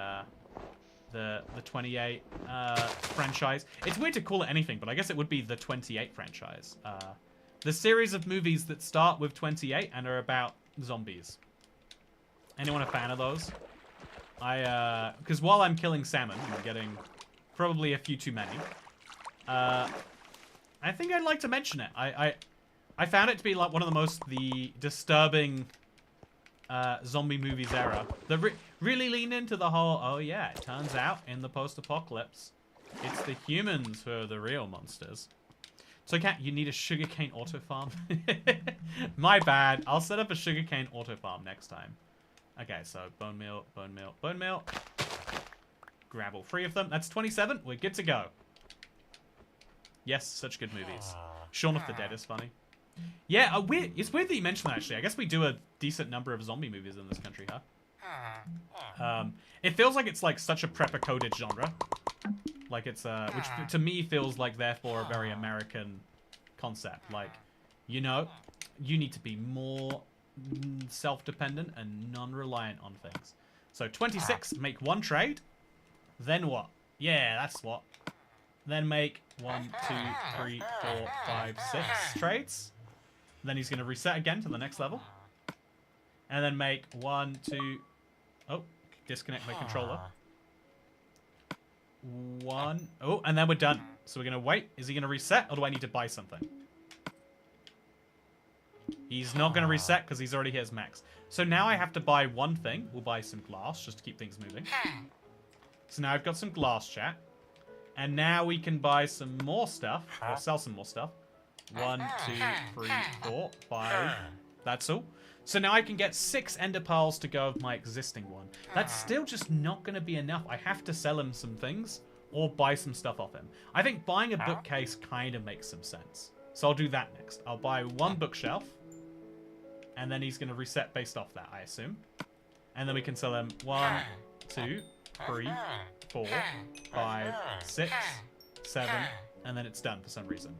28 franchise? It's weird to call it anything, but I guess it would be the 28 franchise. The series of movies that start with 28 and are about zombies. Anyone a fan of those? Because while I'm killing salmon, I'm getting probably a few too many. I think I'd like to mention it. I found it to be like one of the disturbing zombie movies era. That really lean into the whole, oh yeah, it turns out in the post-apocalypse, it's the humans who are the real monsters. So, Cat, you need a sugarcane auto farm. My bad. I'll set up a sugarcane auto farm next time. Okay, so bone meal, bone meal, bone meal. Grab all 3 of them. That's 27. We're good to go. Yes, such good movies. Shaun of the Dead is funny. Yeah, it's weird that you mentioned that, actually. I guess we do a decent number of zombie movies in this country, huh? It feels like it's like such a prepper-coded genre. Like it's, which to me feels like therefore a very American concept. Like, you know, you need to be more self-dependent and non-reliant on things. So 26, make 1 trade. Then what? Yeah, that's what. Then make 1, 2, 3, 4, 5, 6 trades. Then he's going to reset again to the next level. And then make 1, 2... Oh, disconnect my controller. 1... Oh, and then we're done. So we're going to wait. Is he going to reset, or do I need to buy something? He's not going to reset because he's already hit his max. So now I have to buy 1 thing. We'll buy some glass just to keep things moving. So now I've got some glass, chat. And now we can buy some more stuff, or sell some more stuff. 1, 2, 3, 4, 5. That's all. So now I can get 6 ender pearls to go of my existing one. That's still just not going to be enough. I have to sell him some things or buy some stuff off him. I think buying a bookcase kind of makes some sense. So I'll do that next. I'll buy 1 bookshelf. And then he's going to reset based off that, I assume. And then we can sell him 1, 2, 3, 4, 5, 6, 7. And then it's done for some reason.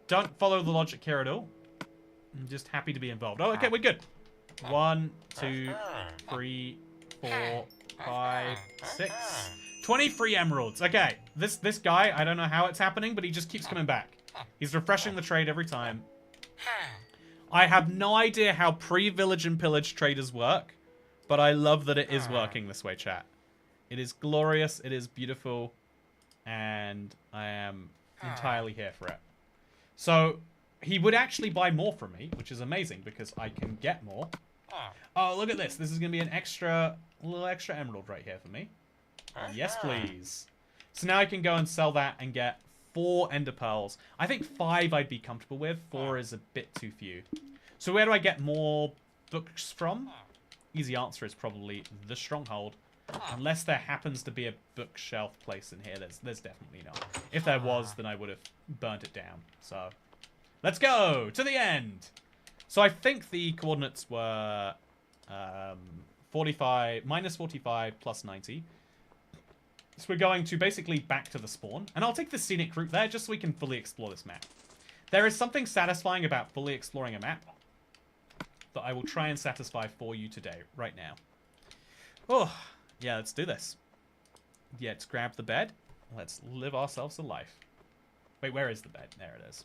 Don't follow the logic here at all. I'm just happy to be involved. Oh, okay, we're good. 1, 2, 3, 4, 5, 6. 23 emeralds. Okay, this guy, I don't know how it's happening, but he just keeps coming back. He's refreshing the trade every time. I have no idea how pre-village and pillage traders work, but I love that it is working this way, chat. It is glorious, it is beautiful, and I am entirely here for it. So, he would actually buy more from me, which is amazing, because I can get more. Oh, look at this. This is going to be an little extra emerald right here for me. Yes, please. So now I can go and sell that and get 4 ender pearls. I think 5 I'd be comfortable with. 4 is a bit too few. So where do I get more books from? Easy answer is probably the stronghold. Unless there happens to be a bookshelf place in here. There's definitely not. If there was, then I would have burnt it down. So, let's go to the end. So I think the coordinates were 45, minus 45 plus 90. So we're going to basically back to the spawn. And I'll take the scenic route there just so we can fully explore this map. There is something satisfying about fully exploring a map that I will try and satisfy for you today, right now. Oh, yeah, let's do this. Yeah, let's grab the bed. Let's live ourselves a life. Wait, where is the bed? There it is.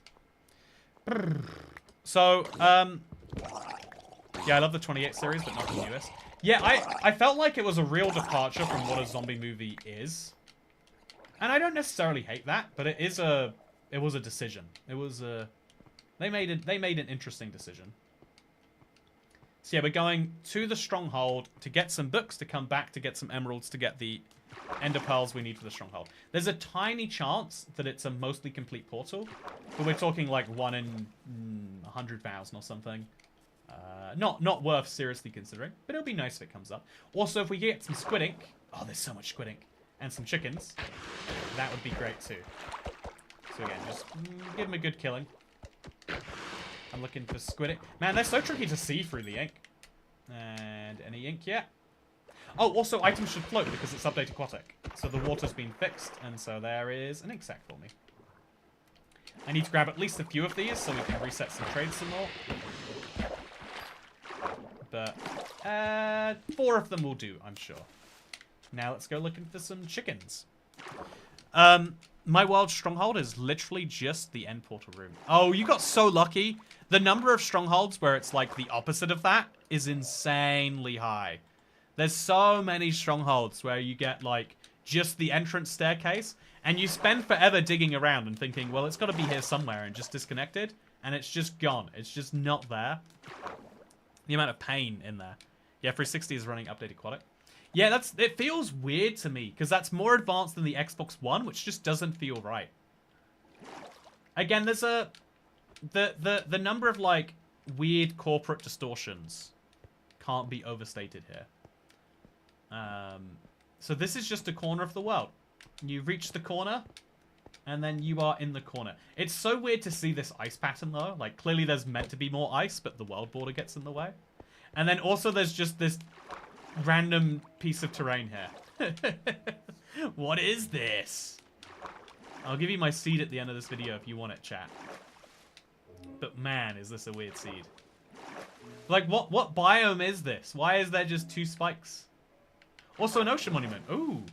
So, yeah, I love the 28 series, but not the newest. Yeah, I felt like it was a real departure from what a zombie movie is. And I don't necessarily hate that, but it was a decision. It was a... They made an interesting decision. So yeah, we're going to the stronghold to get some books, to come back to get some emeralds, to get the ender pearls we need for the stronghold. There's a tiny chance that it's a mostly complete portal, but we're talking like 1 in 100,000 or something. Not worth seriously considering, but it'll be nice if it comes up. Also, if we get some squid ink, oh, there's so much squid ink, and some chickens, that would be great too. So again, just give them a good killing. I'm looking for squid ink. Man, they're so tricky to see through the ink. And any ink yet? Oh, also items should float because it's update aquatic. So the water's been fixed, and so there is an ink sac for me. I need to grab at least a few of these so we can reset some trades some more. But 4 of them will do, I'm sure. Now let's go looking for some chickens. My world stronghold is literally just the end portal room. Oh, you got so lucky. The number of strongholds where it's like the opposite of that is insanely high. There's so many strongholds where you get like just the entrance staircase and you spend forever digging around and thinking, well, it's got to be here somewhere and just disconnected. And it's just gone. It's just not there. The amount of pain in there. Yeah, 360 is running update aquatic. Yeah, it feels weird to me because that's more advanced than the Xbox One, which just doesn't feel right. Again, there's the number of like weird corporate distortions can't be overstated here. So this is just a corner of the world. You reach the corner, and then you are in the corner. It's so weird to see this ice pattern though. Like clearly there's meant to be more ice, but the world border gets in the way. And then also there's just this random piece of terrain here. What is this? I'll give you my seed at the end of this video if you want it, chat. But man, is this a weird seed. Like, what biome is this? Why is there just 2 spikes? Also an ocean monument. Ooh.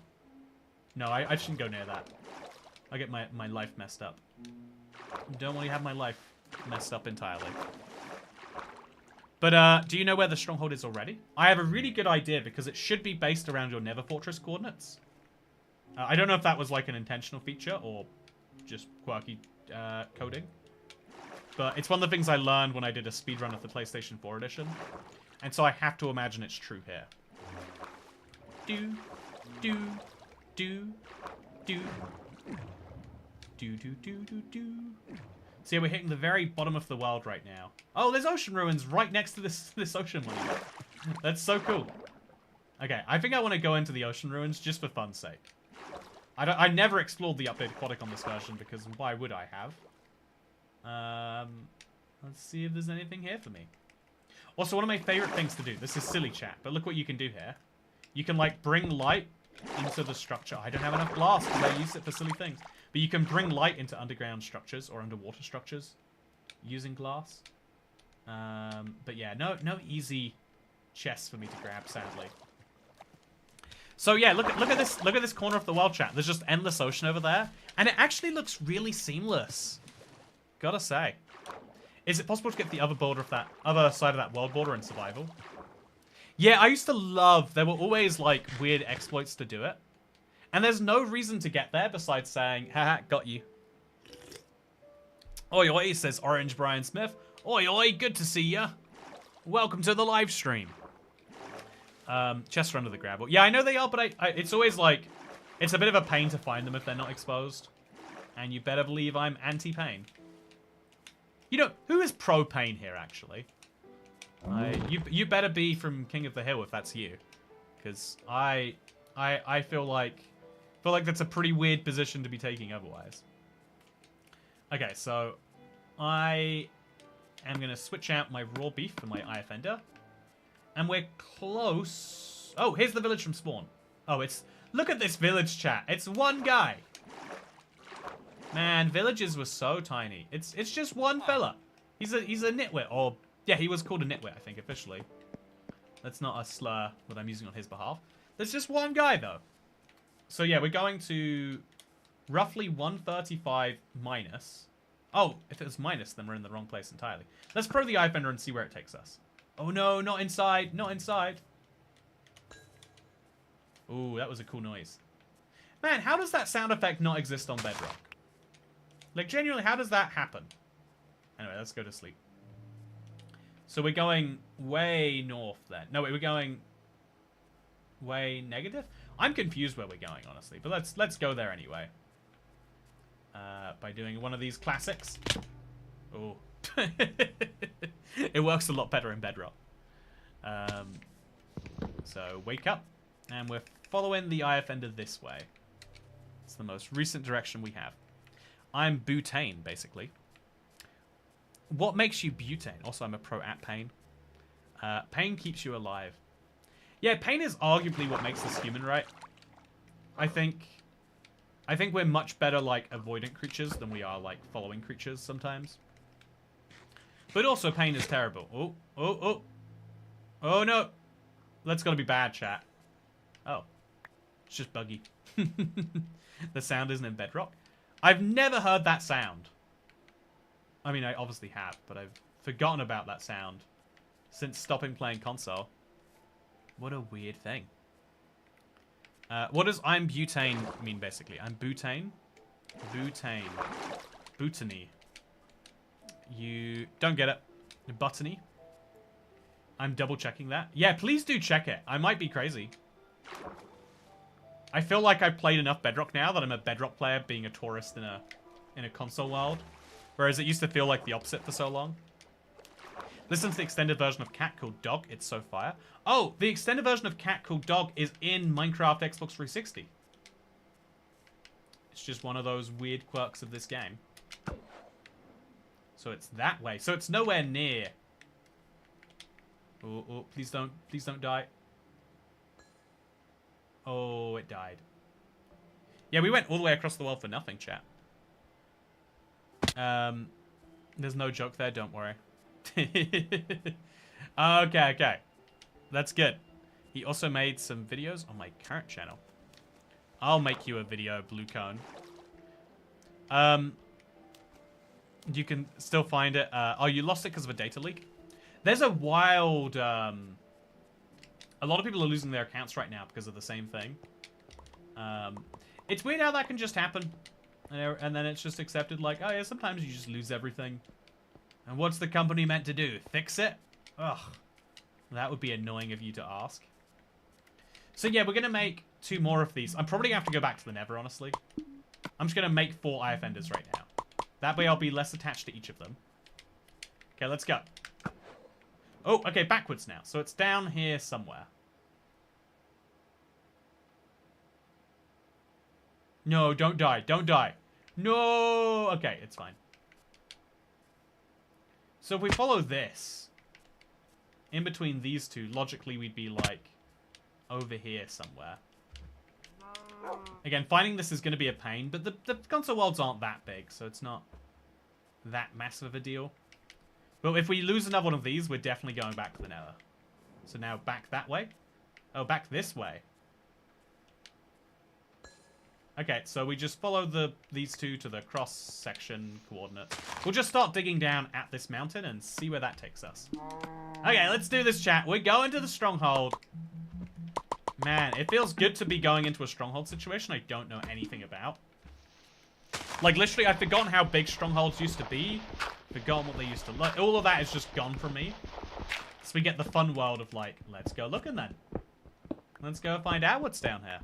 No, I shouldn't go near that. I get my life messed up. Don't want to have my life messed up entirely. But, do you know where the stronghold is already? I have a really good idea because it should be based around your Nether Fortress coordinates. I don't know if that was like an intentional feature or just quirky coding. But it's one of the things I learned when I did a speedrun of the PlayStation 4 edition. And so I have to imagine it's true here. Do, do, do, do. Do, do, do, do, do. So yeah, we're hitting the very bottom of the world right now. Oh, there's ocean ruins right next to this ocean one. That's so cool. Okay, I think I want to go into the ocean ruins just for fun's sake. I never explored the updated aquatic on this version because why would I have? Let's see if there's anything here for me. Also, one of my favorite things to do. This is silly chat, but look what you can do here. You can like bring light into the structure. I don't have enough glass because I use it for silly things. But you can bring light into underground structures or underwater structures using glass. But yeah, no easy chests for me to grab, sadly. So yeah, look at this corner of the world, chat. There's just endless ocean over there, and it actually looks really seamless. Gotta say, is it possible to get the other border of that other side of that world border in survival? Yeah, I used to love. There were always like weird exploits to do it. And there's no reason to get there besides saying, haha, got you. Oi, oi, says Orange Brian Smith. Oi, oi, good to see ya. Welcome to the live stream. Chests are under the gravel. Yeah, I know they are, but it's always like, it's a bit of a pain to find them if they're not exposed. And you better believe I'm anti-pain. You know, who is pro-pain here, actually? You better be from King of the Hill if that's you. Because I feel like that's a pretty weird position to be taking otherwise. Okay, so I am going to switch out my raw beef for my eye offender. And we're close. Oh, here's the village from spawn. Oh, look at this village, chat. It's one guy. Man, villages were so tiny. It's just one fella. He's a nitwit, or yeah, he was called a nitwit, I think, officially. That's not a slur that I'm using on his behalf. There's just one guy, though. So, yeah, we're going to roughly 135 minus. Oh, if it was minus, then we're in the wrong place entirely. Let's throw the eye fender and see where it takes us. Oh, no, not inside. Not inside. Ooh, that was a cool noise. Man, how does that sound effect not exist on Bedrock? Like, genuinely, how does that happen? Anyway, let's go to sleep. So we're going way north then. No, wait, we're going way negative? I'm confused where we're going, honestly. But let's go there anyway. By doing one of these classics. Oh. It works a lot better in Bedrock. So wake up. And we're following the eye offender this way. It's the most recent direction we have. I'm butane, basically. What makes you butane? Also, I'm a pro at pain. Pain keeps you alive. Yeah, pain is arguably what makes us human, right? I think we're much better, like, avoidant creatures than we are, like, following creatures sometimes. But also, pain is terrible. Oh, oh, oh. Oh, no. That's gotta be bad, chat. Oh. It's just buggy. The sound isn't in Bedrock. I've never heard that sound. I mean, I obviously have, but I've forgotten about that sound since stopping playing console. What a weird thing. What does I'm butane mean, basically? I'm butane? Butane. Butany. You don't get it. Buttony. I'm double checking that. Yeah, please do check it. I might be crazy. I feel like I've played enough Bedrock now that I'm a Bedrock player being a tourist in a console world. Whereas it used to feel like the opposite for so long. Listen to the extended version of Cat called Dog. It's so fire. Oh, the extended version of Cat called Dog is in Minecraft Xbox 360. It's just one of those weird quirks of this game. So it's that way. So it's nowhere near. Oh, oh, please don't die. Oh, it died. Yeah, we went all the way across the world for nothing, chat. There's no joke there, don't worry. Okay. That's good. He also made some videos on my current channel. I'll make you a video, Blue Cone. You can still find it. Oh, you lost it because of a data leak? There's a wild... a lot of people are losing their accounts right now because of the same thing. It's weird how that can just happen. And then it's just accepted like, oh yeah, sometimes you just lose everything. And what's the company meant to do? Fix it? Ugh. That would be annoying of you to ask. So yeah, we're going to make 2 more of these. I'm probably going to have to go back to the Nether, honestly. I'm just going to make 4 eye offenders right now. That way I'll be less attached to each of them. Okay, let's go. Oh, okay, backwards now. So it's down here somewhere. No, don't die. Don't die. No! Okay, it's fine. So if we follow this, in between these two, logically we'd be, like, over here somewhere. Again, finding this is going to be a pain, but the console worlds aren't that big, so it's not that massive of a deal. But if we lose another one of these, we're definitely going back to the Nether. So now back that way. Oh, back this way. Okay, so we just follow these two to the cross-section coordinates. We'll just start digging down at this mountain and see where that takes us. Okay, let's do this, chat. We're going to the stronghold. Man, it feels good to be going into a stronghold situation I don't know anything about. Like, literally, I've forgotten how big strongholds used to be. Forgotten what they used to look. All of that is just gone from me. So we get the fun world of, like, let's go looking then. Let's go find out what's down here.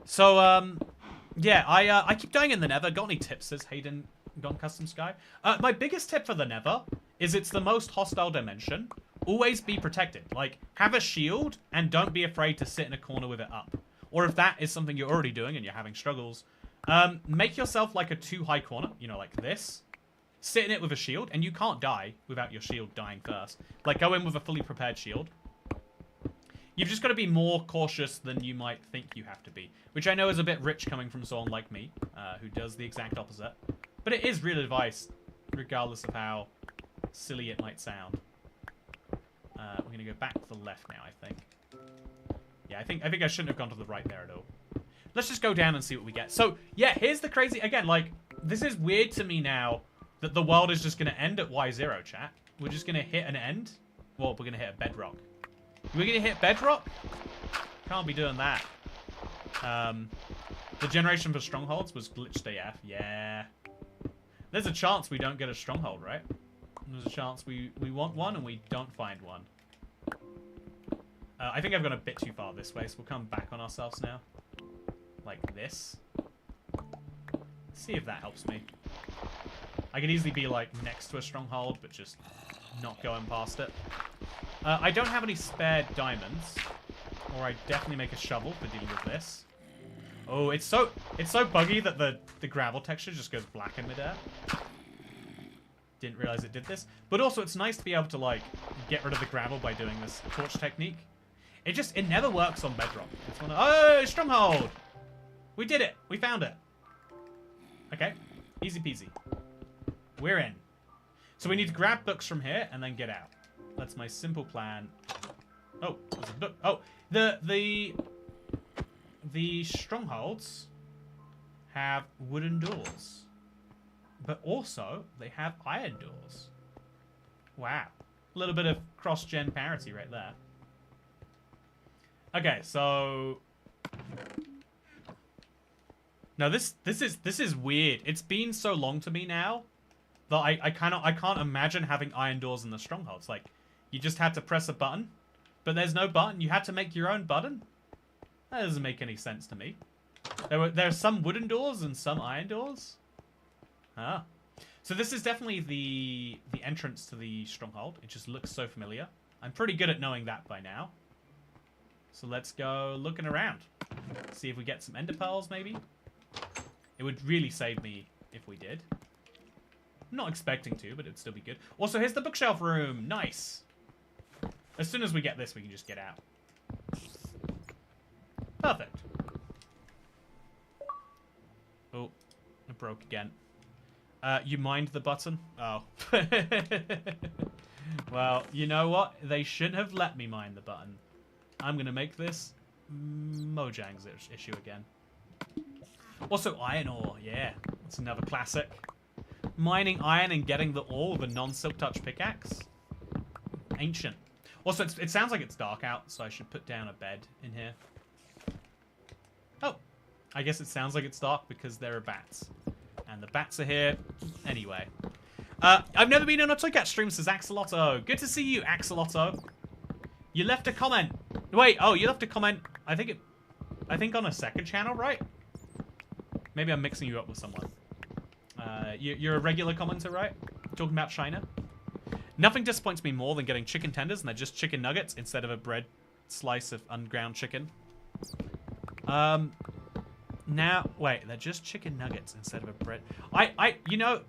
So, yeah, I keep dying in the Nether. Got any tips, says Hayden Gone Custom Sky? My biggest tip for the Nether is it's the most hostile dimension. Always be protected. Like, have a shield and don't be afraid to sit in a corner with it up. Or if that is something you're already doing and you're having struggles, make yourself like a too high corner, you know, like this. Sit in it with a shield, and you can't die without your shield dying first. Like, go in with a fully prepared shield. You've just got to be more cautious than you might think you have to be. Which I know is a bit rich coming from someone like me, who does the exact opposite. But it is real advice, regardless of how silly it might sound. We're going to go back to the left now, I think. Yeah, I think I shouldn't have gone to the right there at all. Let's just go down and see what we get. So, yeah, here's the crazy... Again, like, this is weird to me now that the world is just going to end at Y0, chat. We're just going to hit an end. Well, we're going to hit a bedrock. We're going to hit bedrock? Can't be doing that. The generation for strongholds was glitched AF. Yeah. There's a chance we don't get a stronghold, right? There's a chance we want one and we don't find one. I think I've gone a bit too far this way, so we'll come back on ourselves now. Like this. See if that helps me. I could easily be, like, next to a stronghold, but just not going past it. I don't have any spare diamonds, or I definitely make a shovel for dealing with this. Oh, it's so buggy that the gravel texture just goes black in midair. Didn't realize it did this. But also, it's nice to be able to, like, get rid of the gravel by doing this torch technique. It never works on Bedrock. It's one of, oh, stronghold! We did it! We found it! Okay. Easy peasy. We're in. So we need to grab books from here and then get out. That's my simple plan. Oh, there's a book. Oh, the strongholds have wooden doors. But also, they have iron doors. Wow. A little bit of cross-gen parity right there. Okay, so... Now, this is weird. It's been so long to me now that I can't imagine having iron doors in the strongholds. Like, you just had to press a button, but there's no button. You had to make your own button? That doesn't make any sense to me. There are some wooden doors and some iron doors? Ah. So this is definitely the entrance to the stronghold. It just looks so familiar. I'm pretty good at knowing that by now. So let's go looking around. See if we get some ender pearls, maybe. It would really save me if we did. I'm not expecting to, but it'd still be good. Also, here's the bookshelf room. Nice. As soon as we get this, we can just get out. Perfect. Oh, it broke again. You mind the button? Oh. Well, you know what? They shouldn't have let me mind the button. I'm going to make this Mojang's issue again. Also, iron ore. Yeah, that's another classic. Mining iron and getting the ore with a non-silk touch pickaxe. Ancient. Also, it sounds like it's dark out, so I should put down a bed in here. Oh, I guess it sounds like it's dark because there are bats. And the bats are here anyway. I've never been on a Toycat stream, says Axolotl. Good to see you, Axolotl. You left a comment. Wait, oh, you left a comment. I think on a second channel, right? Maybe I'm mixing you up with someone. You're a regular commenter, right? Talking about China. Nothing disappoints me more than getting chicken tenders and they're just chicken nuggets instead of a bread slice of unground chicken. Now, wait, they're just chicken nuggets instead of a bread. You know,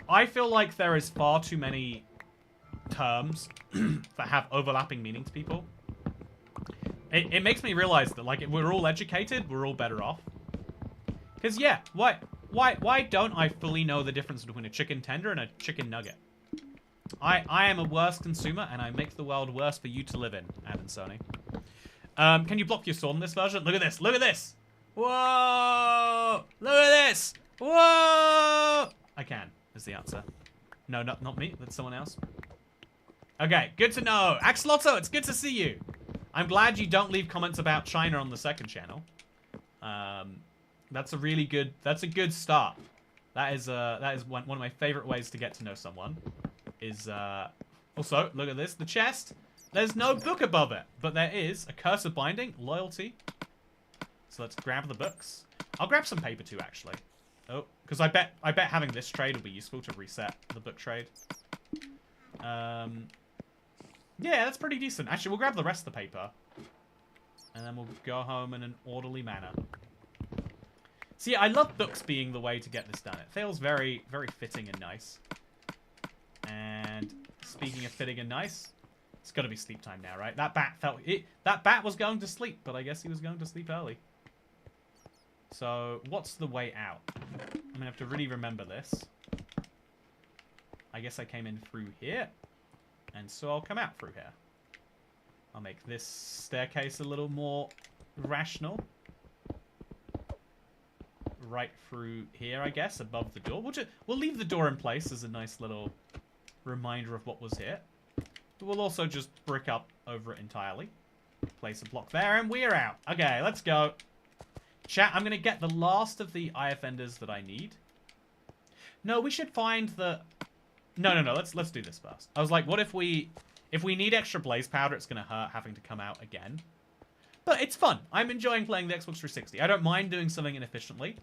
I feel like there is far too many terms that have overlapping meaning to people. It makes me realize that, like, if we're all educated, we're all better off. Because, yeah, why don't I fully know the difference between a chicken tender and a chicken nugget? I am a worse consumer, and I make the world worse for you to live in, Adam Sony. Can you block your sword in this version? Look at this. Look at this. Whoa. Look at this. Whoa. I can, is the answer. No, not me. That's someone else. Okay, good to know. Axolotl, it's good to see you. I'm glad you don't leave comments about China on the second channel. That's a really good, that's a good start. That is one of my favorite ways to get to know someone. Is, also, look at this, the chest. There's no book above it, but there is a curse of binding, loyalty. So let's grab the books. I'll grab some paper too, actually. Oh, because I bet having this trade will be useful to reset the book trade. Yeah, that's pretty decent. Actually, we'll grab the rest of the paper. And then we'll go home in an orderly manner. See, I love books being the way to get this done. It feels very, very fitting and nice. And speaking of fitting and nice, it's got to be sleep time now, right? That bat that bat was going to sleep, but I guess he was going to sleep early. So, what's the way out? I'm gonna have to really remember this. I guess I came in through here, and so I'll come out through here. I'll make this staircase a little more rational. Right through here, I guess, above the door. We'll leave the door in place as a nice little reminder of what was here. But we'll also just brick up over it entirely. Place a block there, and we're out. Okay, let's go. Chat, I'm going to get the last of the eye offenders that I need. No, we should find the... No, let's do this first. I was like, what if we need extra blaze powder, it's going to hurt having to come out again. But it's fun. I'm enjoying playing the Xbox 360. I don't mind doing something inefficiently.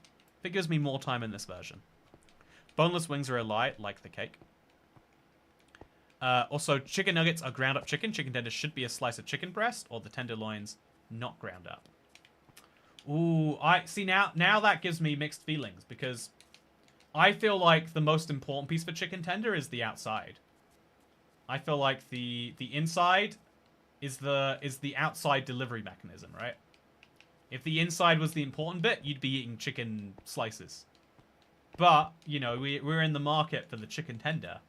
It gives me more time in this version. Boneless wings are a lie, like the cake. Also, chicken nuggets are ground up chicken. Chicken tenders should be a slice of chicken breast, or the tenderloins not ground up. Ooh, I see now that gives me mixed feelings, because I feel like the most important piece for chicken tender is the outside. I feel like the inside is the outside delivery mechanism, right? If the inside was the important bit, you'd be eating chicken slices. But, you know, we're in the market for the chicken tender.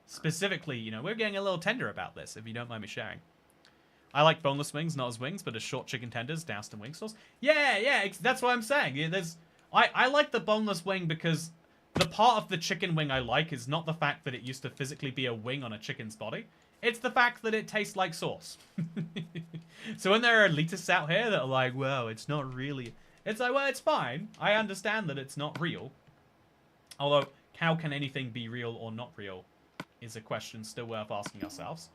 Specifically, you know, we're getting a little tender about this, if you don't mind me sharing. I like boneless wings, not as wings, but as short chicken tenders doused in wing sauce. Yeah, that's what I'm saying. Yeah, I like the boneless wing because the part of the chicken wing I like is not the fact that it used to physically be a wing on a chicken's body. It's the fact that it tastes like sauce. So when there are elitists out here that are like, well, it's not really... It's like, well, it's fine. I understand that it's not real. Although, how can anything be real or not real is a question still worth asking ourselves.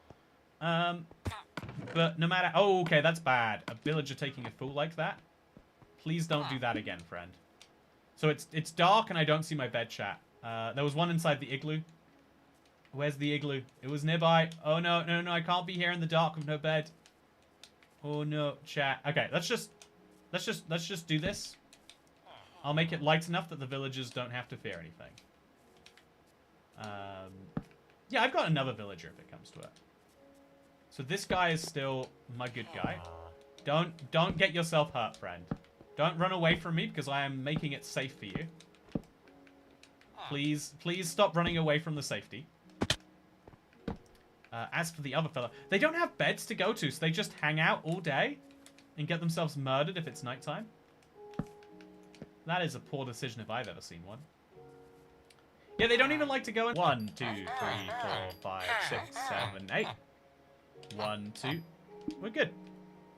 But no matter... Oh, okay, that's bad. A villager taking a fool like that? Please don't do that again, friend. So it's dark and I don't see my bed, chat. There was one inside the igloo. Where's the igloo? It was nearby. Oh, no, I can't be here in the dark with no bed. Oh, no, chat. Okay, let's just do this. I'll make it light enough that the villagers don't have to fear anything. Yeah, I've got another villager if it comes to it. So this guy is still my good guy. Don't get yourself hurt, friend. Don't run away from me because I am making it safe for you. Please stop running away from the safety. As for the other fella, they don't have beds to go to, so they just hang out all day and get themselves murdered if it's nighttime. That is a poor decision if I've ever seen one. Yeah, they don't even like to go in. 1, 2, 3, 4, 5, 6, 7, 8. 1, 2. We're good.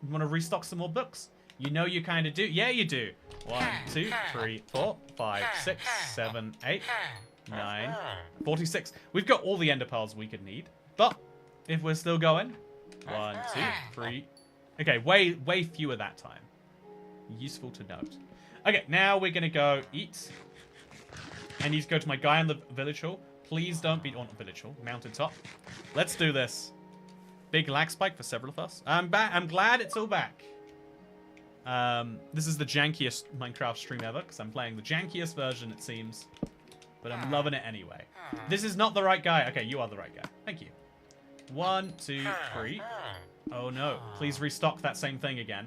You want to restock some more books? You know you kind of do. Yeah, you do. 1, 2, 3, 4, 5, 6, 7, 8, 9, 46. We've got all the ender pearls we could need. But if we're still going, 1, 2, 3. Okay, way fewer that time. Useful to note. Okay, now we're gonna go eat. I need to go to my guy in the village hall. Please don't be on village hall. Mountain top. Let's do this. Big lag spike for several of us. I'm back. I'm glad it's all back. This is the jankiest Minecraft stream ever because I'm playing the jankiest version, it seems. But I'm loving it anyway. This is not the right guy. Okay, you are the right guy. Thank you. 1, 2, 3. Oh no. Please restock that same thing again.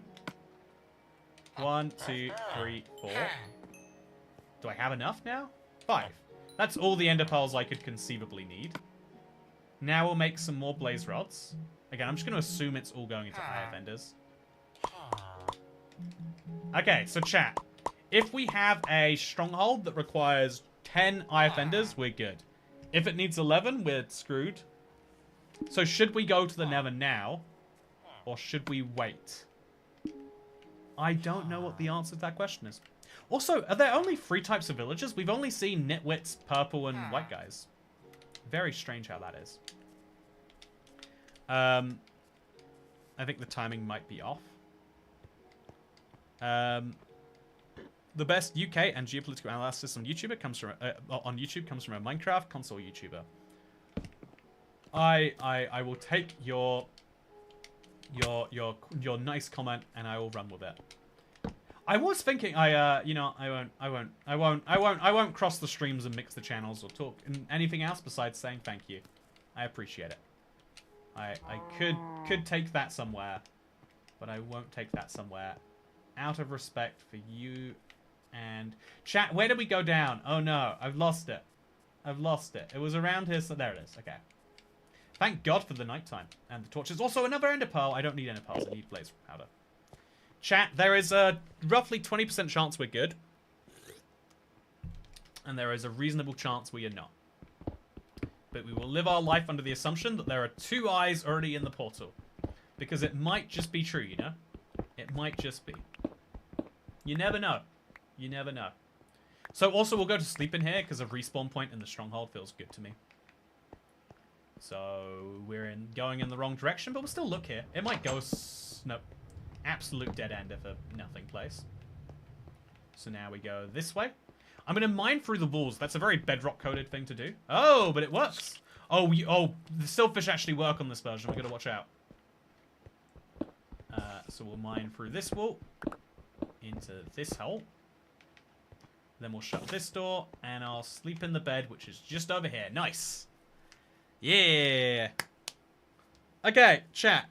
1, 2, 3, 4. Do I have enough now? 5. That's all the ender pearls I could conceivably need. Now we'll make some more blaze rods. Again, I'm just going to assume it's all going into IF enders. Okay, so chat. If we have a stronghold that requires 10 IF enders, we're good. If it needs 11, we're screwed. So should we go to the Nether now? Or should we wait? I don't know what the answer to that question is. Also, are there only 3 types of villagers? We've only seen nitwits, purple, and white guys. Very strange how that is. I think the timing might be off. The best UK and geopolitical analysis on YouTube comes from a Minecraft console YouTuber. I will take your nice comment and I will run with it. I was thinking I won't cross the streams and mix the channels or talk anything else besides saying thank you. I appreciate it. I could take that somewhere, but I won't take that somewhere. Out of respect for you and chat. Where did we go down? Oh no, I've lost it. I've lost it. It was around here, so there it is. Okay. Thank God for the nighttime and the torches. Also, another ender pearl. I don't need ender pearls. I need blaze powder. Chat, there is a roughly 20% chance we're good. And there is a reasonable chance we are not. But we will live our life under the assumption that there are 2 eyes already in the portal. Because it might just be true, you know? It might just be. You never know. You never know. So also we'll go to sleep in here because a respawn point in the stronghold feels good to me. So we're going in the wrong direction, but we'll still look here. It might go... Nope. Absolute dead end if a nothing place. So now we go this way. I'm going to mine through the walls. That's a very Bedrock coded thing to do. Oh, but it works. Oh, the silverfish actually work on this version. We've got to watch out. So we'll mine through this wall into this hole. Then we'll shut this door and I'll sleep in the bed, which is just over here. Nice. Yeah. Okay, chat.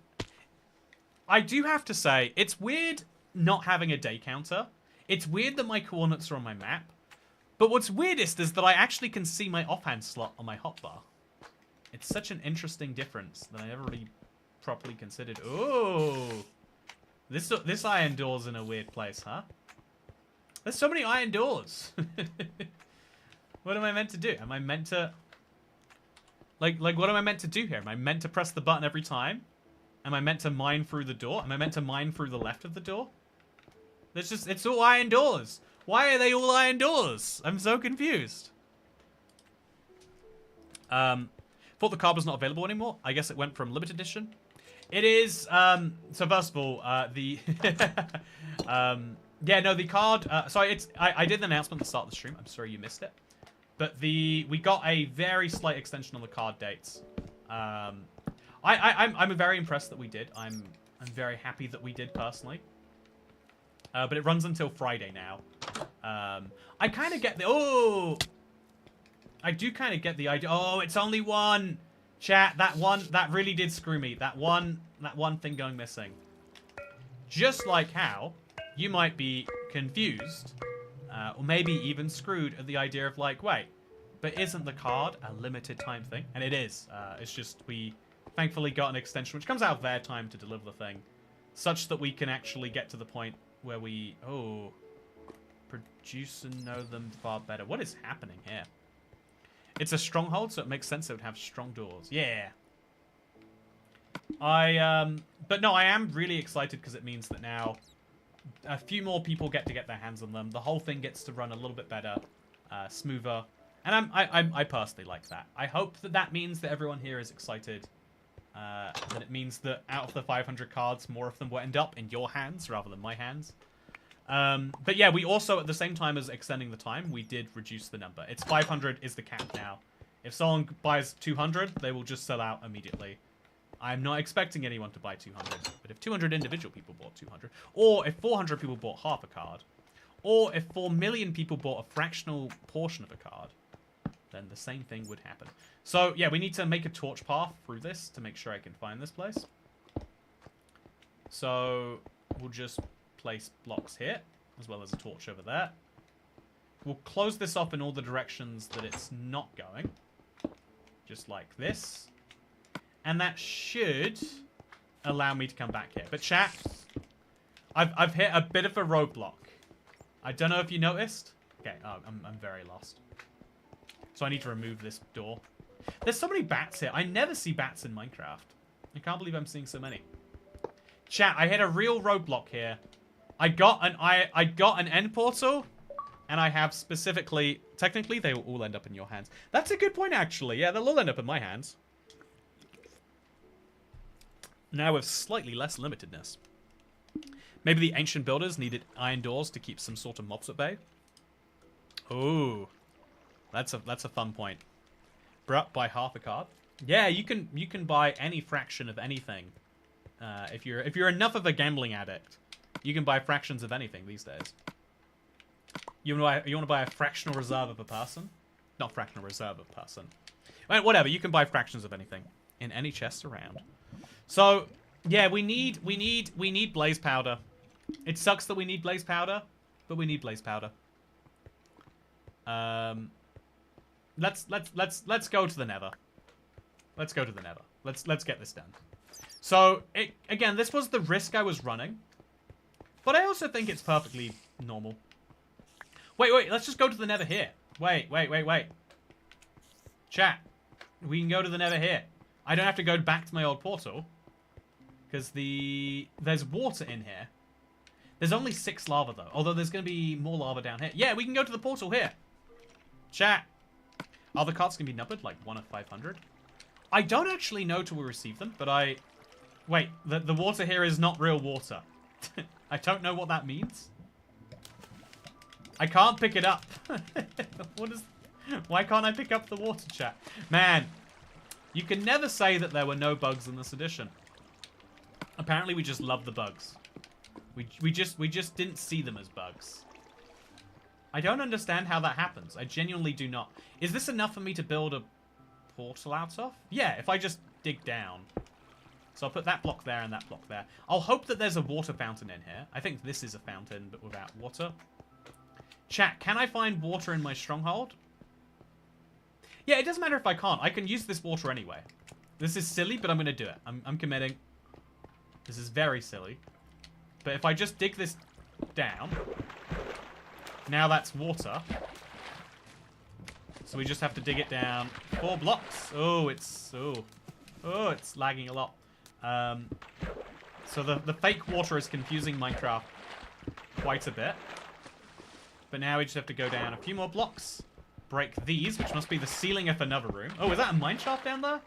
I do have to say, it's weird not having a day counter. It's weird that my coordinates are on my map. But what's weirdest is that I actually can see my offhand slot on my hotbar. It's such an interesting difference that I never really properly considered. Ooh. This iron door's in a weird place, huh? There's so many iron doors. What am I meant to do? Am I meant to... Like, what am I meant to do here? Am I meant to press the button every time? Am I meant to mine through the door? Am I meant to mine through the left of the door? It's all iron doors. Why are they all iron doors? I'm so confused. Thought the card was not available anymore. I guess it went from limited edition. It is, so first of all, yeah, no, the card, so I did an announcement at the start of the stream. I'm sorry you missed it. But we got a very slight extension on the card dates. I'm very impressed that we did. I'm very happy that we did personally. But it runs until Friday now. I kind of get the I do kind of get the idea. Oh, it's only one. Chat, that really did screw me. That one thing going missing. Just like how you might be confused, or maybe even screwed at the idea of like, wait, but isn't the card a limited time thing? And it is. It's just we thankfully got an extension which comes out of their time to deliver the thing, such that we can actually get to the point where we produce and know them far better. What is happening here? It's a stronghold, so it makes sense it would have strong doors. Yeah. But no, I am really excited because it means that now a few more people get their hands on them. The whole thing gets to run a little bit better, smoother, and I personally like that. I hope that means that everyone here is excited. That it means that out of the 500 cards, more of them will end up in your hands rather than my hands. But yeah, we also, at the same time as extending the time, we did reduce the number. It's 500 is the cap now. If someone buys 200, they will just sell out immediately. I'm not expecting anyone to buy 200, but if 200 individual people bought 200, or if 400 people bought half a card, or if 4 million people bought a fractional portion of a card, then the same thing would happen. So, yeah, we need to make a torch path through this to make sure I can find this place. So, we'll just place blocks here, as well as a torch over there. We'll close this off in all the directions that it's not going. Just like this. And that should allow me to come back here. But chat, I've hit a bit of a roadblock. I don't know if you noticed. Okay, I'm very lost. So I need to remove this door. There's so many bats here. I never see bats in Minecraft. I can't believe I'm seeing so many. Chat, I hit a real roadblock here. I got an end portal, and I have specifically... Technically, they will all end up in your hands. That's a good point, actually. Yeah, they'll all end up in my hands. Now with slightly less limitedness. Maybe the ancient builders needed iron doors to keep some sort of mobs at bay. Ooh, that's a fun point. Bruh, buy half a card. Yeah, you can buy any fraction of anything. If you're enough of a gambling addict, you can buy fractions of anything these days. You want to buy a fractional reserve of a person? Not fractional reserve of a person. Well, whatever. You can buy fractions of anything in any chest around. So yeah, we need blaze powder. It sucks that we need blaze powder, but we need blaze powder. Let's go to the Nether. Let's go to the Nether. Let's get this done. So again, this was the risk I was running, but I also think it's perfectly normal. Wait, let's just go to the Nether here. Wait. Chat, we can go to the Nether here. I don't have to go back to my old portal, because there's water in here. There's only 6 lava though, although there's going to be more lava down here. Yeah, we can go to the portal here. Chat, are the cards going to be numbered like 1 of 500? I don't actually know till we receive them, but wait, the water here is not real water. I don't know what that means. I can't pick it up. Why can't I pick up the water, chat? Man, you can never say that there were no bugs in this edition. Apparently we just love the bugs. We just didn't see them as bugs. I don't understand how that happens. I genuinely do not. Is this enough for me to build a portal out of? Yeah, if I just dig down. So I'll put that block there and that block there. I'll hope that there's a water fountain in here. I think this is a fountain, but without water. Chat, can I find water in my stronghold? Yeah, it doesn't matter if I can't. I can use this water anyway. This is silly, but I'm going to do it. I'm committing. This is very silly. But if I just dig this down, now that's water. So we just have to dig it down 4 blocks. Oh, it's lagging a lot. So the fake water is confusing Minecraft quite a bit. But now we just have to go down a few more blocks. Break these, which must be the ceiling of another room. Oh, is that a mine shaft down there?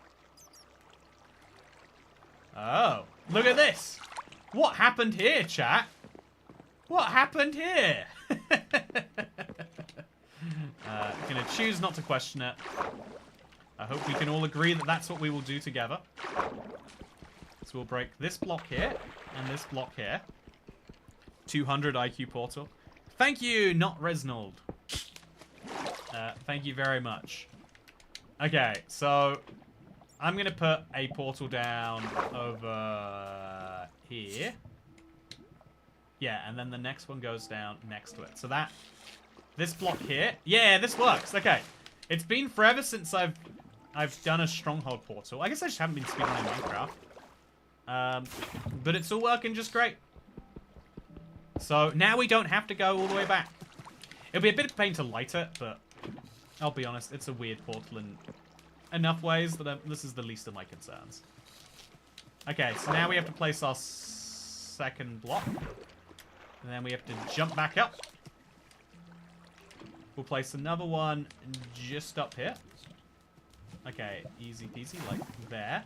Oh, look at this. What happened here, chat? What happened here? Gonna choose not to question it. I hope we can all agree that that's what we will do together. So we'll break this block here and this block here. 200 IQ portal. Thank you, not Resnold. Thank you very much. Okay, so I'm going to put a portal down over here. Yeah, and then the next one goes down next to it. So this block here. Yeah, this works. Okay. It's been forever since I've done a stronghold portal. I guess I just haven't been speedrunning Minecraft. But it's all working just great. So now we don't have to go all the way back. It'll be a bit of pain to light it, but I'll be honest, it's a weird portal in enough ways that this is the least of my concerns. Okay, so now we have to place our second block. And then we have to jump back up. We'll place another one just up here. Okay, easy peasy, like there.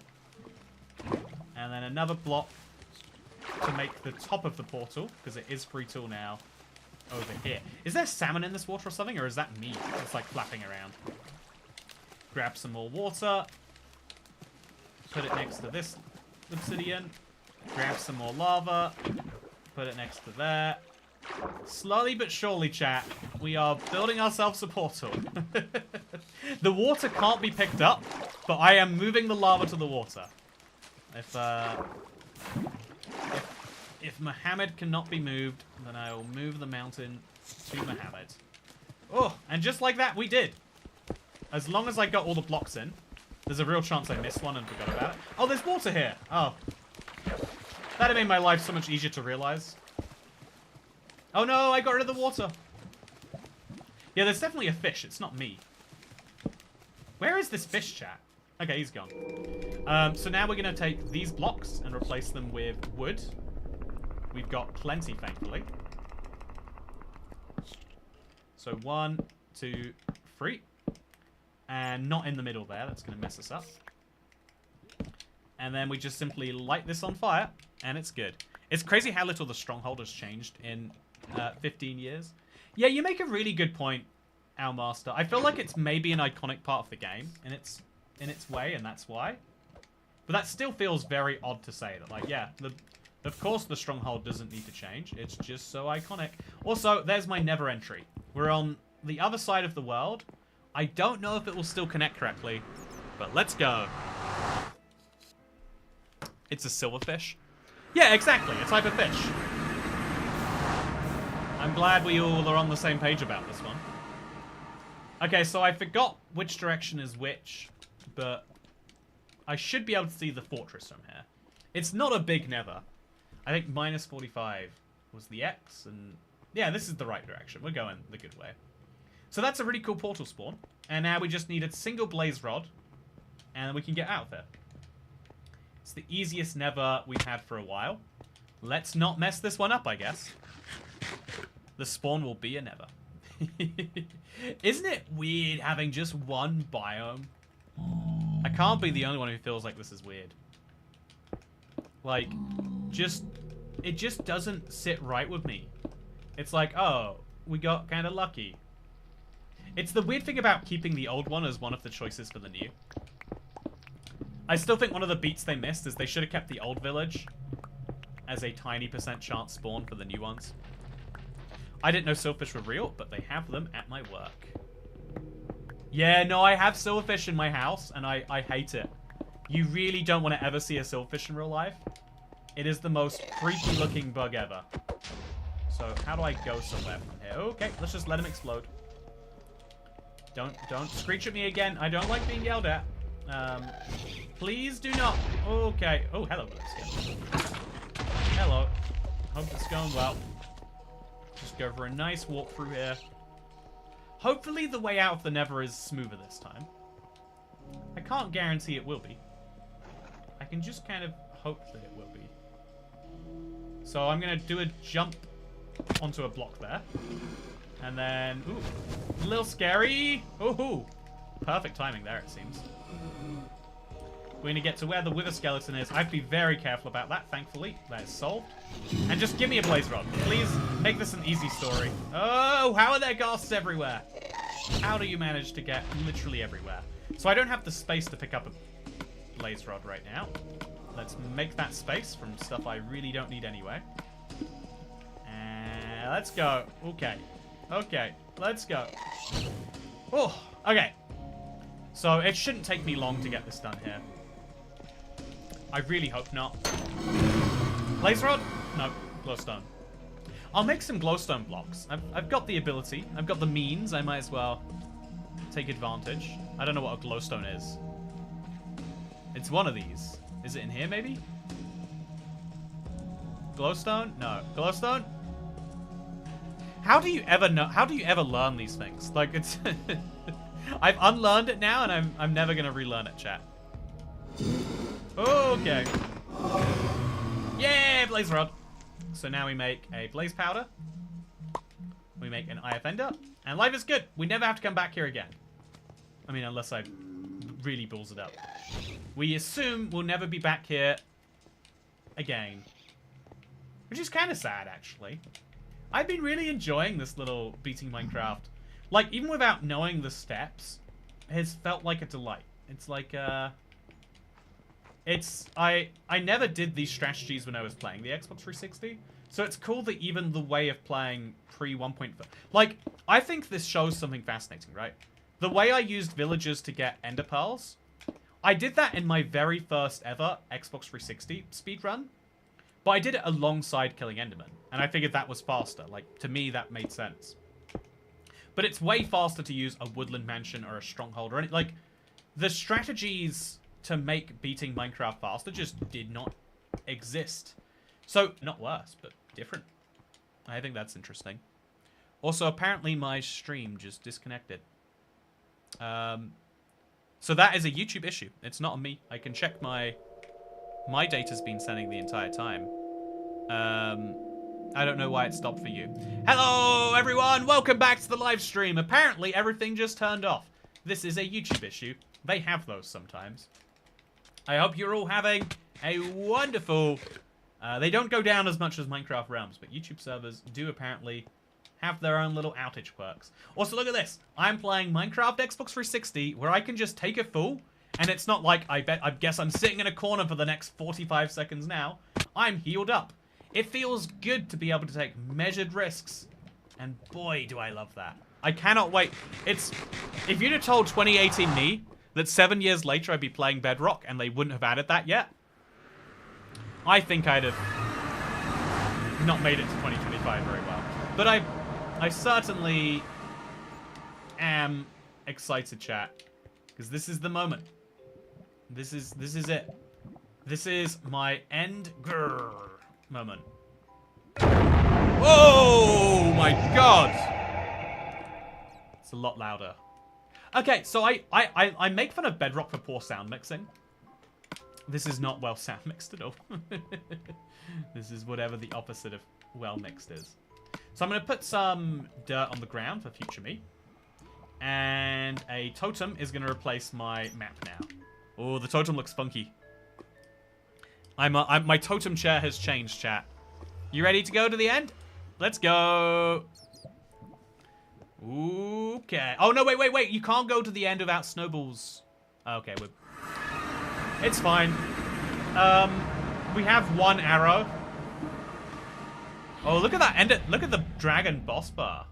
And then another block to make the top of the portal, because it is free tool now, over here. Is there salmon in this water or something, or is that me just like flapping around? Grab some more water. Put it next to this obsidian. Grab some more lava. Put it next to there. Slowly but surely, chat, we are building ourselves a portal. The water can't be picked up, but I am moving the lava to the water. If Muhammad cannot be moved, then I will move the mountain to Muhammad. Oh, and just like that, we did. As long as I got all the blocks in, there's a real chance I missed one and forgot about it. Oh, there's water here. Oh. That'd made my life so much easier to realize. Oh no, I got rid of the water. Yeah, there's definitely a fish. It's not me. Where is this fish, chat? Okay, he's gone. So now we're going to take these blocks and replace them with wood. We've got plenty, thankfully. So 1, 2, 3. And not in the middle there. That's going to mess us up. And then we just simply light this on fire, and it's good. It's crazy how little the stronghold has changed in 15 years. Yeah, you make a really good point, Master. I feel like it's maybe an iconic part of the game in its way, and that's why. But that still feels very odd to say that, like, yeah, of course the stronghold doesn't need to change. It's just so iconic. Also, there's my nether entry. We're on the other side of the world. I don't know if it will still connect correctly, but let's go. It's a silverfish. Yeah, exactly. A type of fish. I'm glad we all are on the same page about this one. Okay, so I forgot which direction is which, but I should be able to see the fortress from here. It's not a big nether. I think minus 45 was the X, and yeah, this is the right direction. We're going the good way. So that's a really cool portal spawn, and now we just need a single blaze rod, and we can get out of there. It's the easiest nether we've had for a while. Let's not mess this one up, I guess. The spawn will be a nether. Isn't it weird having just one biome? I can't be the only one who feels like this is weird. Like, it just doesn't sit right with me. It's like, oh, we got kind of lucky. It's the weird thing about keeping the old one as one of the choices for the new. I still think one of the beats they missed is they should have kept the old village as a tiny % chance spawn for the new ones. I didn't know silverfish were real, but they have them at my work. Yeah, no, I have silverfish in my house, and I hate it. You really don't want to ever see a silverfish in real life. It is the most creepy looking bug ever. So, how do I go somewhere from here? Okay, let's just let him explode. Don't screech at me again. I don't like being yelled at. Please do not. Okay. Oh, hello, Blitzkin. Hello. Hope it's going well. Just go for a nice walk through here. Hopefully the way out of the Nether is smoother this time. I can't guarantee it will be. I can just kind of hope that it will be. So I'm going to do a jump onto a block there. And then, ooh, a little scary. Ooh, perfect timing there, it seems. We're going to get to where the wither skeleton is. I have to be very careful about that, thankfully. That is solved. And just give me a blaze rod. Please make this an easy story. Oh, how are there ghasts everywhere? How do you manage to get literally everywhere? So I don't have the space to pick up a blaze rod right now. Let's make that space from stuff I really don't need anyway. And let's go. Okay. Okay, let's go. Oh, okay. So it shouldn't take me long to get this done here. I really hope not. Blaze rod? No, glowstone. I'll make some glowstone blocks. I've got the ability. I've got the means. I might as well take advantage. I don't know what a glowstone is. It's one of these. Is it in here, maybe? Glowstone? No. Glowstone? How do you ever know? How do you ever learn these things? Like, it's... I've unlearned it now, and I'm never going to relearn it, chat. Okay. Yeah, blaze rod. So now we make a blaze powder. We make an IF ender. And life is good. We never have to come back here again. I mean, unless I really balls it up. We assume we'll never be back here again. Which is kind of sad, actually. I've been really enjoying this little beating Minecraft. Like, even without knowing the steps, it's felt like a delight. It's like, I never did these strategies when I was playing the Xbox 360. So it's cool that even the way of playing pre 1.5... Like, I think this shows something fascinating, right? The way I used villagers to get ender pearls, I did that in my very first ever Xbox 360 speedrun. But I did it alongside killing endermen. And I figured that was faster. Like, to me, that made sense. But it's way faster to use a woodland mansion or a stronghold or anything. Like, the strategies to make beating Minecraft faster just did not exist. So, not worse, but different. I think that's interesting. Also, apparently my stream just disconnected. So that is a YouTube issue. It's not on me. I can check my data's been sending the entire time. I don't know why it stopped for you. Hello, everyone! Welcome back to the live stream. Apparently, everything just turned off. This is a YouTube issue. They have those sometimes. I hope you're all having a wonderful... they don't go down as much as Minecraft Realms, but YouTube servers do apparently have their own little outage quirks. Also, look at this. I'm playing Minecraft Xbox 360, where I can just take a full, and it's not like, I guess I'm sitting in a corner for the next 45 seconds now. I'm healed up. It feels good to be able to take measured risks. And boy, do I love that. I cannot wait. If you'd have told 2018 me that 7 years later I'd be playing Bedrock and they wouldn't have added that yet, I think I'd have not made it to 2025 very well. But I certainly am excited, chat. Because this is the moment. This is it. This is my end grrr moment. Oh my god! It's a lot louder. Okay, so I make fun of Bedrock for poor sound mixing. This is not well sound mixed at all. This is whatever the opposite of well mixed is. So I'm going to put some dirt on the ground for future me. And a totem is going to replace my map now. Oh, the totem looks funky. My totem chair has changed, chat. You ready to go to the end? Let's go. Okay. Oh, no, wait. You can't go to the end without snowballs. Okay, it's fine. We have one arrow. Oh, look at that. Look at the dragon boss bar.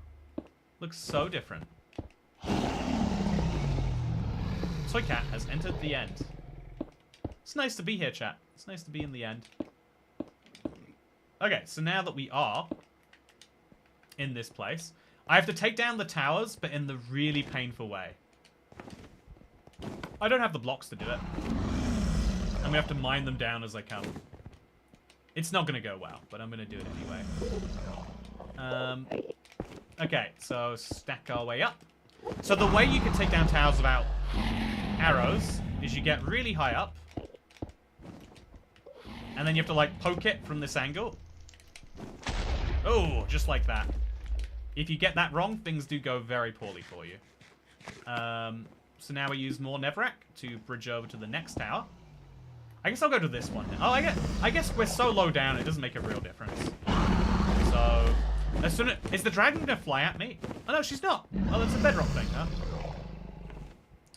Looks so different. Toy Cat has entered the end. It's nice to be here, chat. It's nice to be in the end. Okay, so now that we are in this place, I have to take down the towers, but in the really painful way. I don't have the blocks to do it. I'm gonna have to mine them down as I come. It's not gonna go well, but I'm gonna do it anyway. Okay, so stack our way up. So the way you can take down towers without arrows is you get really high up. And then you have to, like, poke it from this angle. Oh, just like that. If you get that wrong, things do go very poorly for you. So now we use more Netherrack to bridge over to the next tower. I guess I'll go to this one. Oh, I guess we're so low down, it doesn't make a real difference. So, as soon as... Is the dragon going to fly at me? Oh, no, she's not. Oh, that's a Bedrock thing, huh?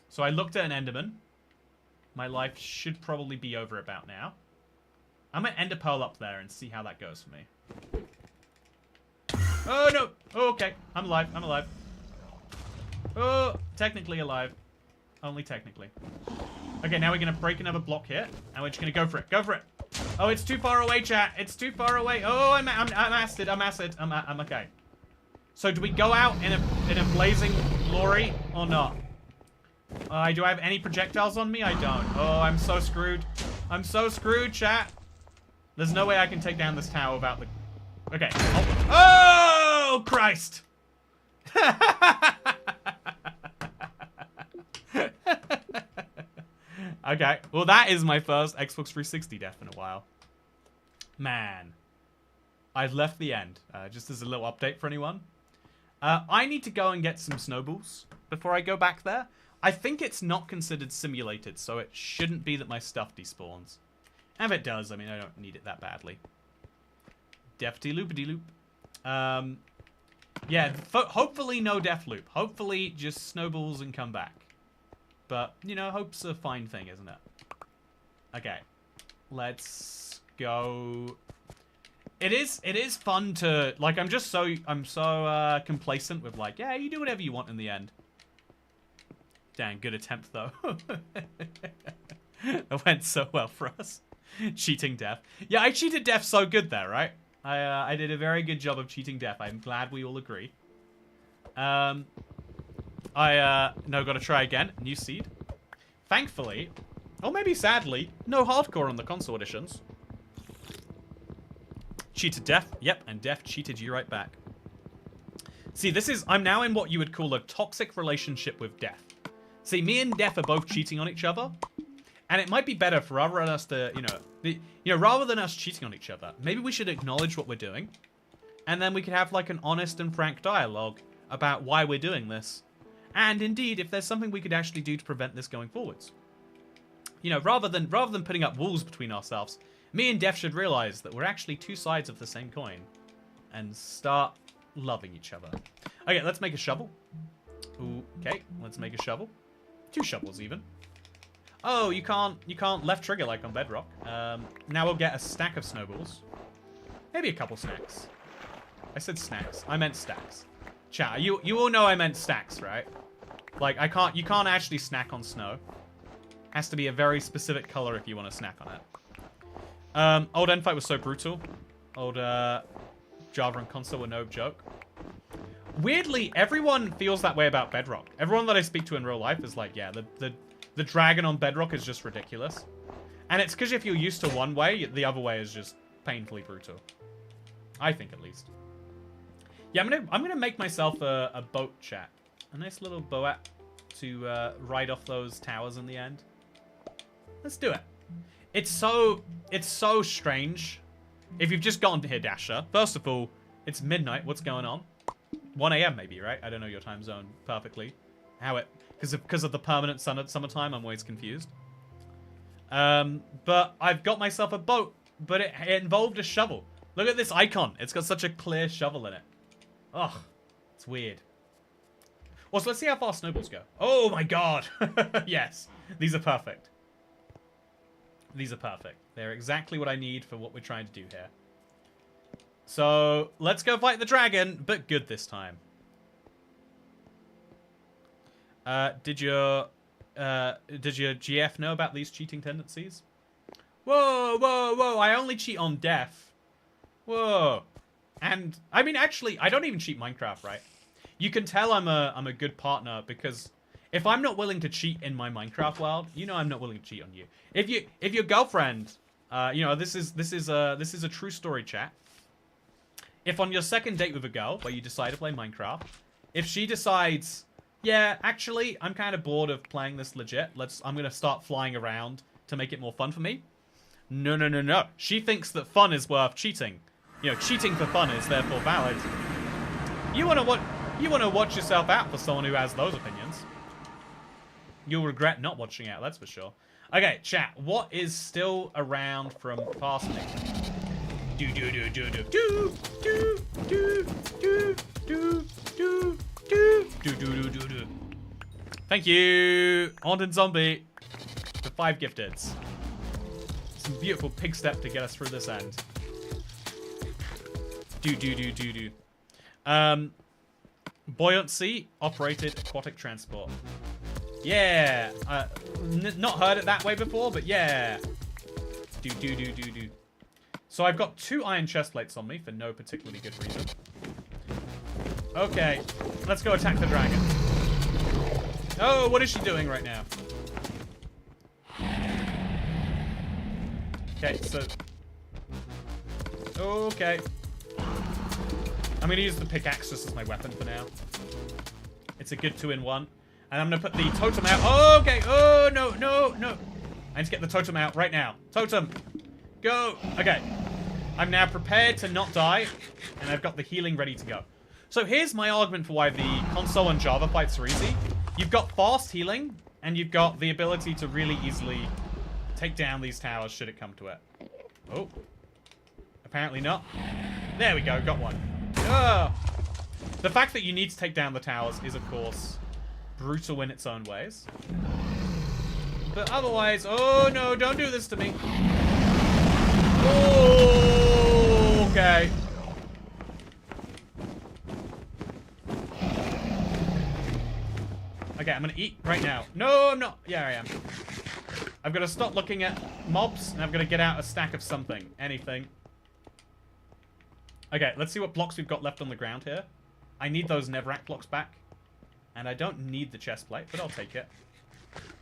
So I looked at an Enderman. My life should probably be over about now. I'm going to Ender Pearl up there and see how that goes for me. Oh, no. Oh, okay. I'm alive. I'm alive. Oh, technically alive. Only technically. Okay, now we're going to break another block here. And we're just going to go for it. Go for it. Oh, it's too far away, chat. It's too far away. Oh, I'm acid. I'm acid. I'm okay. So do we go out in a blazing glory or not? Do I have any projectiles on me? I don't. Oh, I'm so screwed. I'm so screwed, chat. There's no way I can take down this tower without the... Okay. Oh, Christ. Okay. Well, that is my first Xbox 360 death in a while. Man. I've left the end. Just as a little update for anyone. I need to go and get some snowballs before I go back there. I think it's not considered simulated, so it shouldn't be that my stuff despawns. And if it does, I mean, I don't need it that badly. Defty loopity loop. Yeah, hopefully no death loop. Hopefully just snowballs and come back. But, you know, hope's a fine thing, isn't it? Okay. Let's go. It is fun to, like, I'm so complacent with, like, yeah, you do whatever you want in the end. Dang, good attempt, though. It went so well for us. Cheating death. Yeah, I cheated death so good there, right? I did a very good job of cheating death. I'm glad we all agree. No, gotta try again. New seed. Thankfully, or maybe sadly, no hardcore on the console editions. Cheated death. Yep, and death cheated you right back. See, I'm now in what you would call a toxic relationship with death. See, me and death are both cheating on each other. And it might be better for rather than us to, rather than us cheating on each other, maybe we should acknowledge what we're doing. And then we could have like an honest and frank dialogue about why we're doing this. And indeed, if there's something we could actually do to prevent this going forwards. You know, rather than putting up walls between ourselves, me and Def should realize that we're actually two sides of the same coin. And start loving each other. Okay, let's make a shovel. Okay, let's make a shovel. 2 shovels even. Oh, you can't left trigger like on Bedrock. Now we'll get a stack of snowballs. Maybe a couple snacks. I said snacks. I meant stacks. Chat, you all know I meant stacks, right? Like, you can't actually snack on snow. Has to be a very specific color if you want to snack on it. Old end fight was so brutal. Old Java and console were no joke. Weirdly, everyone feels that way about Bedrock. Everyone that I speak to in real life is like, yeah, the dragon on Bedrock is just ridiculous. And it's because if you're used to one way, the other way is just painfully brutal. I think, at least. Yeah, I'm gonna make myself a boat, chat. A nice little boat to ride off those towers in the end. Let's do it. It's so strange. If you've just gotten to here, Dasher, first of all, it's midnight. What's going on? 1 a.m. maybe, right? I don't know your time zone perfectly. Because of the permanent summertime, I'm always confused. But I've got myself a boat, but it involved a shovel. Look at this icon. It's got such a clear shovel in it. Ugh, it's weird. Well, so let's see how far snowballs go. Oh my god. Yes, these are perfect. These are perfect. They're exactly what I need for what we're trying to do here. So, let's go fight the dragon, but good this time. Did your GF know about these cheating tendencies? Whoa, whoa, whoa, I only cheat on death. Whoa. And, I mean, actually, I don't even cheat Minecraft, right? You can tell I'm a good partner because if I'm not willing to cheat in my Minecraft world, you know I'm not willing to cheat on you. If your girlfriend, this is a true story, chat. If on your second date with a girl, where you decide to play Minecraft, if she decides, yeah, actually, I'm kind of bored of playing this legit, I'm going to start flying around to make it more fun for me. No, no, no, no. She thinks that fun is worth cheating. You know, cheating for fun is therefore valid. You want to watch yourself out for someone who has those opinions. You'll regret not watching out, that's for sure. Okay, chat, what is still around from fasting? Do do do do do do do do do do do do do do do do. Thank you, Haunted Zombie, for 5 gifteds. Some beautiful pig step to get us through this end. Do do do do do. Buoyancy operated aquatic transport. Yeah, not heard it that way before, but yeah. Do do do do do. So I've got 2 iron chest plates on me for no particularly good reason. Okay, let's go attack the dragon. Oh, what is she doing right now? Okay, so... Okay. I'm going to use the pickaxe just as my weapon for now. It's a good 2-in-1. And I'm going to put the totem out. Oh, okay. Oh, no, no, no. I need to get the totem out right now. Totem. Go. Okay. I'm now prepared to not die. And I've got the healing ready to go. So here's my argument for why the console and Java fights are easy. You've got fast healing. And you've got the ability to really easily take down these towers should it come to it. Oh. Apparently not. There we go. Got one. Ugh. The fact that you need to take down the towers is, of course, brutal in its own ways. But otherwise... Oh, no, don't do this to me. Oh, okay. Okay, I'm gonna eat right now. No, I'm not. Yeah, I am. I've got to stop looking at mobs, and I've got to get out a stack of something. Anything. Okay, let's see what blocks we've got left on the ground here. I need those Nevrac blocks back. And I don't need the chest plate, but I'll take it.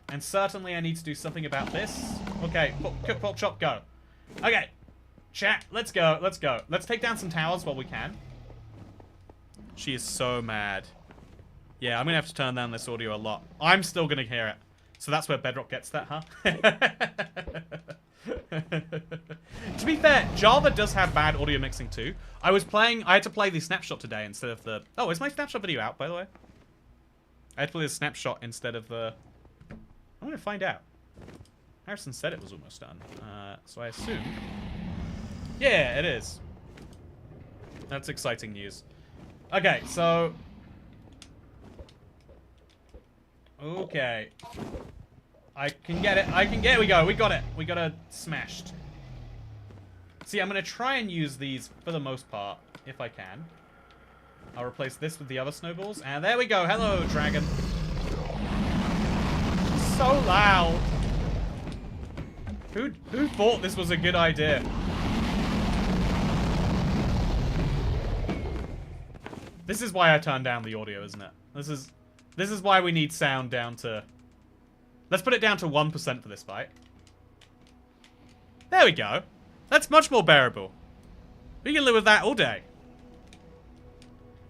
And certainly I need to do something about this. Okay, cook, pork chop, go. Okay, chat, let's go, let's go. Let's take down some towers while we can. She is so mad. Yeah, I'm gonna have to turn down this audio a lot. I'm still gonna hear it. So that's where Bedrock gets that, huh? To be fair, Java does have bad audio mixing too. I had to play the snapshot today instead of the... Oh, is my snapshot video out, by the way? I had to play the snapshot instead of the... I'm gonna find out. Harrison said it was almost done. So I assume... Yeah, it is. That's exciting news. Okay, so... Okay. I can get it. I can get it. We go. We got it. We got it smashed. See, I'm going to try and use these for the most part, if I can. I'll replace this with the other snowballs. And there we go. Hello, dragon. So loud. Who thought this was a good idea? This is why I turned down the audio, isn't it? This is why we need sound down to... Let's put it down to 1% for this fight. There we go. That's much more bearable. We can live with that all day.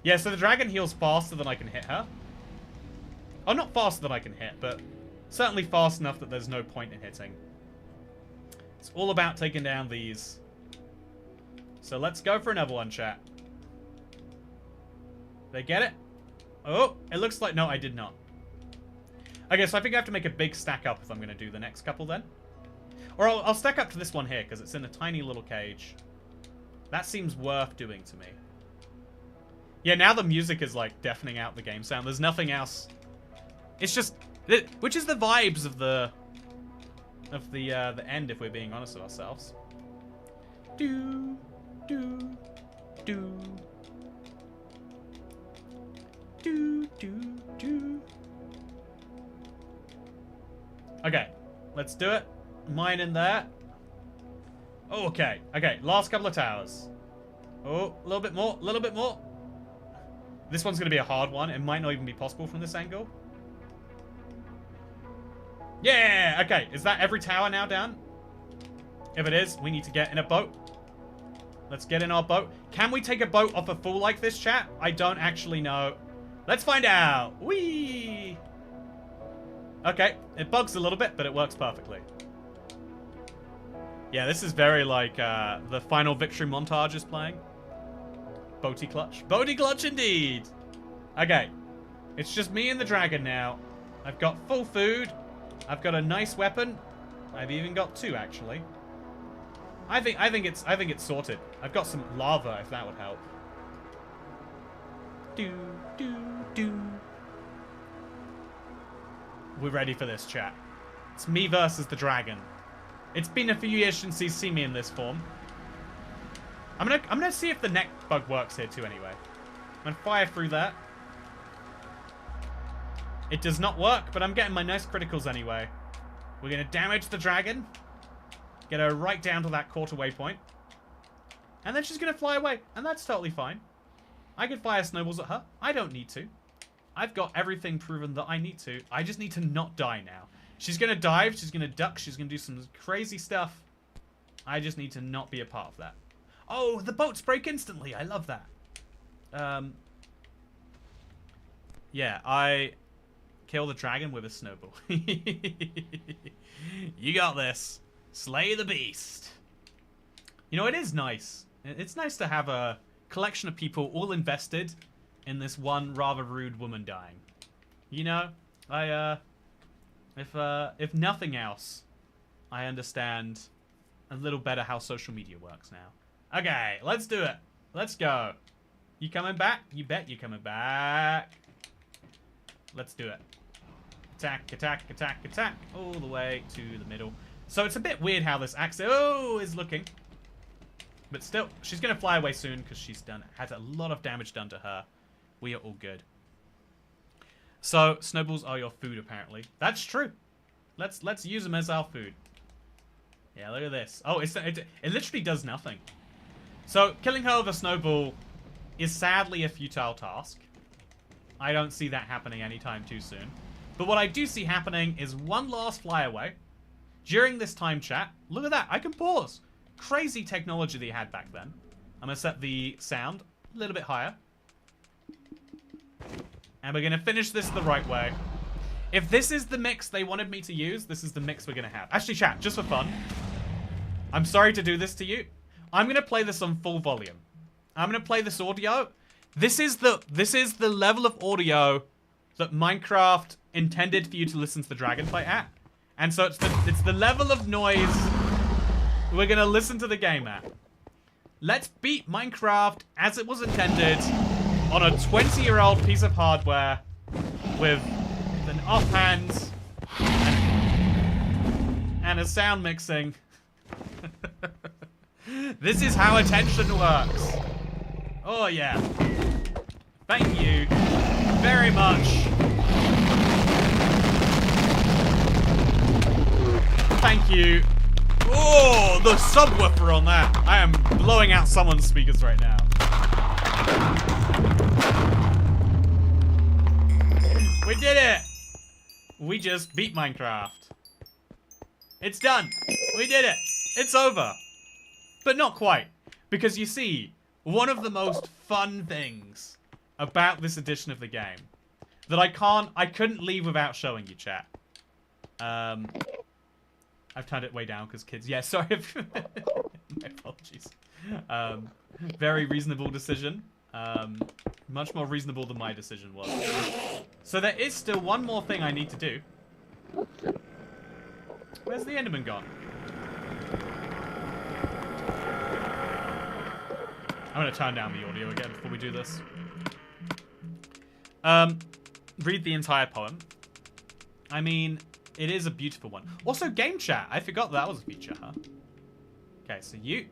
Yeah, so the dragon heals faster than I can hit her. Oh, not faster than I can hit, but certainly fast enough that there's no point in hitting. It's all about taking down these. So let's go for another one, chat. They get it? Oh, it looks like... No, I did not. Okay, so I think I have to make a big stack up if I'm going to do the next couple then. Or I'll stack up to this one here, because it's in a tiny little cage. That seems worth doing to me. Yeah, now the music is, like, deafening out the game sound. There's nothing else. It's just... Which is the vibes of the end, if we're being honest with ourselves. Do, do, do. Do, do, do. Okay, let's do it. Mine in there. Oh, okay. Okay, last couple of towers. Oh, a little bit more, a little bit more. This one's going to be a hard one. It might not even be possible from this angle. Yeah, okay. Is that every tower now down? If it is, we need to get in a boat. Let's get in our boat. Can we take a boat off a fool like this, chat? I don't actually know. Let's find out. Whee! Okay, it bugs a little bit, but it works perfectly. Yeah, this is very like the final victory montage is playing. Boaty clutch. Boaty clutch indeed! Okay, it's just me and the dragon now. I've got full food. I've got a nice weapon. I've even got two, actually. I think it's sorted. I've got some lava, if that would help. Do, do, do. We're ready for this, chat. It's me versus the dragon. It's been a few years since he's seen me in this form. I'm gonna see if the neck bug works here too anyway. I'm gonna fire through that. It does not work, but I'm getting my nice criticals anyway. We're gonna damage the dragon. Get her right down to that quarter waypoint. And then she's gonna fly away, and that's totally fine. I can fire snowballs at her. I don't need to. I've got everything proven that I need to. I just need to not die now. She's going to dive. She's going to duck. She's going to do some crazy stuff. I just need to not be a part of that. Oh, the boats break instantly. I love that. Yeah, I kill the dragon with a snowball. You got this. Slay the beast. You know, it is nice. It's nice to have a collection of people all invested in this one rather rude woman dying. You know, if nothing else, I understand a little better how social media works now. Okay, let's do it. Let's go. You coming back? You bet you're coming back. Let's do it. Attack, attack, attack, attack. All the way to the middle. So it's a bit weird how this axe is looking. But still, she's going to fly away soon because she's had a lot of damage done to her. We are all good. So, snowballs are your food, apparently. That's true. Let's use them as our food. Yeah, look at this. Oh, it literally does nothing. So, killing her with a snowball is sadly a futile task. I don't see that happening anytime too soon. But what I do see happening is one last flyaway. During this time chat, look at that, I can pause. Crazy technology they had back then. I'm going to set the sound a little bit higher. And we're going to finish this the right way. If this is the mix they wanted me to use, this is the mix we're going to have. Actually, chat, just for fun. I'm sorry to do this to you. I'm going to play this on full volume. I'm going to play this audio. This is the level of audio that Minecraft intended for you to listen to the dragon fight at. And so it's the level of noise we're going to listen to the game at. Let's beat Minecraft as it was intended on a 20-year-old piece of hardware with an offhand and a sound mixing. This is how attention works. Oh yeah. Thank you very much. Thank you. Oh, the subwoofer on that. I am blowing out someone's speakers right now. We did it. We just beat Minecraft. It's done. We did it. It's over. But not quite. Because you see, one of the most fun things about this edition of the game that I couldn't leave without showing you, chat. I've turned it way down because kids. Yeah, sorry. My apologies. Very reasonable decision. Much more reasonable than my decision was. So there is still one more thing I need to do. Where's the Enderman gone? I'm going to turn down the audio again before we do this. Read the entire poem. I mean, it is a beautiful one. Also, game chat. I forgot that was a feature, huh? Okay, so you...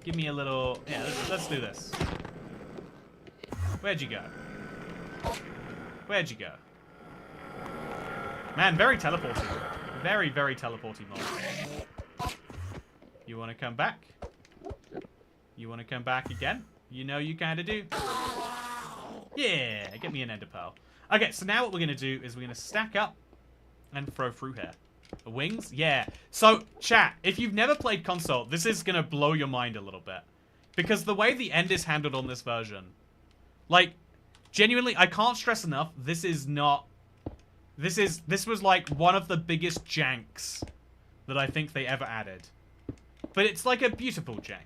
Give me a little... Yeah, let's do this. Where'd you go? Where'd you go? Man, very teleporting. Very, very teleporting mod. You want to come back? You want to come back again? You know you kind of do. Yeah, get me an ender pearl. Okay, so now what we're going to do is we're going to stack up and throw through here. The wings? Yeah. So, chat, if you've never played console, this is going to blow your mind a little bit. Because the way the end is handled on this version, like, genuinely, I can't stress enough, this is not... This was like one of the biggest janks that I think they ever added. But it's like a beautiful jank.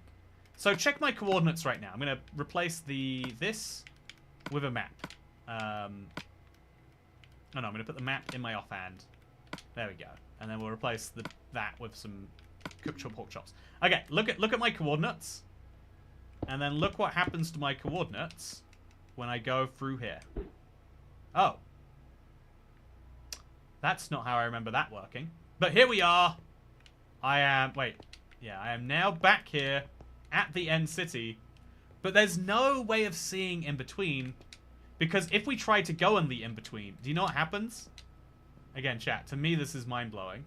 So check my coordinates right now. I'm going to replace this with a map. Oh no, I'm going to put the map in my offhand. There we go. And then we'll replace that with some cooked pork chops. Okay, look at my coordinates. And then look what happens to my coordinates when I go through here. Oh. That's not how I remember that working. But here we are. I am now back here at the end city. But there's no way of seeing in between. Because if we try to go in the in-between, do you know what happens? Again, chat, to me this is mind-blowing.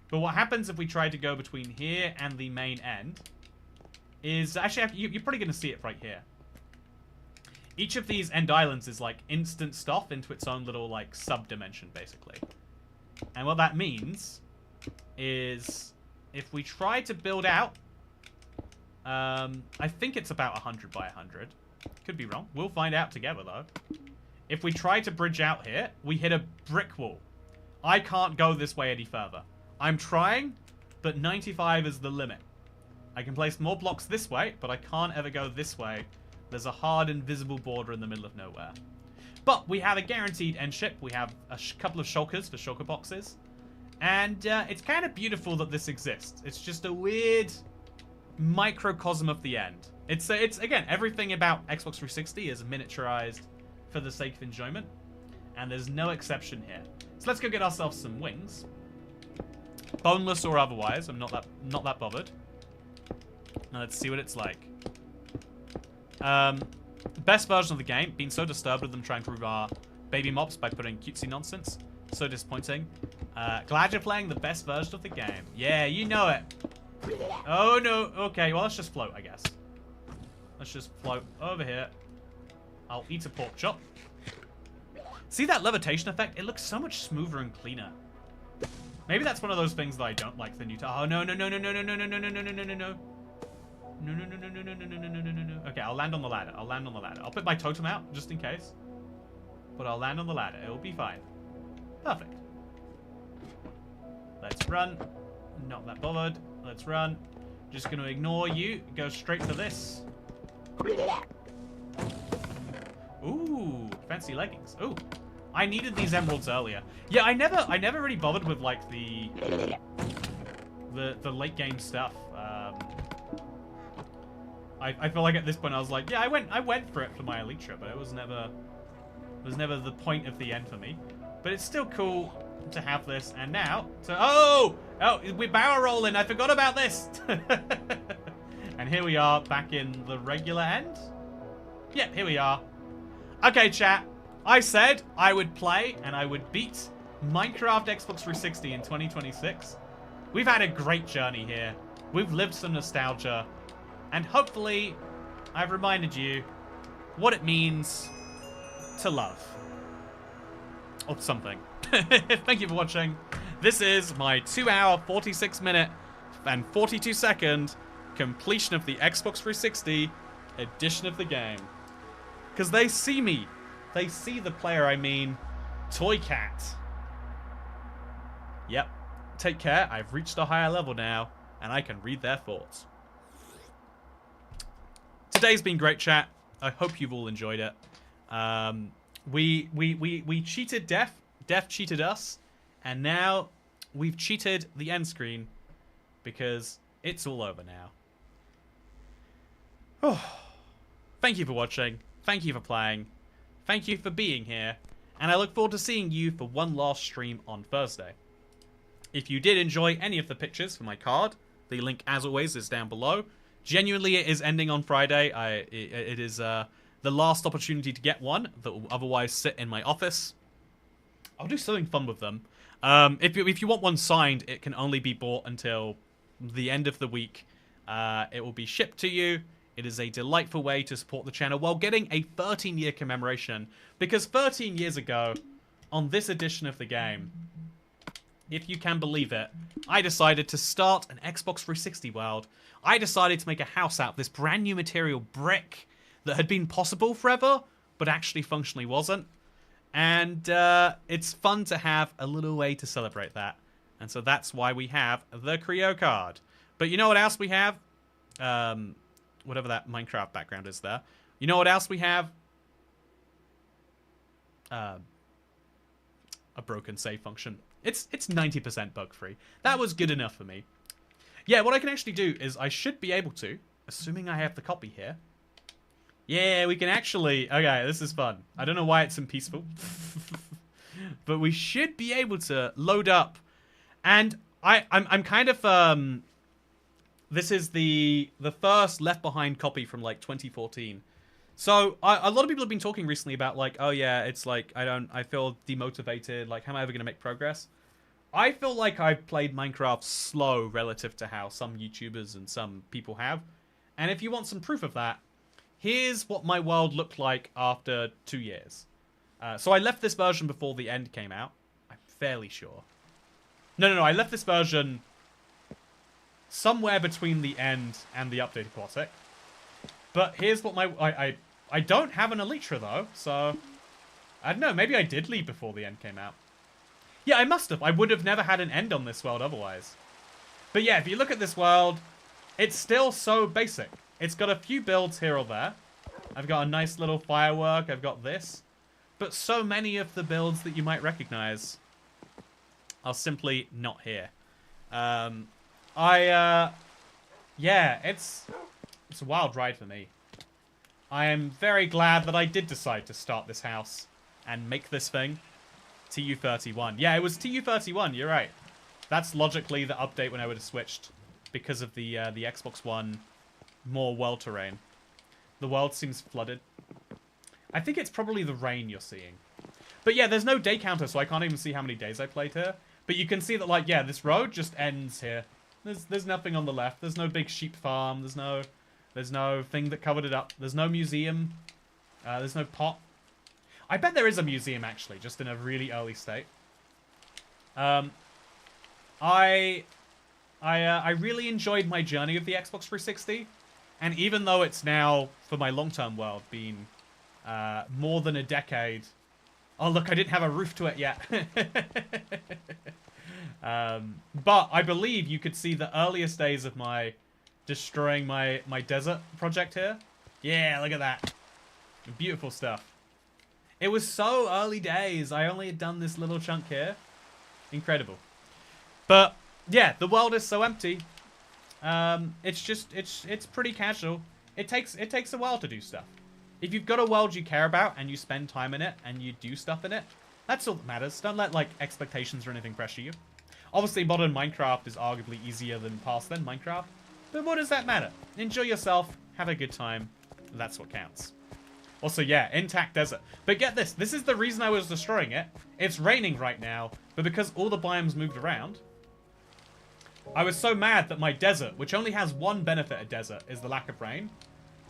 But what happens if we try to go between here and the main end is... Actually, you're probably going to see it right here. Each of these end islands is like instanced off into its own little like sub-dimension, basically. And what that means is if we try to build out... I think it's about 100 by 100. Could be wrong. We'll find out together, though. If we try to bridge out here, we hit a brick wall. I can't go this way any further. I'm trying, but 95 is the limit. I can place more blocks this way, but I can't ever go this way. There's a hard, invisible border in the middle of nowhere. But we have a guaranteed end ship. We have a couple of shulkers for shulker boxes. And it's kind of beautiful that this exists. It's just a weird microcosm of the end. It's again, everything about Xbox 360 is miniaturized for the sake of enjoyment, and there's no exception here. So let's go get ourselves some wings, boneless or otherwise. I'm not that bothered. Now let's see what it's like. Best version of the game. Been so disturbed with them trying to prove our baby mops by putting cutesy nonsense. So disappointing. Glad you're playing the best version of the game. Yeah, you know it. Oh no. Okay, well let's just float, I guess. Let's just float over here. I'll eat a pork chop. See that levitation effect? It looks so much smoother and cleaner. Maybe that's one of those things that I don't like the new. Oh no no no no no no no no no no no no no no no. No, no, no, no, no, no, no, no, no, no, no, no. Okay, I'll land on the ladder. I'll land on the ladder. I'll put my totem out, just in case. But I'll land on the ladder. It'll be fine. Perfect. Let's run. Not that bothered. Let's run. Just going to ignore you. Go straight for this. Ooh, fancy leggings. Ooh, I needed these emeralds earlier. Yeah, I never really bothered with, like, the late game stuff. I feel like at this point I was like, yeah, I went for it for my Elytra, but it was never the point of the end for me. But it's still cool to have this, and now oh, we're barrel rolling. I forgot about this. And here we are back in the regular end. Yep, here we are. Okay, chat. I said I would play and I would beat Minecraft Xbox 360 in 2026. We've had a great journey here. We've lived some nostalgia. And hopefully, I've reminded you what it means to love. Or something. Thank you for watching. This is my 2-hour, 46-minute, and 42-second completion of the Xbox 360 edition of the game. Because they see me. They see the player, I mean, Toy Cat. Yep. Take care. I've reached a higher level now, and I can read their thoughts. Today's been great, chat. I hope you've all enjoyed it. We cheated Death. Death cheated us. And now we've cheated the end screen because it's all over now. Oh, thank you for watching. Thank you for playing. Thank you for being here. And I look forward to seeing you for one last stream on Thursday. If you did enjoy any of the pictures for my card, the link, as always, is down below. Genuinely, it is ending on Friday. It is the last opportunity to get one that will otherwise sit in my office. I'll do something fun with them. If you want one signed, it can only be bought until the end of the week. It will be shipped to you. It is a delightful way to support the channel while getting a 13-year commemoration. Because 13 years ago, on this edition of the game, if you can believe it, I decided to start an Xbox 360 world. I decided to make a house out of this brand new material, brick, that had been possible forever, but actually functionally wasn't. And it's fun to have a little way to celebrate that. And so that's why we have the Creo card. But you know what else we have? Whatever that Minecraft background is there. You know what else we have? A broken save function. It's 90% bug-free. That was good enough for me. Yeah, what I can actually do is I should be able to, assuming I have the copy here. Yeah, we can actually... Okay, this is fun. I don't know why it's in peaceful. But we should be able to load up. And I'm kind of... This is the first Left Behind copy from, like, 2014. So, a lot of people have been talking recently about, like, oh yeah, it's like, I feel demotivated, like, how am I ever going to make progress? I feel like I've played Minecraft slow relative to how some YouTubers and some people have. And if you want some proof of that, here's what my world looked like after 2 years. So I left this version before the end came out. I'm fairly sure. No, I left this version somewhere between the end and the updated Aquatic. But here's what my... I don't have an Elytra, though, so... I don't know, maybe I did leave before the end came out. Yeah, I must have. I would have never had an end on this world otherwise. But yeah, if you look at this world, it's still so basic. It's got a few builds here or there. I've got a nice little firework. I've got this. But so many of the builds that you might recognize are simply not here. I yeah, it's a wild ride for me. I am very glad that I did decide to start this house and make this thing. TU31. Yeah, it was TU31, you're right. That's logically the update when I would have switched because of the Xbox One more world terrain. The world seems flooded. I think it's probably the rain you're seeing. But yeah, there's no day counter, so I can't even see how many days I played here. But you can see that, like, yeah, this road just ends here. There's nothing on the left. There's no big sheep farm. There's no thing that covered it up. There's no museum. There's no pot. I bet there is a museum, actually, just in a really early state. I really enjoyed my journey of the Xbox 360. And even though it's now, for my long-term world, been more than a decade... Oh, look, I didn't have a roof to it yet. But I believe you could see the earliest days of my destroying my desert project here. Yeah, look at that. Beautiful stuff. It was so early days. I only had done this little chunk here. Incredible. But, yeah, the world is so empty. It's pretty casual. It takes a while to do stuff. If you've got a world you care about and you spend time in it and you do stuff in it, that's all that matters. Don't let, like, expectations or anything pressure you. Obviously, modern Minecraft is arguably easier than past then Minecraft. But what does that matter? Enjoy yourself, have a good time. That's what counts. Also, yeah, intact desert. But get this. This is the reason I was destroying it. It's raining right now, but because all the biomes moved around, I was so mad that my desert, which only has one benefit of desert, is the lack of rain.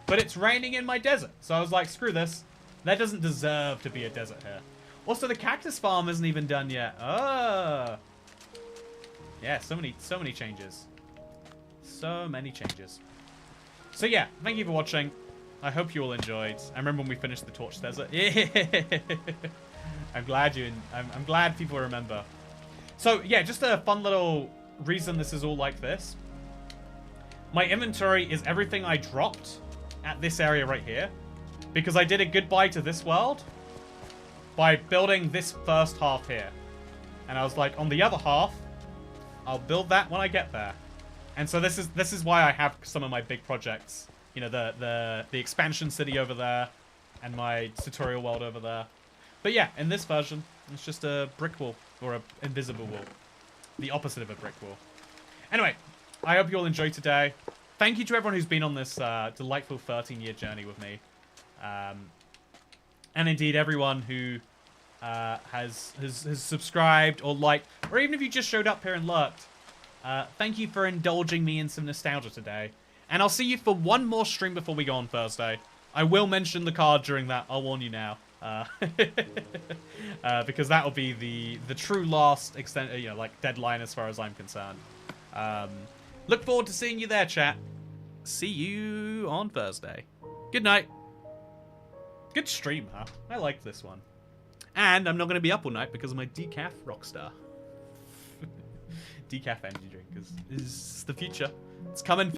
But it's raining in my desert. So I was like, screw this. There doesn't deserve to be a desert here. Also, the cactus farm isn't even done yet. Oh. Yeah, so many changes. So many changes. So yeah, thank you for watching. I hope you all enjoyed. I remember when we finished the Torch Desert. Yeah. I'm glad people remember. So yeah, just a fun little reason this is all like this. My inventory is everything I dropped at this area right here, because I did a goodbye to this world by building this first half here. And I was like, on the other half, I'll build that when I get there. And so this is why I have some of my big projects. You know, the expansion city over there and my tutorial world over there. But yeah, in this version, it's just a brick wall or an invisible wall. The opposite of a brick wall. Anyway, I hope you all enjoyed today. Thank you to everyone who's been on this delightful 13-year journey with me. And indeed, everyone who has subscribed or liked, or even if you just showed up here and lurked. Thank you for indulging me in some nostalgia today. And I'll see you for one more stream before we go on Thursday. I will mention the card during that. I'll warn you now. Because that will be the true last extent, you know, like deadline as far as I'm concerned. Look forward to seeing you there, chat. See you on Thursday. Good night. Good stream, huh? I liked this one. And I'm not going to be up all night because of my decaf Rockstar. Decaf energy drink is the future. It's coming.